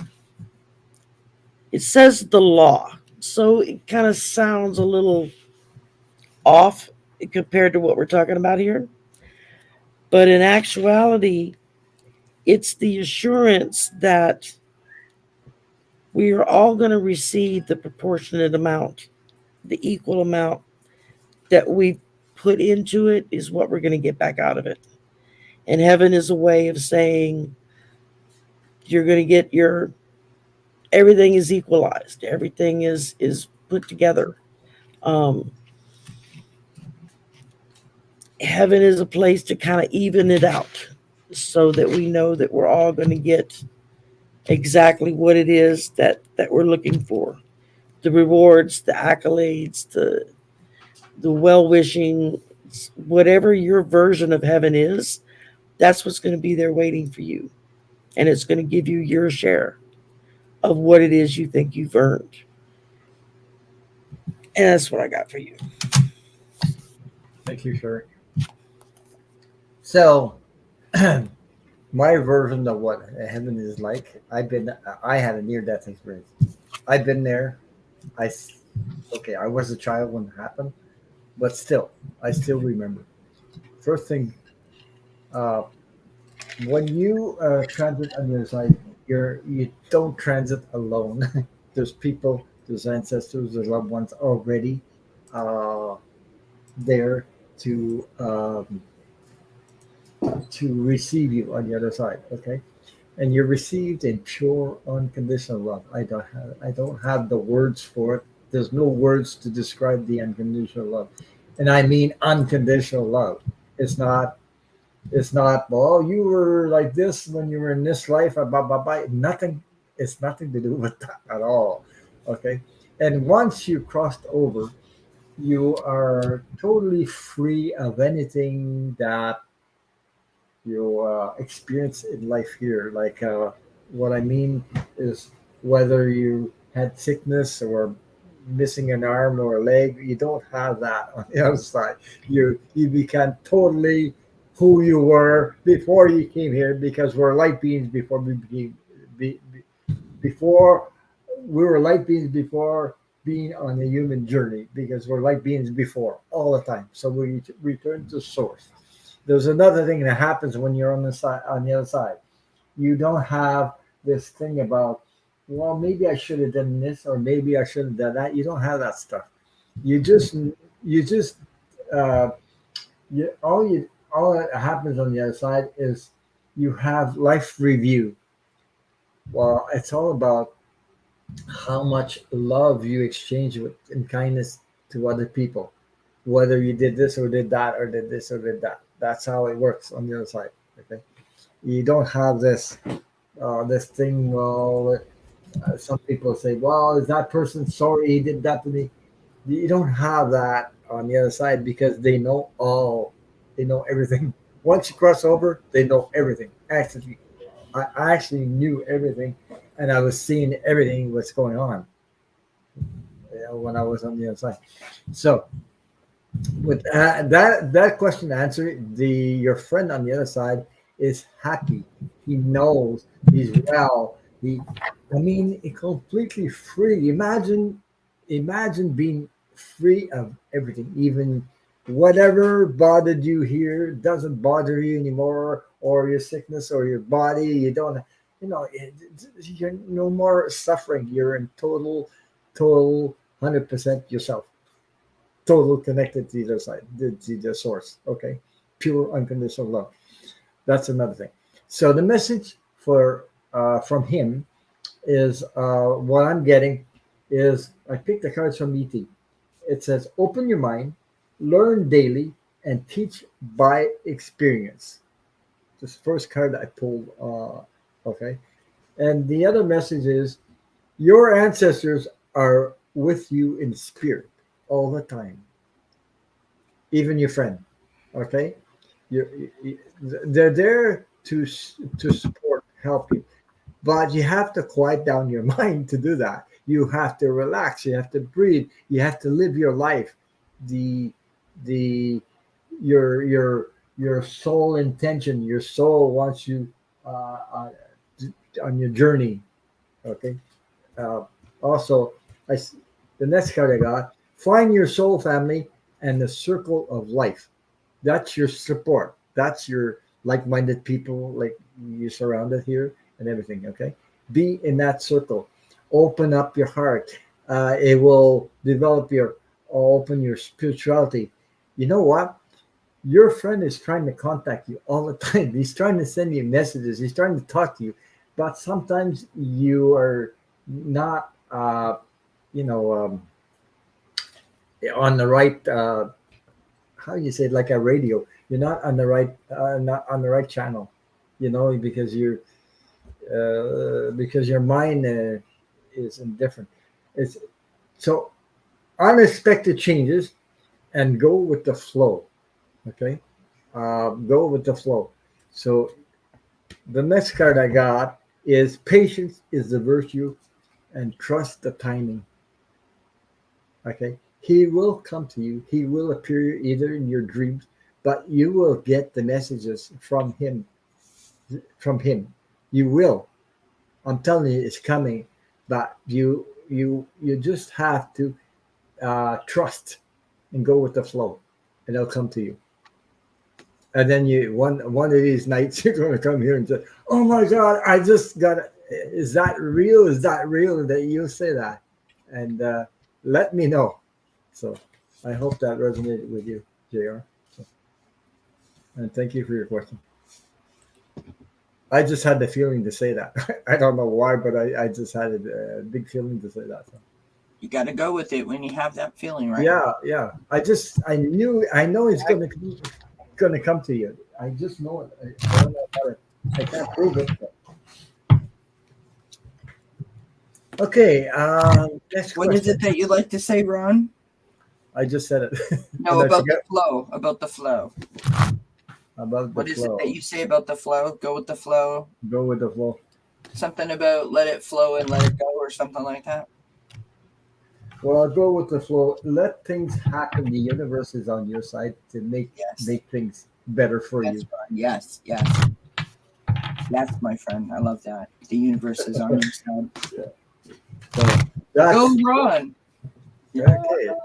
it says the law. So it kind of sounds a little off compared to what we're talking about here. But in actuality, it's the assurance that we are all going to receive the proportionate amount, the equal amount that we put into it is what we're going to get back out of it. And heaven is a way of saying you're going to get everything is equalized. Everything is put together. Heaven is a place to kind of even it out so that we know that we're all going to get exactly what it is that we're looking for. The rewards, the accolades, the well-wishing, whatever your version of heaven is, that's what's going to be there waiting for you. And it's going to give you your share of what it is you think you've earned. And that's what I got for you. Thank you, Shari. So, my version of what heaven is like, I had a near-death experience. I've been there. I was a child when it happened, but still, I still remember. First thing, when you transit on the other side, you don't transit alone. There's people, there's ancestors, there's loved ones already uh, there to receive you on the other side. Okay, and you're received in pure unconditional love. I don't have the words for it. There's no words to describe the unconditional love, and I mean unconditional love. It's not it's not, well, you were like this when you were in this life, blah, blah, blah. Nothing, it's nothing to do with that at all. Okay. And once you crossed over, you are totally free of anything that you experience in life here. Like, what I mean is whether you had sickness or missing an arm or a leg, you don't have that on the other side. You become totally who you were before you came here, because we're light beings before we became be, before we were light beings before being on a human journey, because we're light beings before all the time. So we return to source. There's another thing that happens when you're on the other side. You don't have this thing about, well, maybe I should have done this or maybe I should have done that. You don't have that stuff. You just uh, all that happens on the other side is you have life review. Well, it's all about how much love you exchange with and kindness to other people, whether you did this or did that or did this or did that. That's how it works on the other side. Okay, you don't have this thing. Well, some people say, well, is that person sorry he did that to me? You don't have that on the other side, because they know everything. Once you cross over, they know everything. Actually, I actually knew everything, and I was seeing everything what's going on, when I was on the other side. So, with that question answered, the your friend on the other side is happy. He knows he's well. I mean, completely free. Imagine being free of everything, even whatever bothered you here doesn't bother you anymore, or your sickness or your body. You don't, you're no more suffering. You're in total 100% yourself, total connected to the other side, to the source. Okay, pure unconditional love. That's another thing. So the message for from him is, what I'm getting is, I picked the cards from ET. It says, open your mind, learn daily, and teach by experience. This first card I pulled. Okay. And the other message is, your ancestors are with you in spirit all the time, even your friend. Okay. They're there to support, help you. But you have to quiet down your mind to do that. You have to relax. You have to breathe. You have to live your life. The the your soul intention. Your soul wants you on your journey. Okay. Uh, Also, I s- the next card I got. Find your soul family and the circle of life. That's your support. That's your like-minded people, like you surrounded here and everything. Okay, be in that circle. Open up your heart. It will develop open your spirituality. You know what? Your friend is trying to contact you all the time. He's trying to send you messages. He's trying to talk to you, but sometimes you are not, you know, on the right. How you say it, like a radio. You're not on the right channel, because because your mind is indifferent. It's so unexpected changes, and go with the flow. Okay, go with the flow. So the next card I got is, patience is the virtue, and trust the timing. Okay, he will come to you. He will appear either in your dreams, but you will get the messages from him. From him, you will. I'm telling you, it's coming. But you just have to trust and go with the flow, and it'll come to you. And then one of these nights you're going to come here and say, "Oh my God, I just got it. Is that real? Is that real that you say that?" And let me know. So I hope that resonated with you, JR. So, and thank you for your question. I just had the feeling to say that. I don't know why, but I just had a big feeling to say that. So. You got to go with it when you have that feeling, right? Yeah. I know it's going to come to you. I just know it. I don't know how I can't prove it. But. Okay. Next what question. is it that you like to say, Ron? I just said it. No, about the flow. About the flow. What is it that you say about the flow? Go with the flow. Go with the flow. Something about let it flow and let it go, or something like that. Well, I'll go with the flow. Let things happen. The universe is on your side to make things better for you. Yes. Yes, my friend. I love that. The universe is on your side. Yeah. So go, Ron. Okay.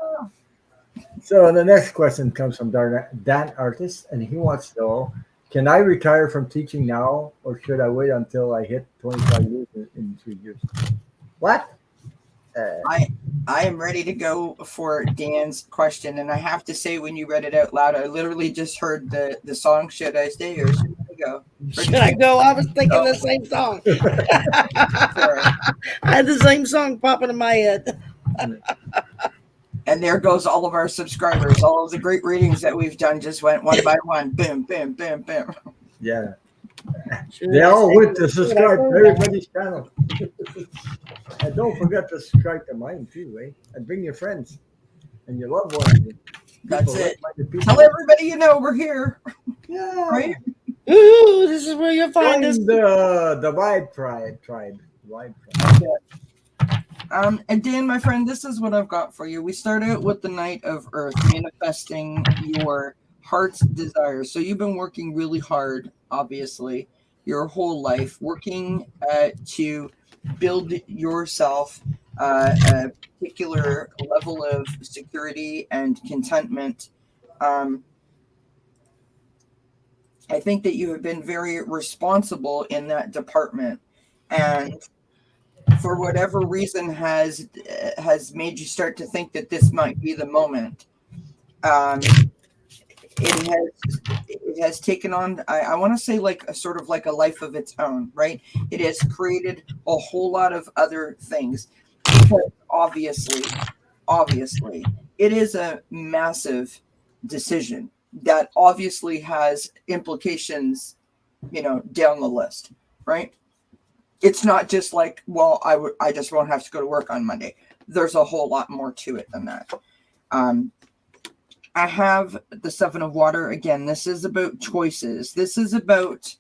So the next question comes from Dan Artist, and he wants to know, can I retire from teaching now, or should I wait until I hit 25 years in 3 years? What? I am ready to go for Dan's question, and I have to say, when you read it out loud, I literally just heard the song "Should I Stay or Should I Go?" Should I go? I was thinking the same song. I had the same song popping in my head. And there goes all of our subscribers. All of the great readings that we've done just went one by one. Boom, boom, boom, boom. Yeah. They all went to subscribe to everybody's channel. And don't forget to subscribe to mine too, eh? And bring your friends and your loved ones. That's it. Tell everybody you know we're here. Yeah. Right? Ooh, this is where you'll find us. The Vibe Tribe. Vibe Tribe. And Dan, my friend, this is what I've got for you. We start out with the Knight of Earth, manifesting your heart's desires. So you've been working really hard, obviously, your whole life, working to build yourself a particular level of security and contentment. I think that you have been very responsible in that department, and for whatever reason has made you start to think that this might be the moment. It has taken on, I want to say, like a sort of like a life of its own, right? It has created a whole lot of other things. Because obviously, it is a massive decision that obviously has implications, down the list, right? It's not just like, well, I just won't have to go to work on Monday. There's a whole lot more to it than that. I have the Seven of Water. Again, this is about choices. This is about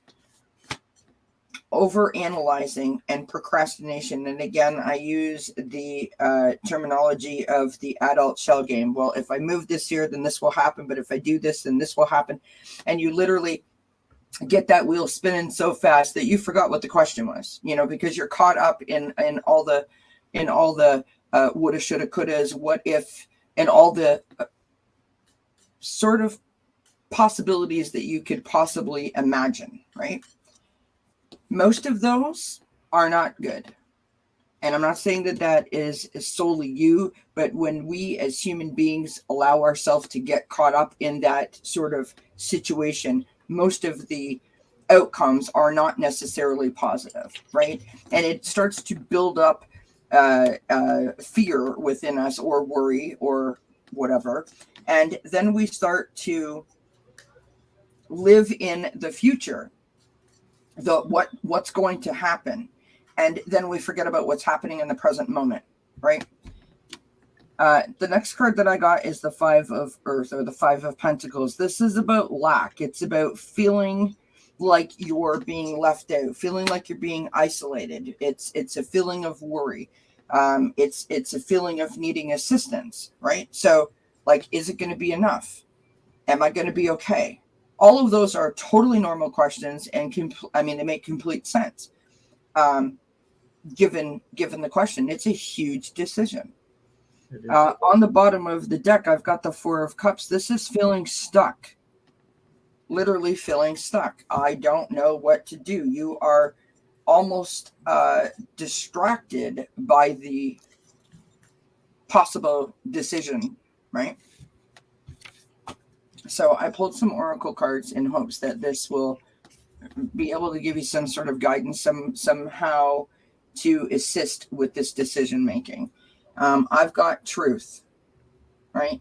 overanalyzing and procrastination. And again, I use the terminology of the adult shell game. Well, if I move this here, then this will happen. But if I do this, then this will happen. And you literally get that wheel spinning so fast that you forgot what the question was, because you're caught up in all the woulda, shoulda, couldas, what if, and all the sort of possibilities that you could possibly imagine, right? Most of those are not good. And I'm not saying that is solely you, but when we as human beings allow ourselves to get caught up in that sort of situation, most of the outcomes are not necessarily positive, right? And it starts to build up fear within us, or worry, or whatever. And then we start to live in the future, what's going to happen. And then we forget about what's happening in the present moment, right? The next card that I got is the Five of Earth, or the Five of Pentacles. This is about lack. It's about feeling like you're being left out, feeling like you're being isolated. It's a feeling of worry. It's a feeling of needing assistance, right? So, like, is it going to be enough? Am I going to be okay? All of those are totally normal questions, and they make complete sense. Given the question, it's a huge decision. On the bottom of the deck, I've got the Four of Cups. This is feeling stuck. literally feeling stuck. I don't know what to do. You are almost distracted by the possible decision, right? So I pulled some oracle cards in hopes that this will be able to give you some sort of guidance, somehow to assist with this decision making. I've got truth, right?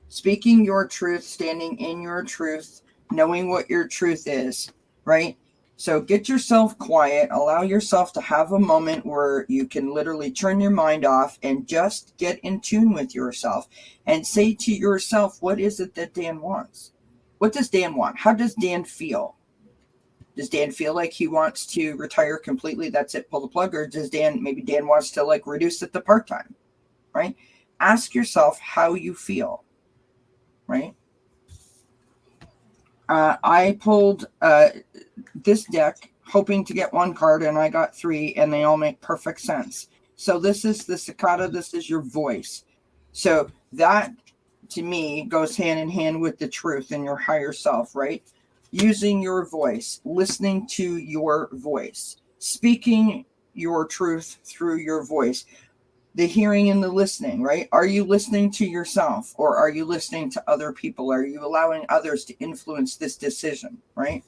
Speaking your truth, standing in your truth, knowing what your truth is, right? So get yourself quiet, allow yourself to have a moment where you can literally turn your mind off and just get in tune with yourself and say to yourself, what is it that Dan wants? What does Dan want? How does Dan feel? Does Dan feel like he wants to retire completely? That's it, pull the plug. Or does maybe Dan wants to like reduce it to part-time, right? Ask yourself how you feel, right? I pulled this deck hoping to get one card, and I got 3, and they all make perfect sense. So this is the cicada. This is your voice. So that, to me, goes hand in hand with the truth and your higher self, right? Using your voice, listening to your voice, speaking your truth through your voice. The hearing and the listening, right? Are you listening to yourself, or are you listening to other people? Are you allowing others to influence this decision, right?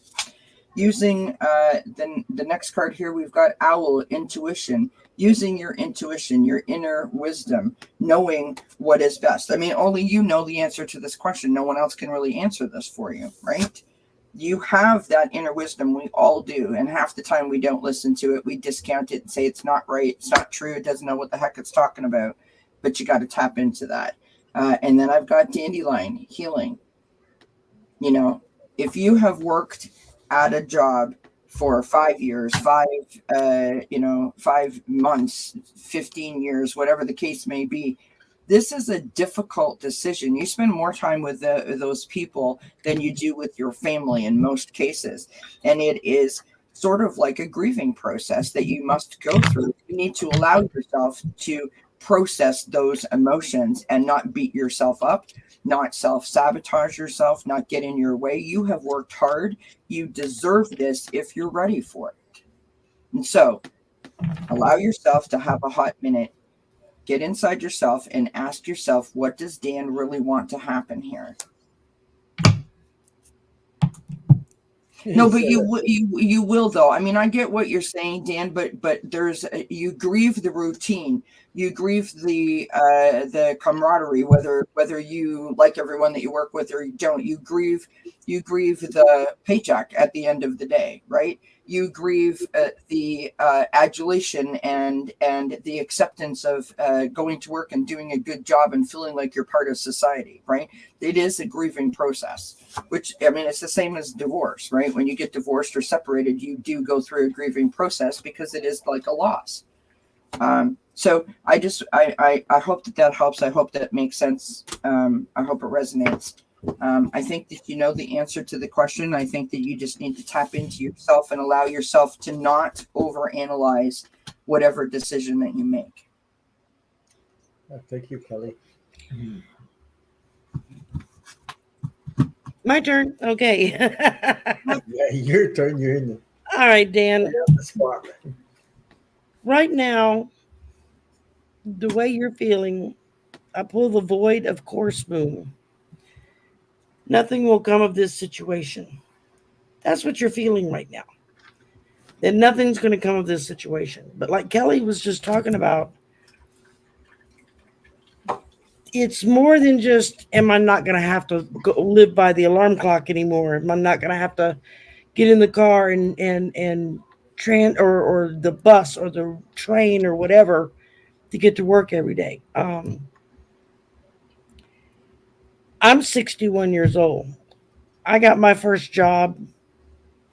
Using the next card here, we've got Owl, intuition. Using your intuition, your inner wisdom, knowing what is best. I mean, only you know the answer to this question. No one else can really answer this for you, right? You have that inner wisdom. We all do. And half the time we don't listen to it. We discount it and say it's not right. It's not true. It doesn't know what the heck it's talking about. But you got to tap into that. And then I've got Dandelion, healing. You know, if you have worked at a job for 5 years, 5 months, 15 years, whatever the case may be, this is a difficult decision. You spend more time with those people than you do with your family in most cases. And it is sort of like a grieving process that you must go through. You need to allow yourself to process those emotions and not beat yourself up, not self-sabotage yourself, not get in your way. You have worked hard. You deserve this if you're ready for it. And so allow yourself to have a hot minute. Get inside yourself and ask yourself, what does Dan really want to happen here? No, but you will though. I mean, I get what you're saying, Dan, but there's you grieve the routine, you grieve the camaraderie, whether you like everyone that you work with or you don't. You grieve the paycheck at the end of the day, right? You grieve the adulation and the acceptance of going to work and doing a good job and feeling like you're part of society, right? It is a grieving process, which, I mean, it's the same as divorce, right? When you get divorced or separated, you do go through a grieving process because it is like a loss. So I hope that helps. I hope that makes sense. I hope it resonates. I think that you know the answer to the question. I think that you just need to tap into yourself and allow yourself to not overanalyze whatever decision that you make. Thank you, Kelley. My turn. Okay. Yeah, your turn. You're in the All right, Dan. spot. Right now, the way you're feeling, I pull the void of course moon. Nothing will come of this situation. That's what you're feeling right now. That nothing's going to come of this situation. But like Kelley was just talking about, it's more than just, am I not going to have to go live by the alarm clock anymore? Am I not going to have to get in the car and or the bus or the train or whatever to get to work every day? I'm 61 years old. I got my first job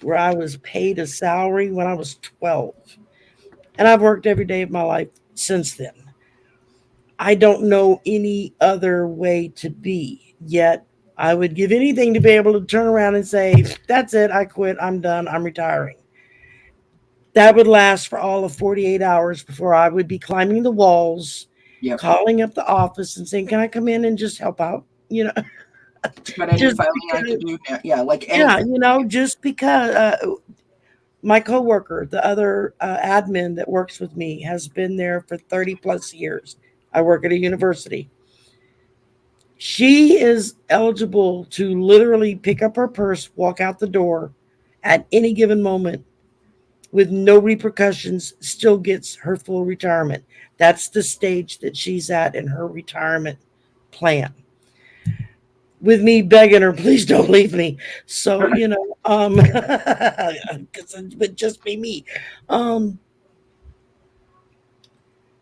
where I was paid a salary when I was 12. And I've worked every day of my life since then. I don't know any other way to be, yet I would give anything to be able to turn around and say, that's it, I quit, I'm done, I'm retiring. That would last for all of 48 hours before I would be climbing the walls, calling up the office and saying, can I come in and just help out? You know, Got any Just filing I because, can do now? Yeah, like yeah, anything. just because my coworker, the other admin that works with me, has been there for 30 plus years. I work at a university. She is eligible to literally pick up her purse, walk out the door at any given moment with no repercussions, still gets her full retirement. That's the stage that she's at in her retirement plan. With me begging her, please don't leave me. So, because it would just be me. Um,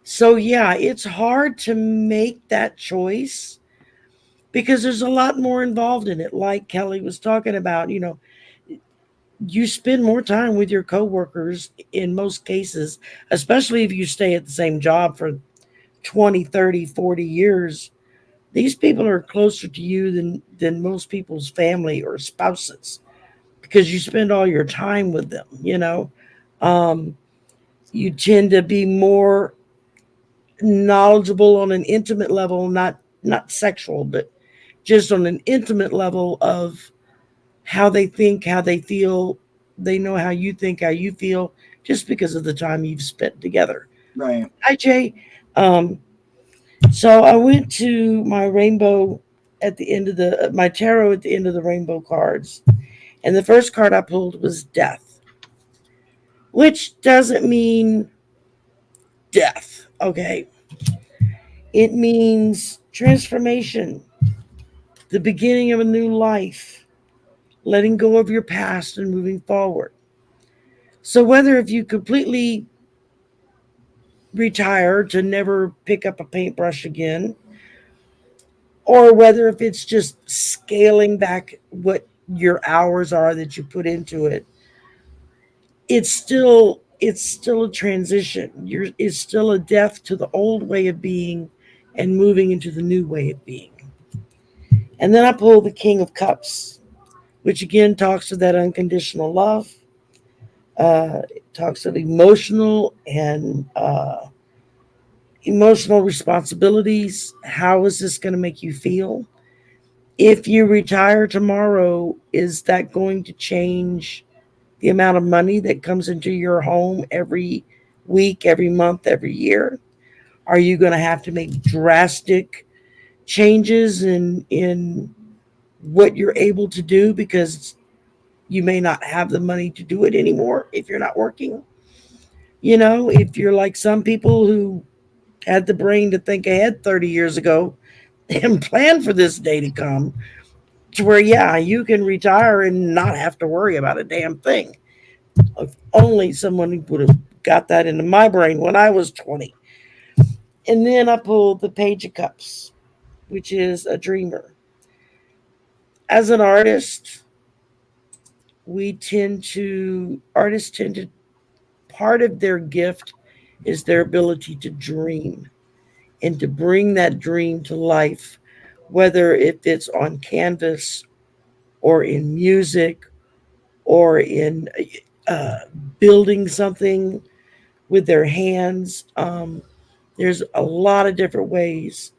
so yeah, it's hard to make that choice because there's a lot more involved in it. Like Kelley was talking about, you spend more time with your coworkers in most cases, especially if you stay at the same job for 20, 30, 40 years. These people are closer to you than most people's family or spouses because you spend all your time with them. Um, you tend to be more knowledgeable on an intimate level, not sexual, but just on an intimate level of how they think, how they feel. They know how you think, how you feel, just because of the time you've spent together. Right. Hi, Jay. So I went to my rainbow at the end of my tarot at the end of the rainbow cards, and the first card I pulled was death, which doesn't mean death. Okay, it means transformation, the beginning of a new life, letting go of your past and moving forward. So whether if you completely retire to never pick up a paintbrush again, or whether if it's just scaling back what your hours are that you put into it, it's still a transition. It's still a death to the old way of being and moving into the new way of being. And then I pull the King of Cups, which again talks to that unconditional love. It talks of emotional responsibilities. How is this going to make you feel? If you retire tomorrow, is that going to change the amount of money that comes into your home every week, every month, every year? Are you going to have to make drastic changes in what you're able to do because you may not have the money to do it anymore if you're not working? If you're like some people who had the brain to think ahead 30 years ago and plan for this day to come, to where, yeah, you can retire and not have to worry about a damn thing. If only someone would have got that into my brain when I was 20. And then I pulled the Page of Cups, which is a dreamer. As an artist, artists tend to, part of their gift is their ability to dream and to bring that dream to life, whether if it's on canvas or in music or in uh, building something with their hands. There's a lot of different ways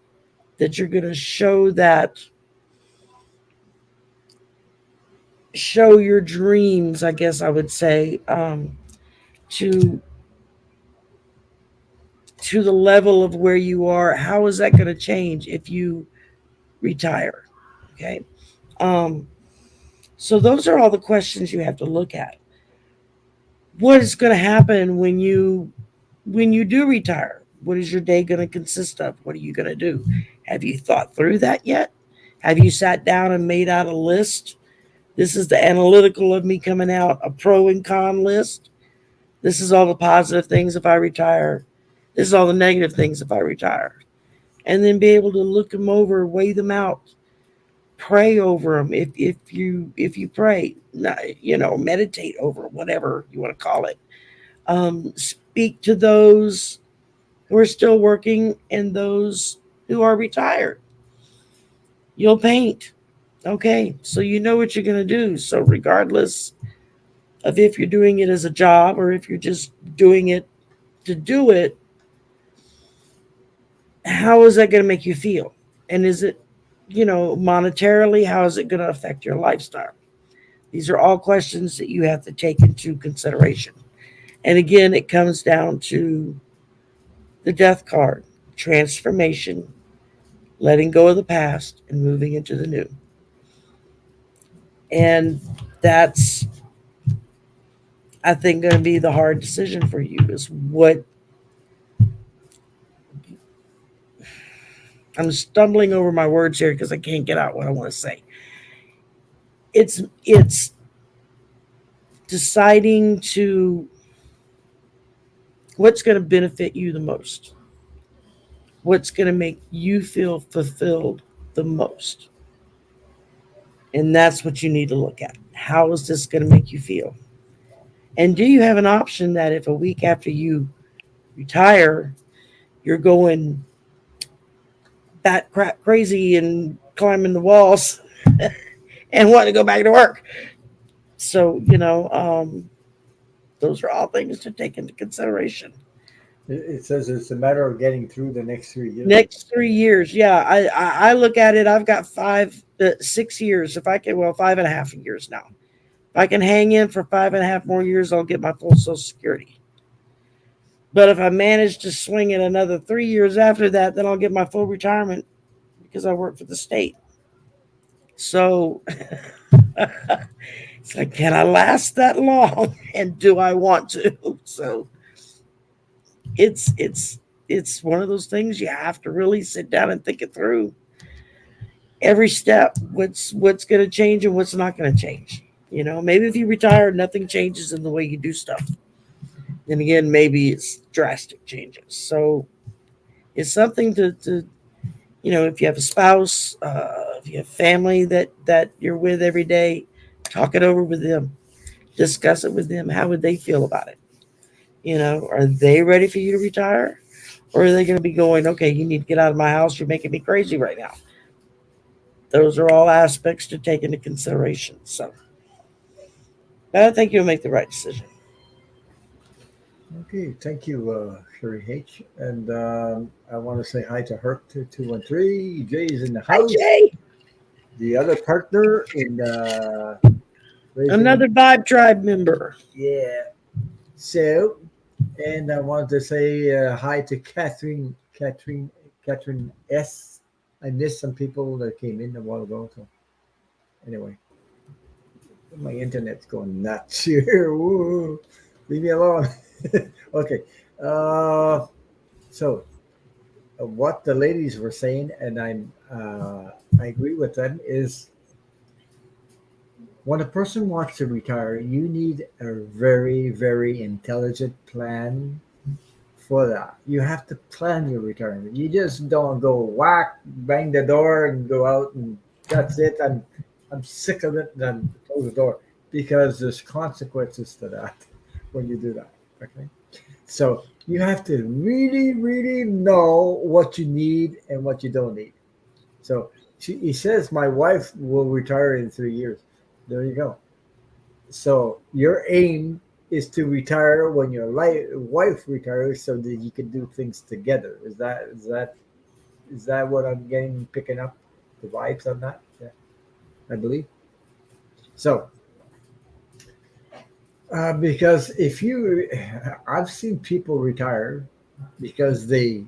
that you're going to show your dreams, I guess I would say, to the level of where you are. How is that going to change if you retire? Okay. Um, so those are all the questions you have to look at. What is going to happen when you do retire? What is your day going to consist of? What are you going to do? Have you thought through that yet? Have you sat down and made out a list? This is the analytical of me coming out, a pro and con list. This is all the positive things if I retire. This is all the negative things if I retire. And then be able to look them over, weigh them out, pray over them if you pray, meditate over whatever you want to call it. Speak to those who are still working and those who are retired. You'll paint. Okay, so you know what you're going to do. So regardless of if you're doing it as a job or if you're just doing it to do it, how is that going to make you feel? And is it monetarily, how is it going to affect your lifestyle? These are all questions that you have to take into consideration. And again, it comes down to the death card, transformation, letting go of the past and moving into the new. And that's, I think, going to be the hard decision for you is what. I'm stumbling over my words here because I can't get out what I want to say. It's deciding to what's going to benefit you the most. What's going to make you feel fulfilled the most. And that's what you need to look at. How is this going to make you feel? And do you have an option that if a week after you retire, you're going bat crap crazy and climbing the walls and wanting to go back to work? So, those are all things to take into consideration. It says it's a matter of getting through the next 3 years. Next 3 years, yeah. I look at it. I've got 6 years. If I can, 5.5 years now. If I can hang in for 5.5 more years, I'll get my full Social Security. But if I manage to swing it another 3 years after that, then I'll get my full retirement because I work for the state. So it's like, can I last that long? And do I want to? So it's one of those things you have to really sit down and think it through. Every step, what's going to change and what's not going to change. Maybe if you retire, nothing changes in the way you do stuff. Then again, maybe it's drastic changes. So it's something to if you have a spouse, if you have family that you're with every day, talk it over with them, discuss it with them. How would they feel about it? Are they ready for you to retire? Or are they going to be going, okay, you need to get out of my house. You're making me crazy right now. Those are all aspects to take into consideration. So, but I think you'll make the right decision. Okay, thank you, Shari H. And I want to say hi to Herc 213. Jay's in the house. Hi, Jay. The other partner in another Vibe Tribe member. Yeah. So, and I wanted to say hi to Catherine S. I missed some people that came in a while ago. So, anyway, my internet's going nuts here. Woo. Leave me alone. Okay. So, what the ladies were saying, and I agree with them, is when a person wants to retire, you need a very, very intelligent plan for that. You have to plan your retirement. You just don't go whack, bang the door, and go out and that's it. I'm sick of it. Then close the door because there's consequences to that when you do that. Okay, so you have to really, really know what you need and what you don't need. So he says, my wife will retire in 3 years. There you go. So your aim is to retire when your wife retires, so that you can do things together. Is that what I'm picking up the vibes on that? Yeah, I believe. So because I've seen people retire because they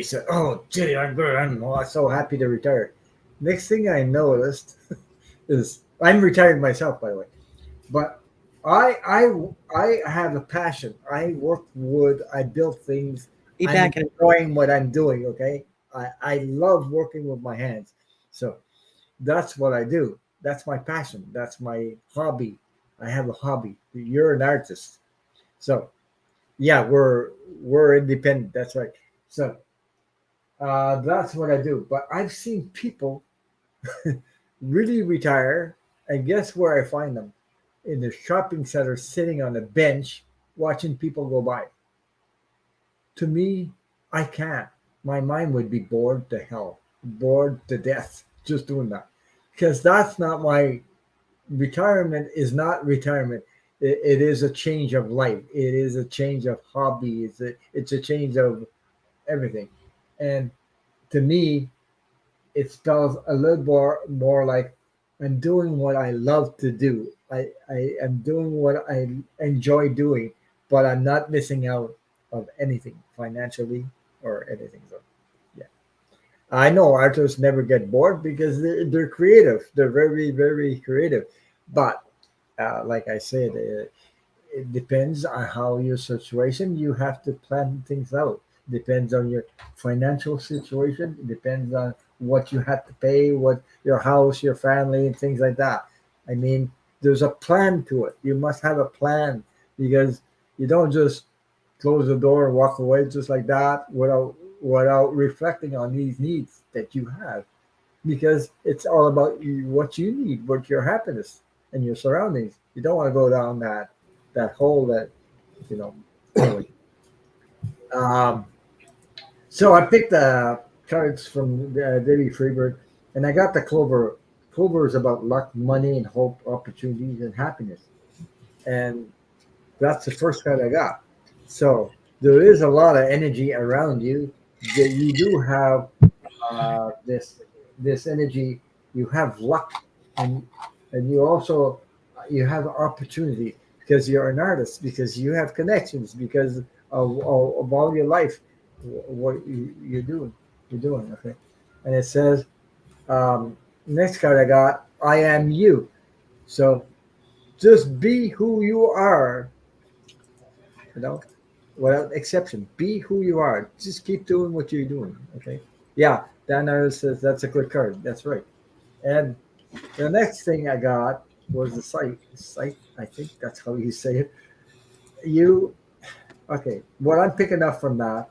said, "Oh, gee, I'm good. I'm so happy to retire." Next thing I noticed is I'm retired myself, by the way, but I have a passion. I work wood. I build things. I'm enjoying what I'm doing. Okay, I love working with my hands, so that's what I do. That's my passion. That's my hobby. I have a hobby. You're an artist, so yeah, we're independent. That's right. So that's what I do. But I've seen people really retire, and guess where I find them? In the shopping center, sitting on a bench, watching people go by. To me, I can't. My mind would be bored to hell, bored to death, just doing that, because that's not my retirement. Is not retirement. It is a change of life. It is a change of hobby. It's a change of everything, and to me, it spells a little more like I'm doing what I love to do. I am doing what I enjoy doing, but I'm not missing out of anything financially or anything. So yeah, I know artists never get bored because they're creative. They're very very creative, but like I said, it depends on how your situation. You have to plan things out. Depends on your financial situation. It depends on what you have to pay, what your house, your family, and things like that. I mean, there's a plan to it. You must have a plan because you don't just close the door and walk away just like that without reflecting on these needs that you have. Because it's all about you, what you need, what your happiness and your surroundings. You don't want to go down that hole that you know. Anyway, um, so I picked the cards from Davy Freebird, and I got the clover. Clover is about luck, money, and hope, opportunities, and happiness. And that's the first card I got. So there is a lot of energy around you. That you do have this energy. You have luck, and you also you have opportunity because you're an artist, because you have connections, because of all your life, what you're doing. Okay, and it says next card I got. I am you. So just be who you are. You know, without exception. Be who you are. Just keep doing what you're doing. Okay. Yeah, Dan Iris says that's a good card. That's right. And the next thing I got was the sight. Sight, I think that's how you say it. You okay? What I'm picking up from that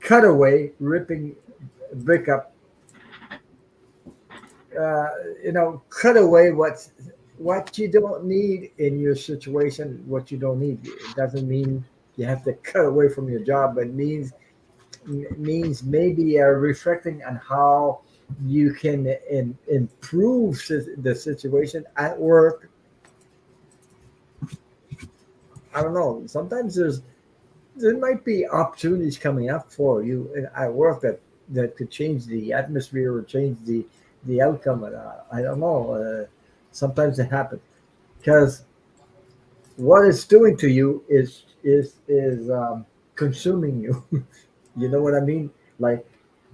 cutaway, ripping, break up. Cut away what you don't need in your situation. What you don't need. It doesn't mean you have to cut away from your job, but means maybe reflecting on how you can improve the situation at work. I don't know. Sometimes there might be opportunities coming up for you at work that could change the atmosphere or change the outcome of that. I don't know. Sometimes it happens because what it's doing to you is consuming you. You know what I mean? Like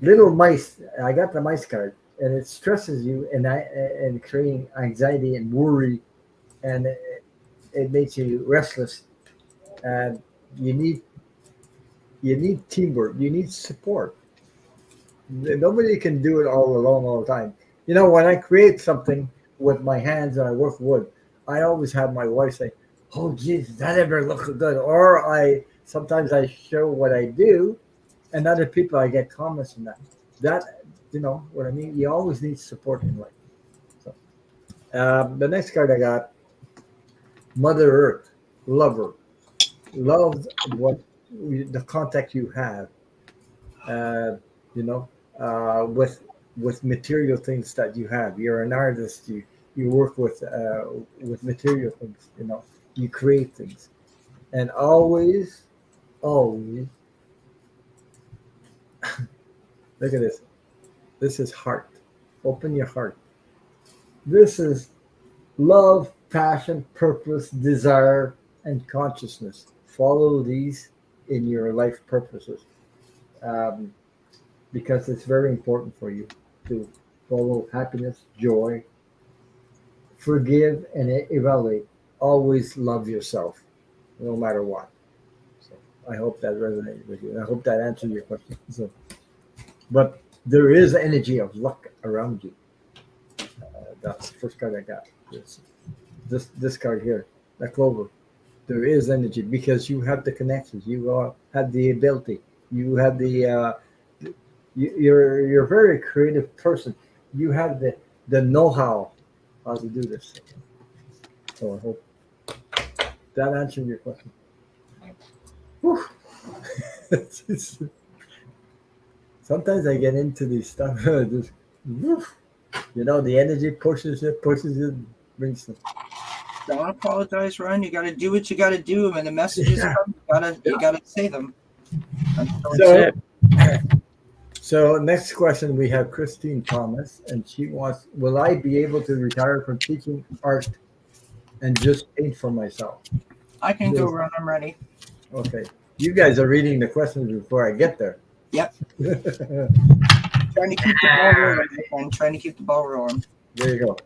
little mice. I got the mice card, and it stresses you and creating anxiety and worry, and it makes you restless. And you need teamwork. You need support. Nobody can do it all alone all the time. When I create something with my hands and I work wood, I always have my wife say, "Oh, geez, that ever looks good?" Or sometimes I show what I do, and other people I get comments on that. That you know what I mean. You always need support in life. So the next card I got, Mother Earth, lover, love the contact you have. Uh, you know, with material things that you have. You're an artist. You work with material things. You create things, and always, always. Look at this. This is heart. Open your heart. This is love, passion, purpose, desire, and consciousness. Follow these in your life purposes. Um, because it's very important for you to follow happiness, joy, forgive, and evaluate. Always love yourself, no matter what. So I hope that resonated with you. I hope that answered your question. So, but there is energy of luck around you. That's the first card I got. This card here, the clover. There is energy because you have the connections. You have the ability. You have the you're a very creative person. You have the know-how to do this. So I hope that answered your question. Whew. Sometimes I get into these stuff. Just, woof. The energy pushes it, brings it. Don't apologize, Ryan. You got to do what you got to do, and when the messages come, you gotta say them. So next question, we have Christine Thomas, and she wants, will I be able to retire from teaching art and just paint for myself? I can go run. I'm ready. Okay. You guys are reading the questions before I get there. Yep. Trying to keep the ball rolling and trying to keep the ball rolling. There you go.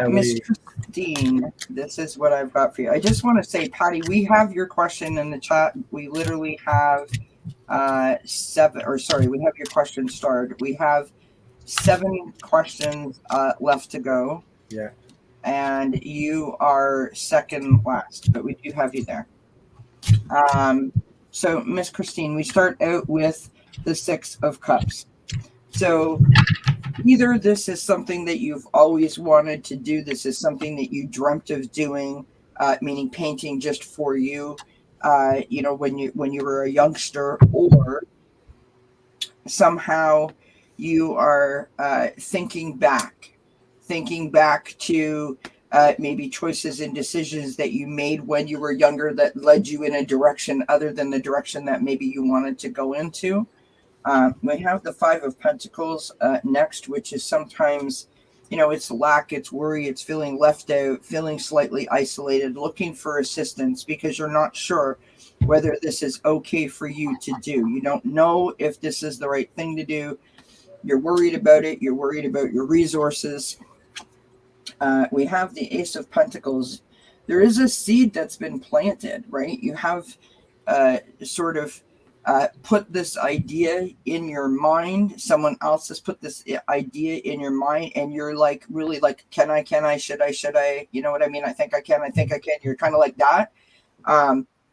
Miss Christine, this is what I've got for you. I just want to say, Patty, we have your question in the chat. We literally have we have your question starred. We have 7 questions left to go. Yeah. And you are second last, but we do have you there. So, Miss Christine, we start out with the 6 of Cups. So either this is something that you've always wanted to do, this is something that you dreamt of doing, meaning painting just for you, when you were a youngster, or somehow you are thinking back to maybe choices and decisions that you made when you were younger that led you in a direction other than the direction that maybe you wanted to go into. We have the 5 of Pentacles next, which is sometimes, it's lack, it's worry, it's feeling left out, feeling slightly isolated, looking for assistance because you're not sure whether this is okay for you to do. You don't know if this is the right thing to do. You're worried about it. You're worried about your resources. We have the Ace of Pentacles. There is a seed that's been planted, right? You have put this idea in your mind. Someone else has put this idea in your mind, and you're like, really like, can I, should I, you know what I mean? I think I can. You're kind of like that.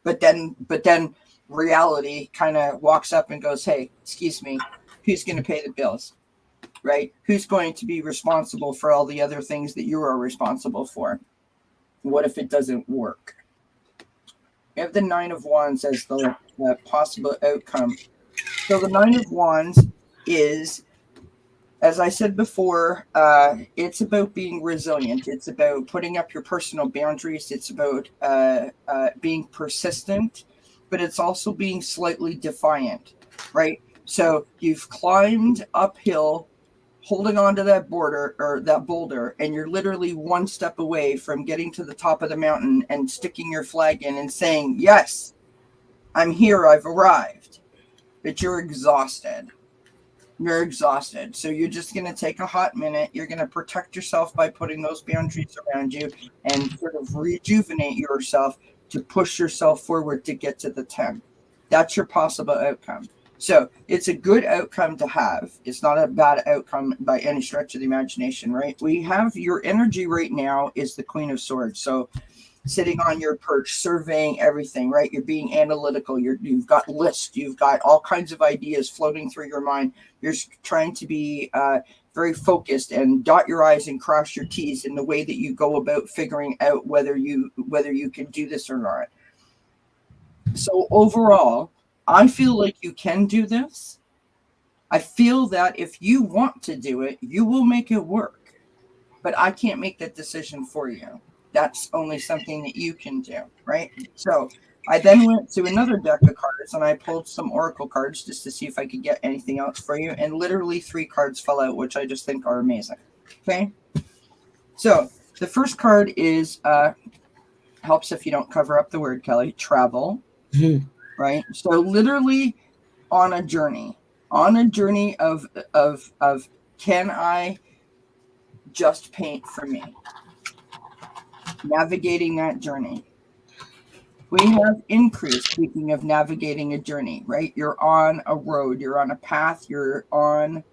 But then reality kind of walks up and goes, hey, excuse me, who's going to pay the bills, right? Who's going to be responsible for all the other things that you are responsible for? What if it doesn't work? We have the 9 of Wands as the possible outcome. So the 9 of Wands is, as I said before, it's about being resilient. It's about putting up your personal boundaries. It's about being persistent, but it's also being slightly defiant, right? So you've climbed uphill, holding on to that boulder, and you're literally one step away from getting to the top of the mountain and sticking your flag in and saying, yes, I'm here, I've arrived. But you're exhausted. So you're just going to take a hot minute. You're going to protect yourself by putting those boundaries around you and sort of rejuvenate yourself to push yourself forward to get to the 10. That's your possible outcome. So it's a good outcome to have. It's not a bad outcome by any stretch of the imagination, right? We have your energy right now is the Queen of Swords. So sitting on your perch, surveying everything, right? You're being analytical. You've got lists. You've got all kinds of ideas floating through your mind. You're trying to be very focused and dot your I's and cross your T's in the way that you go about figuring out whether you can do this or not. So overall, I feel like you can do this. I feel that if you want to do it, you will make it work. But I can't make that decision for you. That's only something that you can do, right? So I then went to another deck of cards and I pulled some oracle cards just to see if I could get anything else for you. And literally 3 cards fell out, which I just think are amazing. Okay. So the first card is helps if you don't cover up the word, Kelley, travel. Mm-hmm. Right. So literally on a journey of can I just paint for me? Navigating that journey. We have increase, speaking of navigating a journey, right? You're on a road, you're on a path, you're on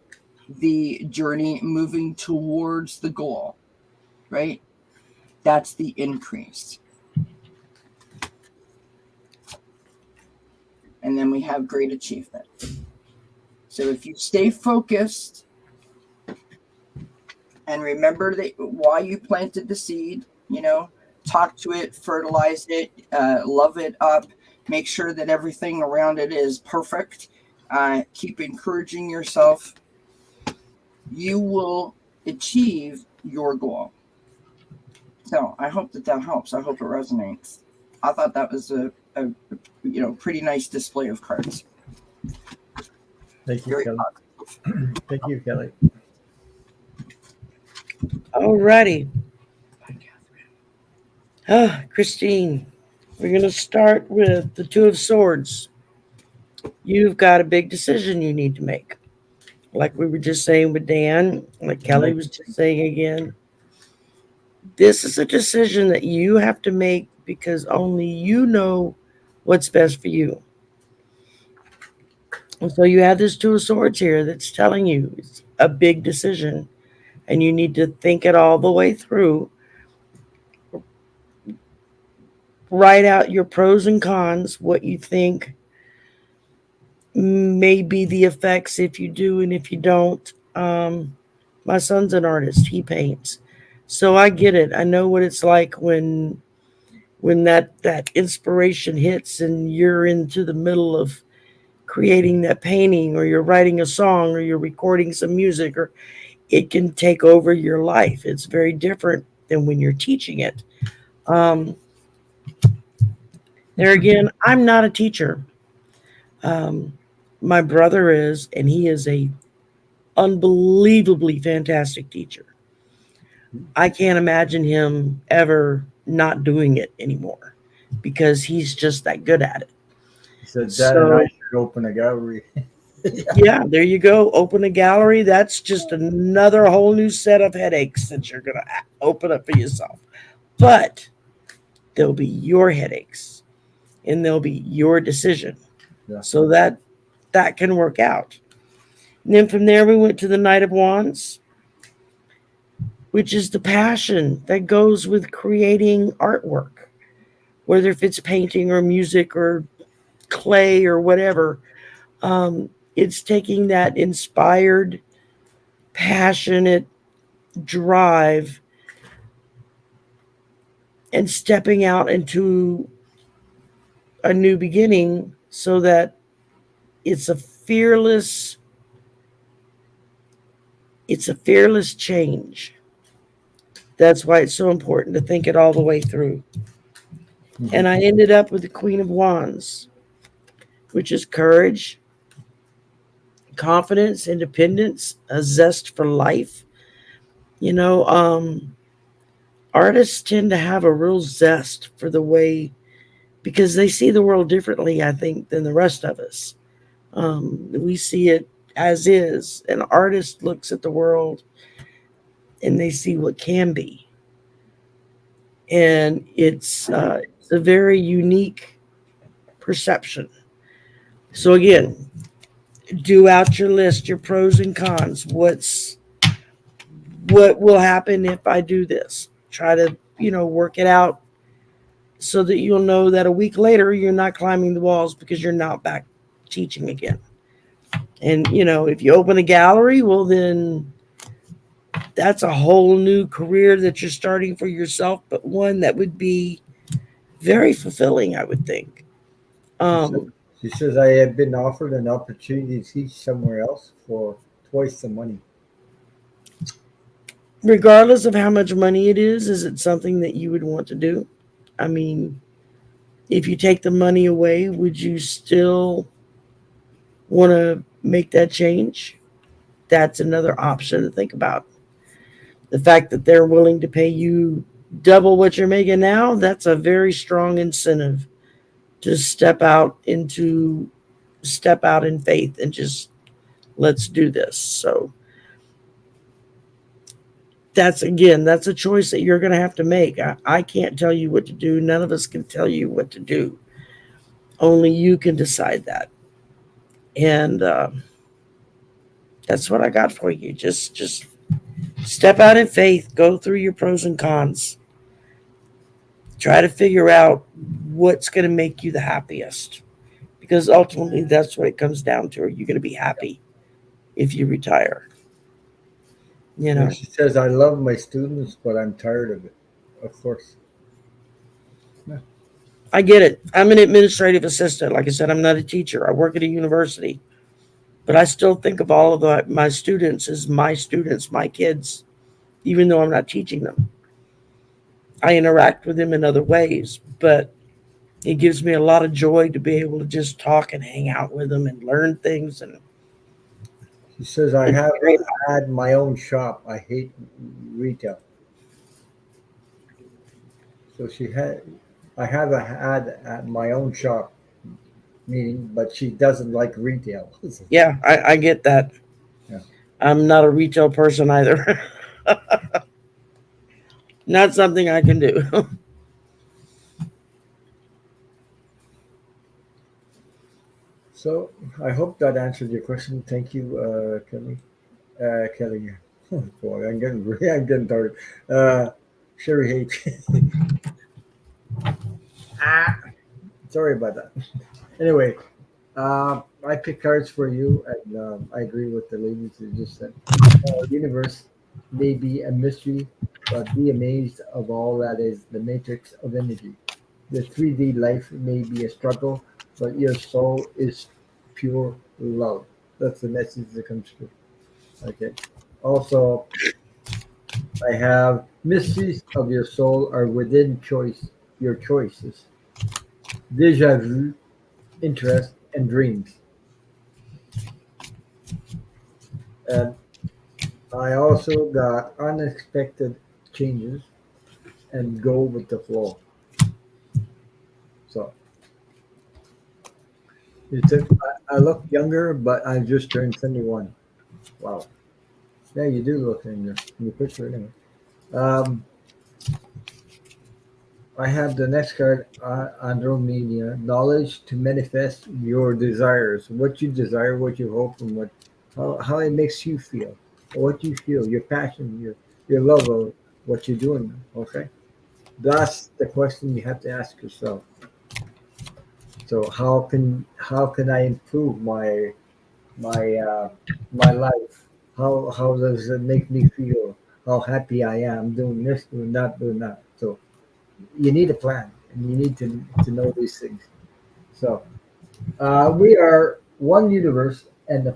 the journey moving towards the goal, right? That's the increase. And then we have great achievement. So if you stay focused and remember that why you planted the seed, talk to it, fertilize it, love it up, make sure that everything around it is perfect. Keep encouraging yourself. You will achieve your goal. So I hope that helps. I hope it resonates. I thought that was a pretty nice display of cards. Thank you, Very Kelley. Thank you, Kelley. Alrighty. Christine, we're going to start with the Two of Swords. You've got a big decision you need to make. Like we were just saying with Dan, like Kelley was just saying again. This is a decision that you have to make because only you know what's best for you. And so you have this Two of Swords here that's telling you it's a big decision and you need to think it all the way through. Write out your pros and cons, what you think may be the effects if you do and if you don't. My son's an artist. He paints. So I get it. I know what it's like when that inspiration hits and you're into the middle of creating that painting, or you're writing a song, or you're recording some music, or it can take over your life. It's very different than when you're teaching it. There again, I'm not a teacher. My brother is, and he is a unbelievably fantastic teacher. I can't imagine him ever not doing it anymore because he's just that good at it. So Dad and I should open a gallery. Yeah, there you go. Open a gallery. That's just another whole new set of headaches that you're going to open up for yourself. But there'll be your headaches and there'll be your decision. Yeah. So that can work out. And then from there, we went to the Knight of Wands, which is the passion that goes with creating artwork, whether if it's painting or music or clay or whatever. It's taking that inspired, passionate drive and stepping out into a new beginning so that it's a fearless change. That's why it's so important to think it all the way through. Mm-hmm. And I ended up with the Queen of Wands, which is courage, confidence, independence, a zest for life. You know, artists tend to have a real zest for the way, because they see the world differently, I think, than the rest of us. We see it as is. An artist looks at the world and they see what can be. And it's a very unique perception. So again, do out your list, your pros and cons. What will happen if I do this? Try to, work it out so that you'll know that a week later you're not climbing the walls because you're not back teaching again. And, if you open a gallery, well, then that's a whole new career that you're starting for yourself, but one that would be very fulfilling, I would think. She says, I have been offered an opportunity to teach somewhere else for twice the money. Regardless of how much money it is it something that you would want to do? I mean, if you take the money away, would you still want to make that change? That's another option to think about. The fact that they're willing to pay you double what you're making now, that's a very strong incentive to step out in faith and just let's do this. So that's a choice that you're going to have to make. I can't tell you what to do. None of us can tell you what to do. Only you can decide that. And that's what I got for you. Just step out in faith. Go through your pros and cons. Try to figure out what's going to make you the happiest. Because ultimately, that's what it comes down to. Are you going to be happy if you retire? She says, I love my students, but I'm tired of it. Of course. Yeah. I get it. I'm an administrative assistant. Like I said, I'm not a teacher. I work at a university. But I still think of all of my students as my students, my kids, even though I'm not teaching them. I interact with them in other ways, but it gives me a lot of joy to be able to just talk and hang out with them and learn things. And She says, I have had my own shop. I hate retail. So I have had at my own shop, meaning, but she doesn't like retail. Yeah, I get that. Yeah. I'm not a retail person either. Not something I can do. So I hope that answered your question. Thank you, Kelly. Kelley. Oh boy, I'm getting tired. Shari H. Sorry about that. Anyway, I pick cards for you, and I agree with the ladies who just said. Our universe may be a mystery, but be amazed of all that is the matrix of energy. The 3D life may be a struggle, but your soul is pure love. That's the message that comes through. Okay. Also, I have mysteries of your soul are within your choices. Deja vu, interest, and dreams. And I also got unexpected changes and go with the flow. So I look younger, but I just turned 21. Wow. Yeah, you do look younger in your picture anyway. Um, I have the next card, Andromeda, knowledge to manifest your desires, what you desire, what you hope, and how it makes you feel, what you feel, your passion, your love of what you're doing. Okay, that's the question you have to ask yourself. So how can I improve my my life? How does it make me feel? How happy I am doing this, doing that, doing that. So you need a plan and you need to know these things. So we are one universe, and the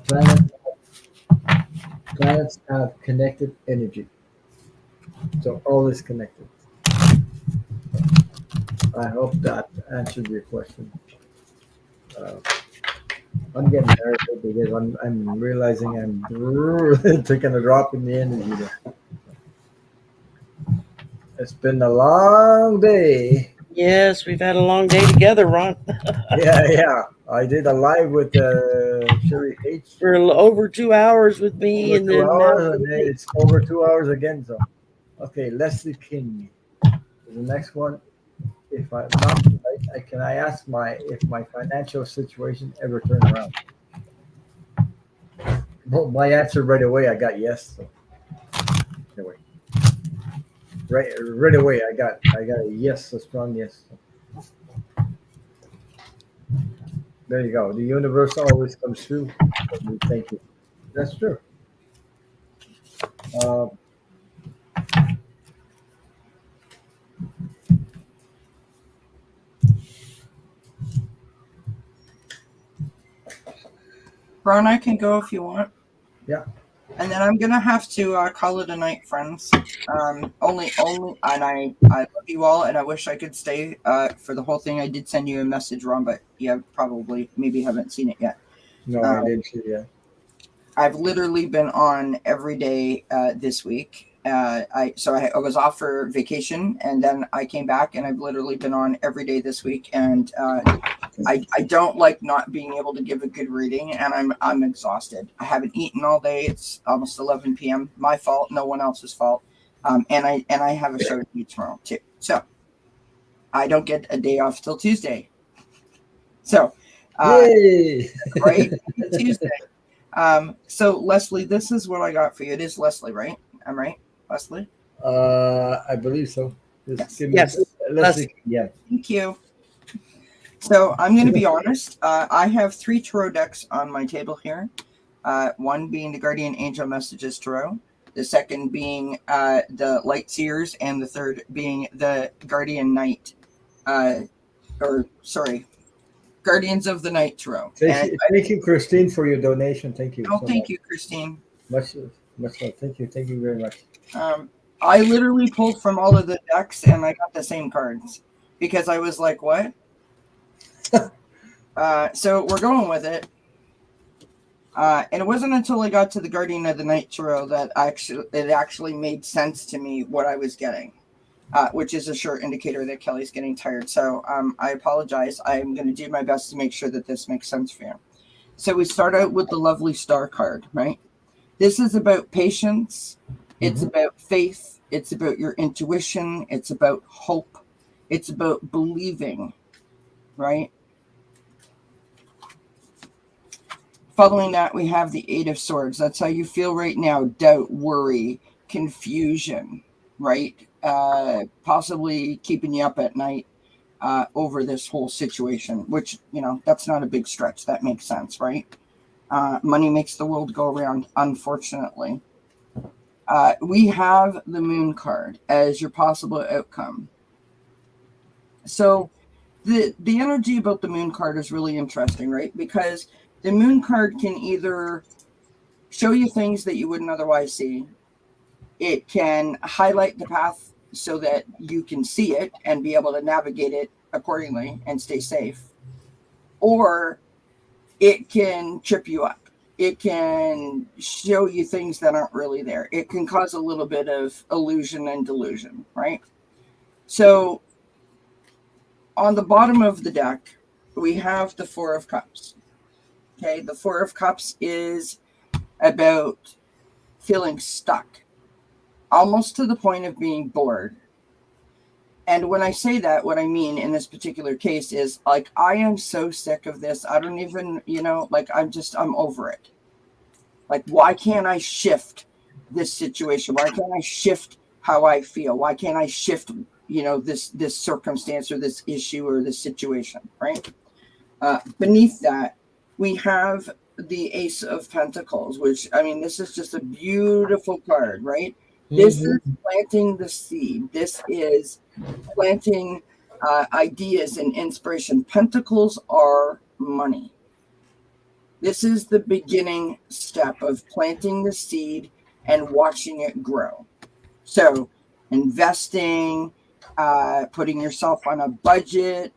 planets have connected energy. So all is connected. I hope that answered your question. Uh, I'm getting tired because I'm realizing I'm taking a drop in the energy there. It's been a long day. Yes, we've had a long day together, Ron. Yeah. I did a live with Shari H. For over 2 hours with me, Over and two then now hours, and then it's over 2 hours again. So, okay, Leslie King is the next one. If I'm not, can I ask if my financial situation ever turned around? Well, my answer right away, I got yes. So, anyway, right away, I got a yes, a strong yes. There you go. The universe always comes through. Thank you. That's true. Uh, Ron, I can go if you want. yeah. And then I'm gonna have to call it a night, friends. Only, and I love you all, and I wish I could stay for the whole thing. I did send you a message, Ron, but you probably maybe haven't seen it yet. No, I didn't see that. I've literally been on every day this week. I was off for vacation, and then I came back, and I've literally been on every day this week. And I don't like not being able to give a good reading, and I'm exhausted. I haven't eaten all day. It's almost 11 p.m. My fault, no one else's fault. And I have a show to do tomorrow too. So I don't get a day off till Tuesday. So Yay! right, Tuesday. So Leslie, this is what I got for you. It is Leslie, right? I'm right, Leslie? I believe so. Yes. Leslie. Yeah. Thank you. So I'm going to be honest. I have 3 tarot decks on my table here. One being the Guardian Angel Messages Tarot, the second being the Light Seers, and the third being the Guardian Night, Guardians of the Night Tarot. Thank you, Christine, for your donation. Thank you. Oh, so thank you, Christine. Much love. Thank you. Thank you very much. I literally pulled from all of the decks, and I got the same cards because I was like, "What?" So we're going with it. And it wasn't until I got to the Guardian of the Night Tarot that it actually made sense to me what I was getting, which is a sure indicator that Kelley's getting tired. So I apologize. I'm going to do my best to make sure that this makes sense for you. So we start out with the lovely Star card, right? This is about patience. It's about faith. It's about your intuition. It's about hope. It's about believing, right? Following that, we have the Eight of Swords. That's how you feel right now. Doubt, worry, confusion, right? Possibly keeping you up at night over this whole situation, which, that's not a big stretch. That makes sense, right? Money makes the world go around, unfortunately. We have the Moon card as your possible outcome. So the energy about the Moon card is really interesting, right? Because the Moon card can either show you things that you wouldn't otherwise see. It can highlight the path so that you can see it and be able to navigate it accordingly and stay safe. Or it can trip you up. It can show you things that aren't really there. It can cause a little bit of illusion and delusion, right? So on the bottom of the deck, we have the Four of Cups. Okay, the Four of Cups is about feeling stuck, almost to the point of being bored. And when I say that, what I mean in this particular case is like, I am so sick of this. I don't even, I'm over it. Like, why can't I shift this situation? Why can't I shift how I feel? Why can't I shift, this circumstance or this issue or this situation, right? Beneath that, we have the Ace of Pentacles, which, this is just a beautiful card, right? This is planting the seed. This is planting ideas and inspiration. Pentacles are money. This is the beginning step of planting the seed and watching it grow. So investing, putting yourself on a budget,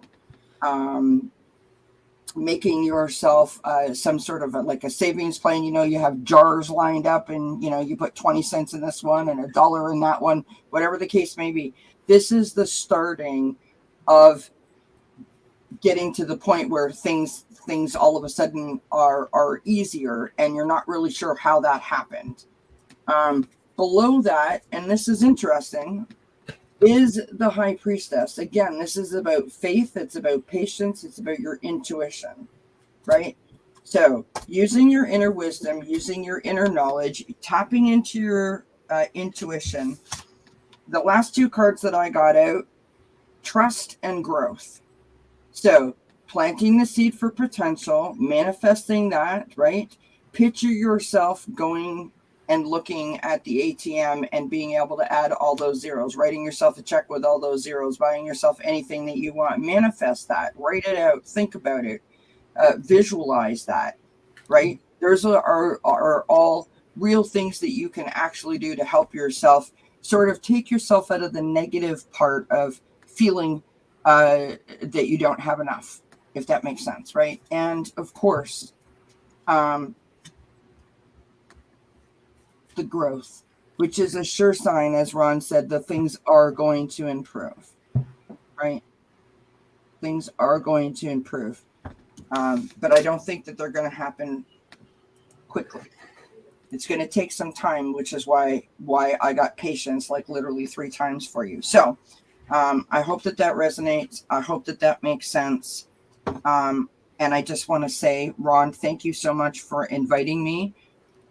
making yourself some sort of a savings plan. You have jars lined up and, you put 20 cents in this one and $1 in that one, whatever the case may be. This is the starting of getting to the point where things all of a sudden are easier and you're not really sure how that happened. Below that, and this is interesting, is the High Priestess. Again, this is about faith. It's about patience. It's about your intuition, right? So using your inner wisdom, using your inner knowledge, tapping into your intuition. The last two cards that I got out, trust and growth. So planting the seed for potential, manifesting that, right? Picture yourself going and looking at the ATM and being able to add all those zeros, writing yourself a check with all those zeros, buying yourself anything that you want, manifest that, write it out, think about it, visualize that, right? Those are all real things that you can actually do to help yourself sort of take yourself out of the negative part of feeling that you don't have enough, if that makes sense, right? And of course, the growth, which is a sure sign, as Ron said, that things are going to improve, right? Things are going to improve. But I don't think that they're going to happen quickly. It's going to take some time, which is why I got patience like literally 3 times for you. So I hope that resonates. I hope that makes sense. And I just want to say, Ron, thank you so much for inviting me.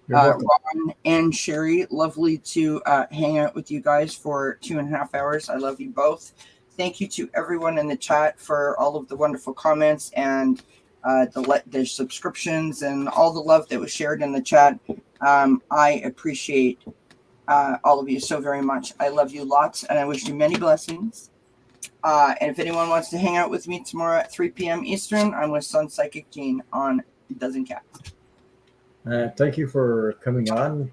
Ron and Shari, lovely to hang out with you guys for 2.5 hours. I love you both. Thank you to everyone in the chat for all of the wonderful comments and the subscriptions and all the love that was shared in the chat. I appreciate all of you so very much. I love you lots, and I wish you many blessings. And if anyone wants to hang out with me tomorrow at 3 p.m. Eastern, I'm with Sun Psychic Jean on Dozen Cats. Thank you for coming on.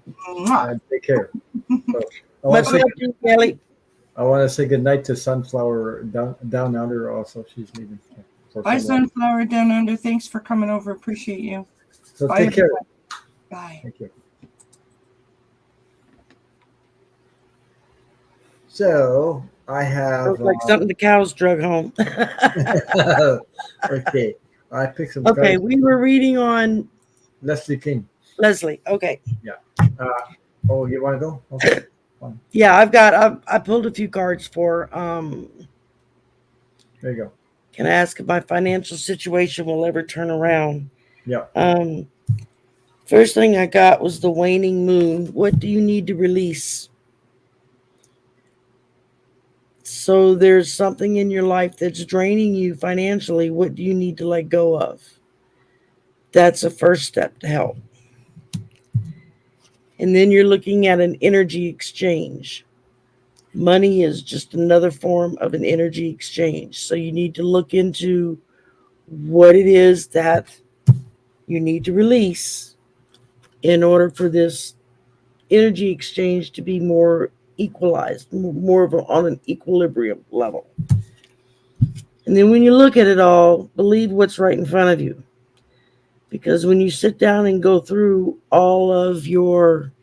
Take care. So, Much love to you, Kelley. I want to say good night to Sunflower down under. Also, she's leaving. Bye, Sunflower down under. Thanks for coming over. Appreciate you. So bye, take care. Bye. Thank you. So I have Sounds like something the cows drug home. okay. I picked some Okay, cards. we were reading on Leslie King. Leslie. Okay. Yeah. Oh, you want to go? Okay. Fine. Yeah, I pulled a few cards for There you go. can I ask if my financial situation will ever turn around? Yeah. First thing I got was the waning moon. What do you need to release? So there's something in your life that's draining you financially. What do you need to let go of? That's a first step to help. And then you're looking at an energy exchange. Money is just another form of an energy exchange. So you need to look into what it is that you need to release in order for this energy exchange to be more equalized, more of on an equilibrium level. And then when you look at it all, believe what's right in front of you. Because when you sit down and go through all of your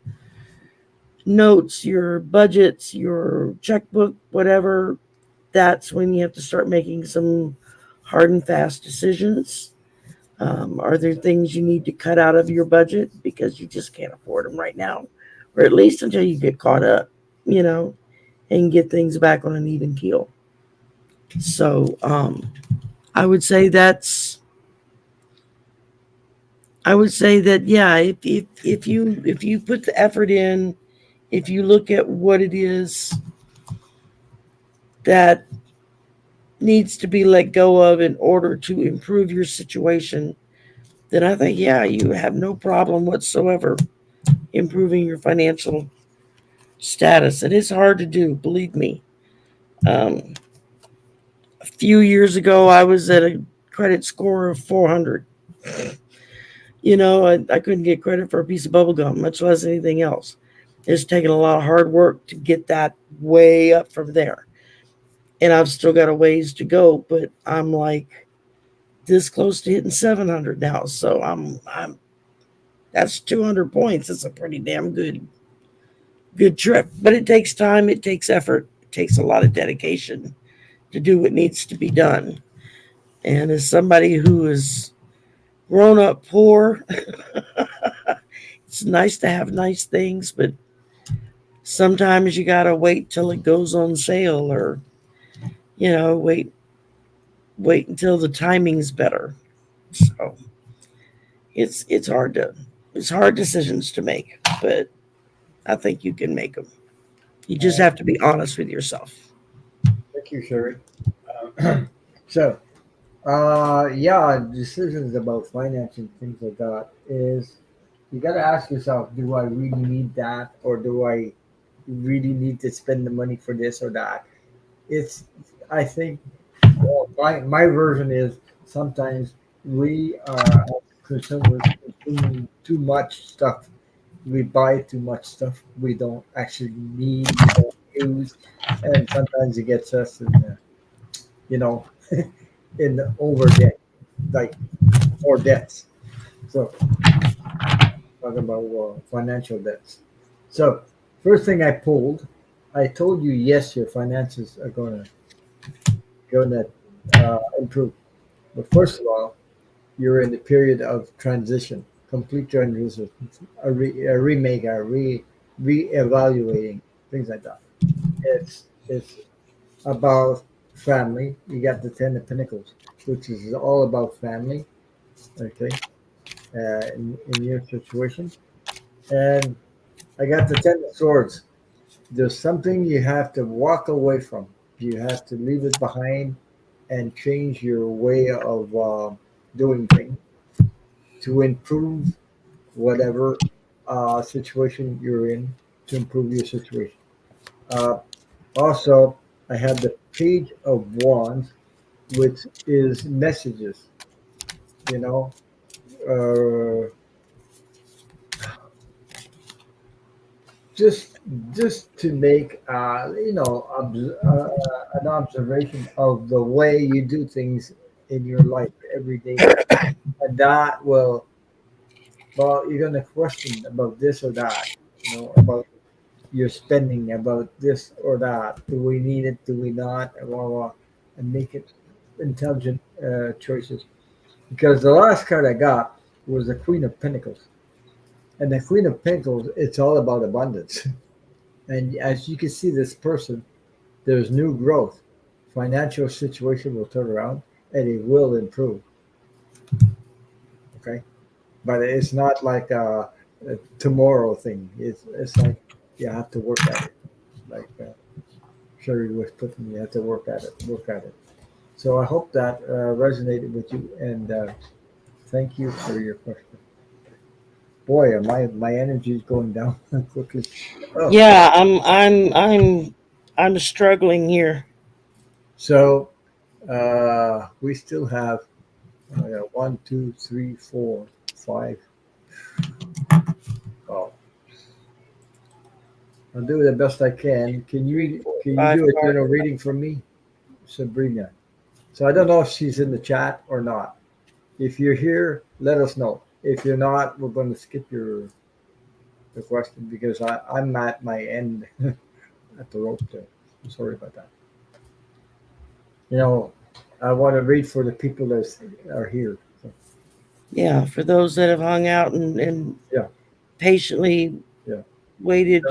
notes, your budgets, your checkbook, whatever, that's when you have to start making some hard and fast decisions. Are there things you need to cut out of your budget because you just can't afford them right now? Or at least until you get caught up, and get things back on an even keel. So I would say that yeah, if you put the effort in, if you look at what it is that needs to be let go of in order to improve your situation, then I think, yeah, you have no problem whatsoever improving your financial status. It is hard to do, believe me. A few years ago, I was at a credit score of 400. I couldn't get credit for a piece of bubble gum, much less anything else. It's taken a lot of hard work to get that way up from there. And I've still got a ways to go, but I'm like this close to hitting 700 now. So I'm that's 200 points. It's a pretty damn good trip. But it takes time, it takes effort, it takes a lot of dedication to do what needs to be done. And as somebody who is grown up poor, it's nice to have nice things, but sometimes you gotta wait till it goes on sale, or wait until the timing's better. So it's hard decisions to make, but I think you can make them. You just have to be honest with yourself. Thank you, Shari. So, decisions about financing things like that is you got to ask yourself: do I really need that, or do I really need to spend the money for this or that? I think, my version is sometimes we are consumers consuming too much stuff. We buy too much stuff we don't actually need, we don't use, and sometimes it gets us you know, in over debt, like more debts. So talking about financial debts. So first thing I pulled, I told you yes, your finances are gonna improve. But first of all, you're in the period of transition, complete transition, a remake, re-evaluating, things like that. It's about family. You got the Ten of Pentacles, which is all about family. Okay, in your situation, and I got the Ten of Swords. There's something you have to walk away from. You have to leave it behind and change your way of doing things to improve whatever situation you're in, to improve your situation. Uh, Also, I have the Page of Wands, which is messages. You know, uh, just just to make an observation of the way you do things in your life every day, and that will well, you're gonna question about this or that, about your spending, about this or that. Do we need it? Do we not? Blah, blah, and make it intelligent choices. Because the last card I got was the Queen of Pentacles, and the Queen of Pentacles, it's all about abundance. And as you can see, this person, there's new growth. Financial situation will turn around, and it will improve. Okay, but it's not like a tomorrow thing. It's like you have to work at it. Like Shari was putting, you have to work at it, work at it. So I hope that resonated with you, and thank you for your question. Boy, my energy is going down quickly. Oh. Yeah, I'm struggling here. So we still have 1, 2, 3, 4, 5. Oh, I'll do the best I can. Can you do a general reading for me, Sabrina? So I don't know if she's in the chat or not. If you're here, let us know. If you're not, we're going to skip the question because I'm at my end at the rope there. I'm sorry about that. I want to read for the people that are here. So. Yeah, for those that have hung out and patiently waited.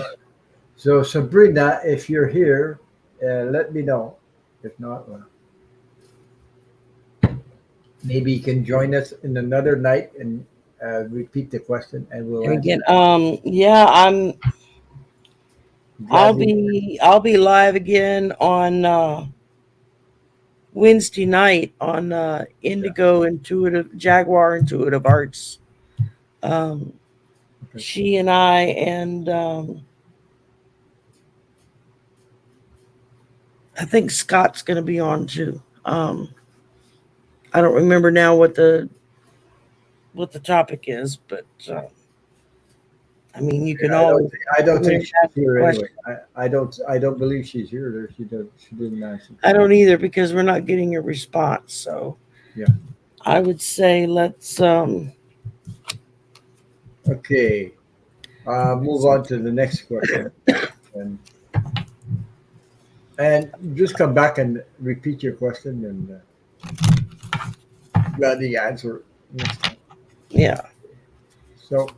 So Sabrina, if you're here, let me know. If not, well, maybe you can join us in another night and repeat the question, and we'll again. I'll be live again on Wednesday night on Indigo Jaguar Intuitive Arts. She and I and I think Scott's going to be on too. I don't remember now what the topic is, but I mean, you can always. I don't think she's here anyway. I don't believe she's here. She didn't answer. I don't either because we're not getting a response. So yeah, I would say let's. Okay, move on to the next question, and just come back and repeat your question and the answer next time. Yeah. So.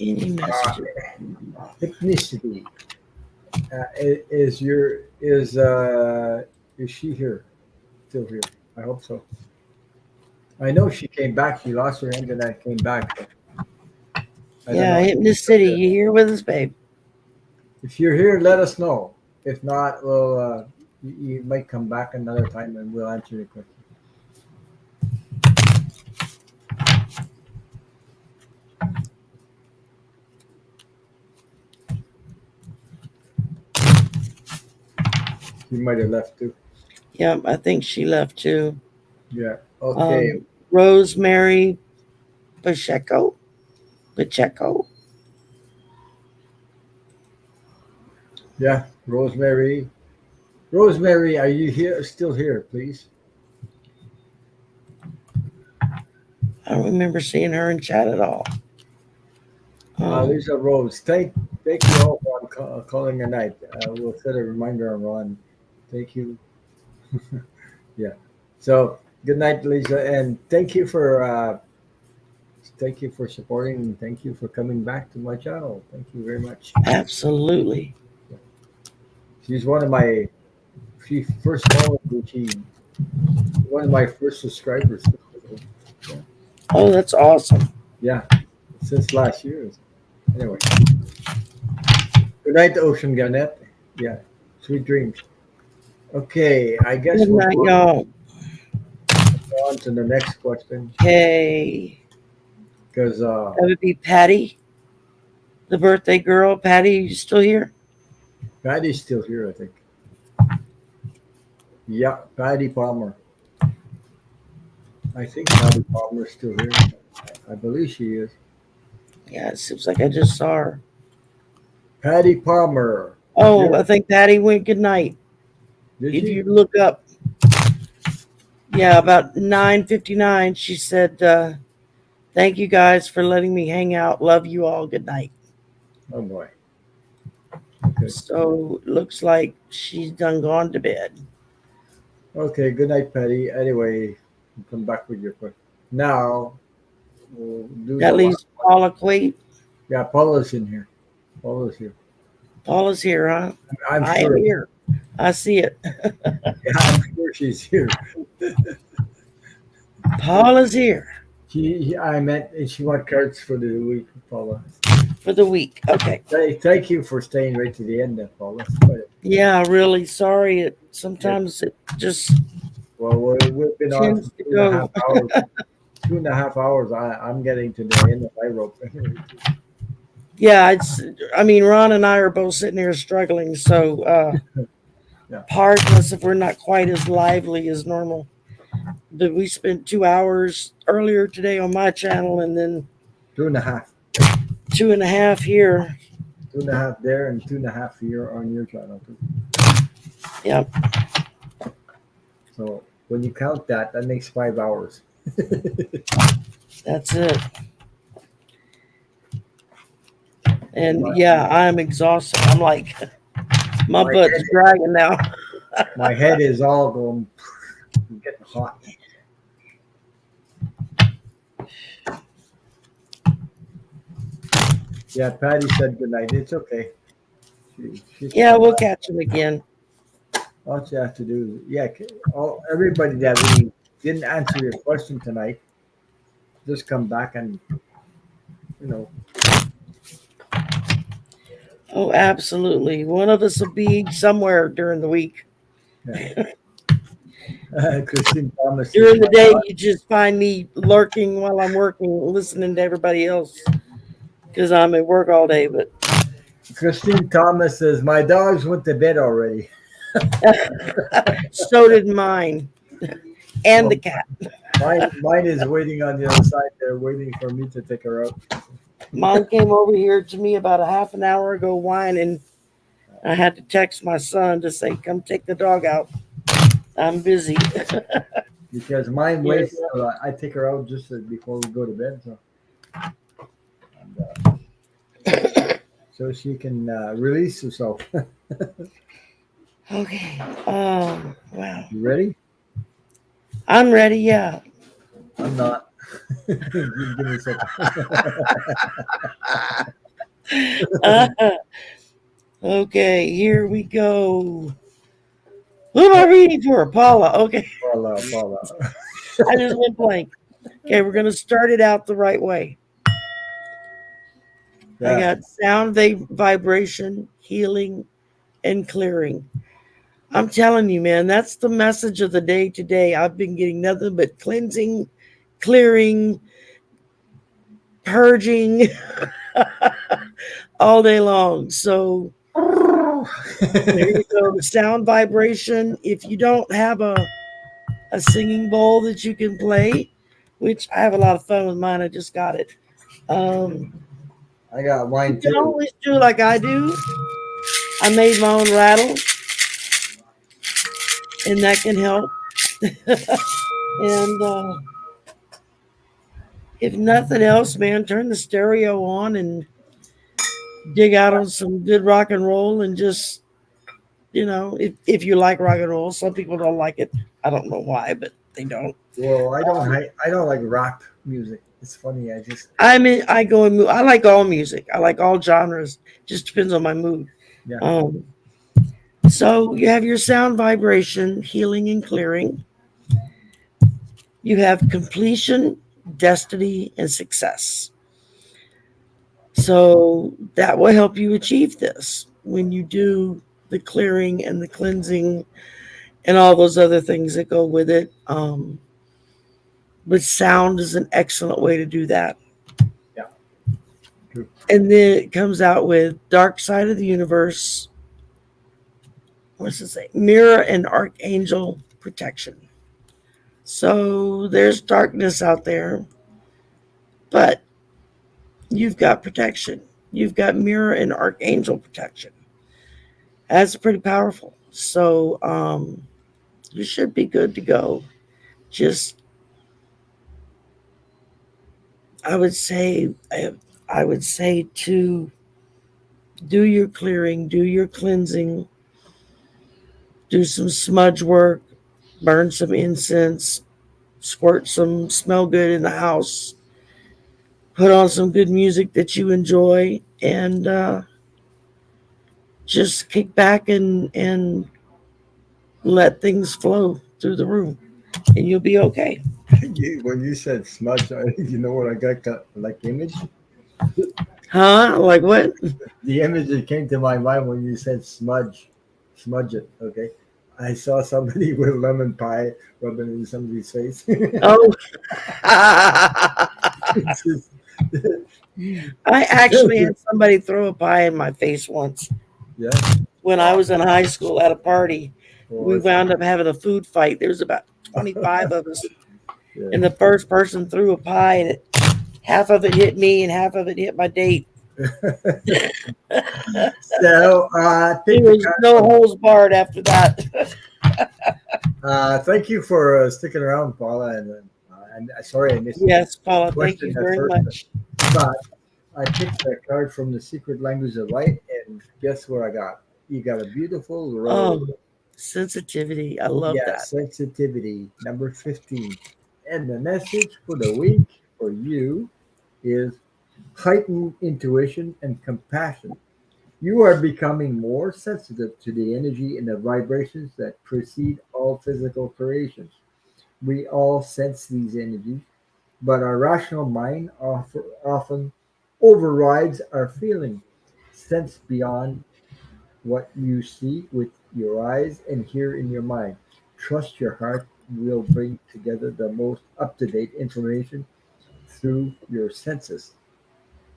Any messages? Ethnicity. Is she here? Still here? I hope so. I know she came back. She lost her hand and I came back. Ethnicity. You here with us, babe? If you're here, let us know. If not, well, you might come back another time and we'll answer your question. She might have left too. Yeah, I think she left too. Yeah. Okay. Rosemary Pacheco. Yeah, Rosemary. Rosemary, are you here? Still here, please? I don't remember seeing her in chat at all. Lisa Rose, thank you all for calling a night. We'll set a reminder on Ron. Thank you. Yeah. So good night, Lisa, and thank you for supporting and thank you for coming back to my channel. Thank you very much. Absolutely. Yeah. She's one of my one of my first subscribers. Yeah. Oh, that's awesome. Yeah, since last year. Anyway, good night, Ocean Garnet. Yeah, sweet dreams. Okay, I guess good night, y'all. On to the next question. Okay. Because that would be Patty, the birthday girl. Patty, you still here? Patty's still here, I think. Yeah, Patty Palmer. I think Patty Palmer's still here. I believe she is. Yeah, it seems like I just saw her. Patty Palmer. Oh, yeah. I think Patty went good night. If you look up, yeah, about 9:59, she said Thank you guys for letting me hang out. Love you all. Good night. Oh boy. Okay. So looks like she's done gone to bed. Okay. Good night, Patty. Anyway, come back with your question. Now we'll do That the last leaves one. Paula Quate. Yeah, Paula's in here. Paula's here. Paula's here, huh? I'm I am sure. here. I see it. Yeah, I'm sure she's here. Paula's here I meant she wants cards for the week, Paula. for the week. Okay. Thank you for staying right to the end, there, Paula. Yeah, really sorry. Sometimes it just Well, we've been on for tends to go. 2.5 hours. 2.5 hours. I'm getting to the end of my rope. Yeah, I mean, Ron and I are both sitting here struggling, so Yeah. pardon us if we're not quite as lively as normal. But we spent 2 hours earlier today on my channel and then 2.5. 2.5 here. 2.5 there and 2.5 here on your channel too. Yep. So when you count that, that makes 5 hours. That's it. And yeah, I'm exhausted. I'm like, my butt's dragging now. My head is all going, getting hot. Yeah, Patty said good night. It's okay. Yeah, we'll catch him again. All you have to do, everybody that we didn't answer your question tonight, just come back and, Oh, absolutely. One of us will be somewhere during the week. Christine Thomas. During the day, you just find me lurking while I'm working, listening to everybody else because I'm at work all day. But Christine Thomas says, my dogs went to bed already. so did mine and the cat. Mine is waiting on the other side. They're waiting for me to take her out. Mine came over here to me about a half an hour ago whining. I had to text my son to say, come take the dog out. I'm busy. Because mine waits till I take her out just before we go to bed. So she can release herself. Okay. Wow. You ready? I'm ready, yeah. I'm not. Give me a second. Okay, here we go. Who am I reading for? Paula. Okay. Paula. I just went blank. Okay, we're going to start it out the right way. Yeah. I got sound, vibration, healing, and clearing. I'm telling you, man, that's the message of the day today. I've been getting nothing but cleansing, clearing, purging all day long. So there you go. Sound vibration. If you don't have a singing bowl that you can play, which I have a lot of fun with mine. I just got it. I got mine too. You can always do like I do. I made my own rattle, and that can help. And if nothing else, man, turn the stereo on and dig out on some good rock and roll, and just, if you like rock and roll. Some people don't like it. I don't know why, but they don't. Well, I don't like rock music. It's funny. I like all music. I like all genres. Just depends on my mood. Yeah. So you have your sound vibration, healing and clearing. You have completion, destiny, and success. So that will help you achieve this when you do the clearing and the cleansing and all those other things that go with it. But sound is an excellent way to do that. Yeah. True. And then it comes out with dark side of the universe. What's it say? Mirror and archangel protection. So there's darkness out there, but you've got protection. You've got mirror and archangel protection. That's pretty powerful. So you should be good to go. Just I would say, I would say to do your clearing, do your cleansing, do some smudge work, burn some incense, squirt some smell good in the house, put on some good music that you enjoy, and just kick back and let things flow through the room, and you'll be okay. When you said smudge, you know what I got like image? Huh? Like what? The image that came to my mind when you said smudge it. Okay, I saw somebody with lemon pie rubbing it in somebody's face. Oh, It's just- I actually had somebody throw a pie in my face once yeah. when I was in high school at a party. Oh, We wound up having a food fight. There was about 25 of us, yeah. and the first person threw a pie, and half of it hit me and half of it hit my date. So, There was no holds barred after that. thank you for sticking around, Paula. And sorry I missed Yes, the Paula, thank you question at very first, much. but I picked a card from the secret language of light, and guess what I got? You got a beautiful rose. Sensitivity. I love Yeah, that. sensitivity, number 15. And the message for the week for you is heightened intuition and compassion. You are becoming more sensitive to the energy and the vibrations that precede all physical creations. We all sense these energies, but our rational mind often overrides our feeling. Sense beyond what you see with your eyes and hear in your mind. Trust your heart will bring together the most up to date information through your senses.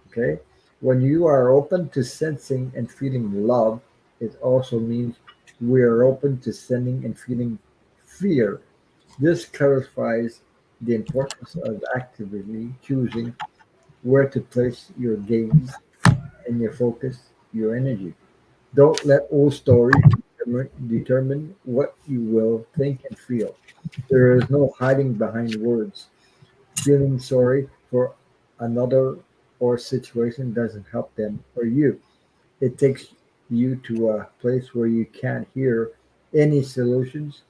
Okay? When you are open to sensing and feeling love, it also means we are open to sending and feeling fear. This clarifies the importance of actively choosing where to place your gaze and your focus, your energy. Don't let old stories determine what you will think and feel. There is no hiding behind words. Feeling sorry for another or situation doesn't help them or you. It takes you to a place where you can't hear any solutions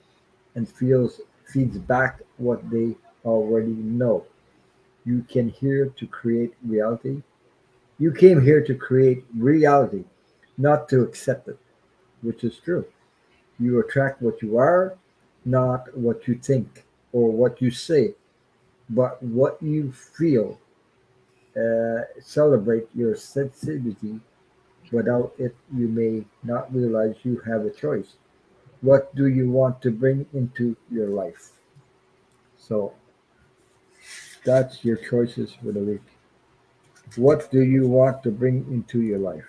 and feeds back what they already know. You can hear to create reality. You came here to create reality, not to accept it, which is true. You attract what you are, not what you think or what you say, but what you feel. Celebrate your sensitivity. Without it, you may not realize you have a choice. What do you want to bring into your life? So that's your choices for the week. What do you want to bring into your life?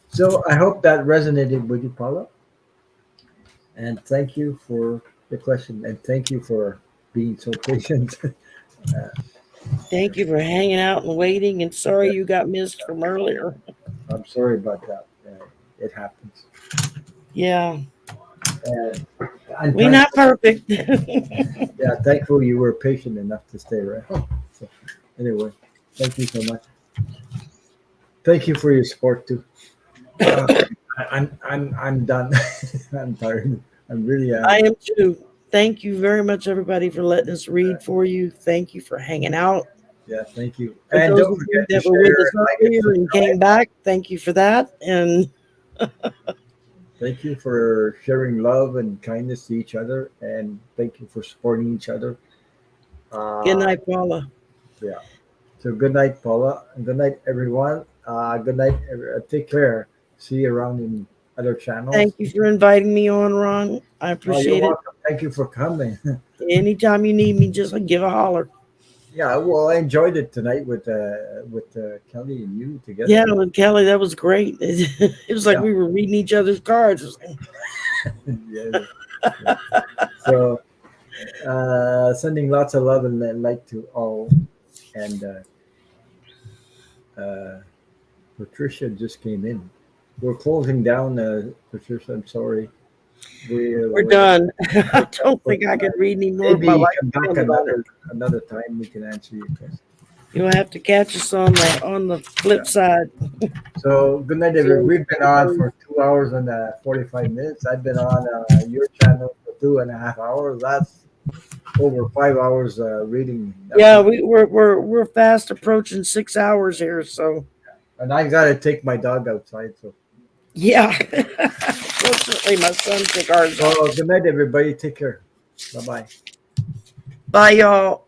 So I hope that resonated with you, Paula. And thank you for the question. And thank you for being so patient. Thank you for hanging out and waiting. And sorry you got missed from earlier. I'm sorry about that. It happens. Yeah, And I'm we not perfect. yeah, thankful you were patient enough to stay around. So anyway, thank you so much. Thank you for your support too. Uh, I'm done. I'm tired. I'm really I am too. Thank you very much, everybody, for letting us read for you. Thank you for hanging out. yeah. Thank you, For and those don't of you forget to that were with share us and like and earlier and subscribe. came back, thank you for that. And Thank you for sharing love and kindness to each other, and thank you for supporting each other. good Uh, night, Paula. yeah. So good night, Paula. And good night, everyone. Good night. Take care. See you around in other channels. Thank you for inviting me on, Ron. I Oh, you're appreciate it. welcome. Thank you for coming. Anytime you need me, just give a holler. Yeah, well, I enjoyed it tonight with Kelly and you Yeah, together. with Kelley, that was great. It was like Yeah, we were reading each other's cards. It was like, yeah, yeah. So, sending lots of love and light to all. And Patricia just came in. We're closing down, Patricia. I'm sorry. We're done. I don't think I can read any more. Maybe come back another time. We can answer your question. You'll have to catch us on the flip side. So good night, everyone. We've been on for 2 hours and 45 minutes. I've been on your channel for 2.5 hours. That's over 5 hours reading. Yeah, we're fast approaching 6 hours here. So, and I gotta take my dog outside. So yeah, fortunately, my son took ours. So good night, everybody. Take care. Bye-bye. Bye, y'all.